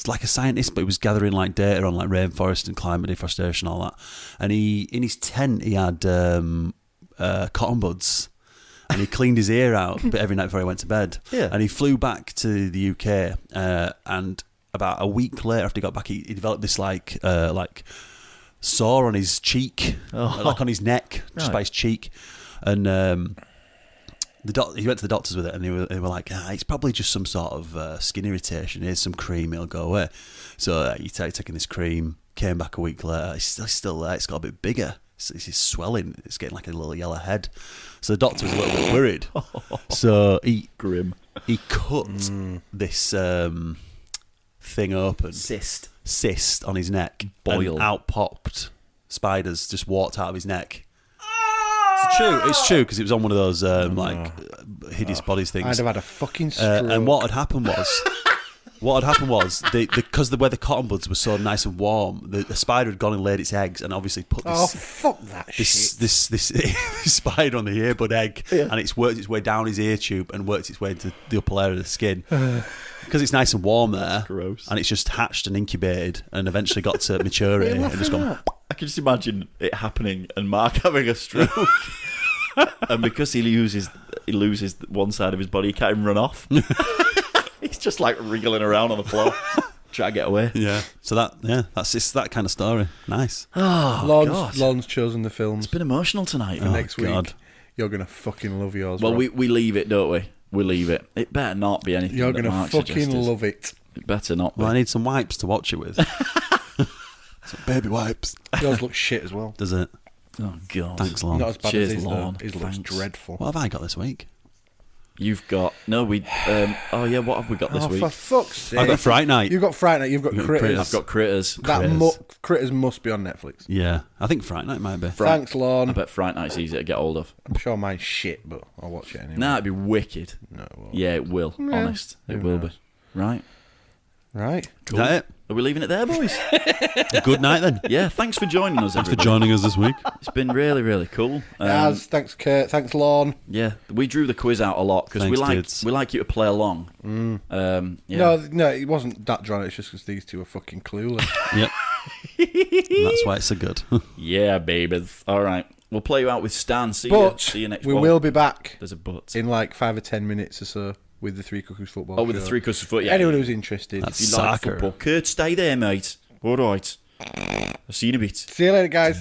Speaker 3: like a scientist, but he was gathering like data on like rainforest and climate deforestation, all that. And in his tent he had cotton buds, and he cleaned his ear out every night before he went to bed.
Speaker 2: Yeah.
Speaker 3: And he flew back to the UK, and about a week later, after he got back, he developed this like sore on his cheek, like on his neck, just by his cheek, and. He went to the doctors with it, and they were like, "It's probably just some sort of skin irritation. Here's some cream, it'll go away." So he started taking this cream. Came back a week later. It's still there. It's got a bit bigger. It's swelling. It's getting like a little yellow head. So the doctor was a little bit worried. So he cut this thing open, cyst on his neck.
Speaker 2: Boil.
Speaker 3: And out popped spiders. Just walked out of his neck. It's true because it was on one of those hideous bodies things.
Speaker 5: I'd have had a fucking stroke.
Speaker 3: And what had happened was, because where the cotton buds were so nice and warm, the spider had gone and laid its eggs, and obviously put this.
Speaker 5: Oh fuck that shit!
Speaker 3: This spider on the earbud egg, and it's worked its way down his ear tube and worked its way into the upper layer of the skin. Because it's nice and warm there,
Speaker 2: gross.
Speaker 3: And it's just hatched and incubated, and eventually got to maturity, and just gone.
Speaker 2: I can just imagine it happening and Mark having a stroke. And because he loses one side of his body, he can't even run off. He's just like wriggling around on the floor, trying to get away.
Speaker 3: Yeah. So that's just that kind of story. Nice.
Speaker 2: Oh, God.
Speaker 5: Lon's chosen the films.
Speaker 2: It's been emotional tonight.
Speaker 5: For next week, you're gonna fucking love yours.
Speaker 2: Well,
Speaker 5: Rob.
Speaker 2: we leave it, don't we? We leave it. It better not be anything.
Speaker 5: You're
Speaker 2: that
Speaker 5: gonna
Speaker 2: Mark
Speaker 5: fucking
Speaker 2: suggested.
Speaker 5: love it.
Speaker 2: It better not be.
Speaker 3: Well, I need some wipes to watch it with. Some baby wipes.
Speaker 5: Yours looks shit as well.
Speaker 3: Does it?
Speaker 2: Oh, God.
Speaker 3: Thanks, Lon.
Speaker 5: Not as bad
Speaker 2: Cheers,
Speaker 5: as his,
Speaker 2: Lon.
Speaker 5: His looks
Speaker 2: Thanks.
Speaker 5: dreadful.
Speaker 3: What have I got this week?
Speaker 2: You've got... No, we... oh, yeah, what have we got this week?
Speaker 5: For fuck's sake.
Speaker 3: I've got Fright Night.
Speaker 5: You've got Fright Night. You've got Critters.
Speaker 2: I've got Critters.
Speaker 5: Critters must be on Netflix.
Speaker 3: Yeah, I think Fright Night might be.
Speaker 5: Thanks, Lon.
Speaker 2: I bet Fright Night's easy to get hold of.
Speaker 5: I'm sure mine's shit, but I'll watch it anyway.
Speaker 2: Nah, it'd be wicked.
Speaker 5: No, it won't.
Speaker 2: Yeah, it will. Honest. It will be. Right.
Speaker 3: Is
Speaker 2: Cool.
Speaker 3: that it?
Speaker 2: Are we leaving it there, boys?
Speaker 3: Good night then.
Speaker 2: Yeah, thanks for joining us,
Speaker 3: Thanks for
Speaker 2: everybody.
Speaker 3: joining us this week.
Speaker 2: It's been really, really cool.
Speaker 5: Thanks, Kurt. Thanks, Lon.
Speaker 2: Yeah, we drew the quiz out a lot because we like you to play along. Yeah.
Speaker 5: No, it wasn't that drawn. It's just because these two are fucking clueless.
Speaker 3: Yep. That's why it's so good.
Speaker 2: Yeah, babies. All right, we'll play you out with Stan. See you next.
Speaker 5: We will be back.
Speaker 2: There's a but
Speaker 5: in like 5 or 10 minutes or so with the Three Cuckoos football.
Speaker 2: Oh, with the Three Cuckoos football. Yeah.
Speaker 5: Anyone who's interested.
Speaker 3: That's
Speaker 2: if you like
Speaker 3: soccer.
Speaker 2: football, Kurt, stay there, mate. All right. I'll see you in a bit.
Speaker 5: See you later, guys.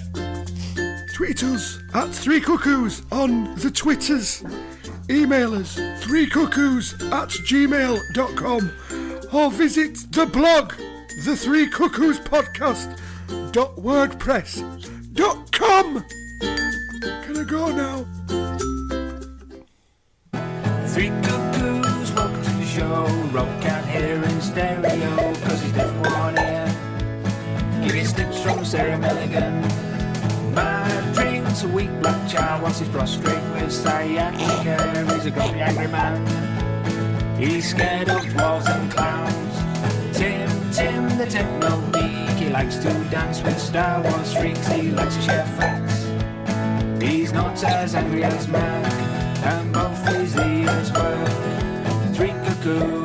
Speaker 1: Tweet us at Three Cuckoos on the Twitters. Email us threecuckoos@gmail.com or visit the blog the Three Cuckoos podcast.wordpress.com. Can I go now?
Speaker 4: Three Cuckoos, welcome to the show. Rob can't hear in stereo, cause he's deaf in one ear. Give me snips from Sarah Milligan. Man drinks a weak black chow whilst he's prostrate with sciatica. He's a grumpy angry man. He's scared of dwarves and clowns. Tim the techno geek. He likes to dance with Star Wars freaks. He likes to share facts. He's not as angry as Mac, and both his ears work. Three Cuckoos.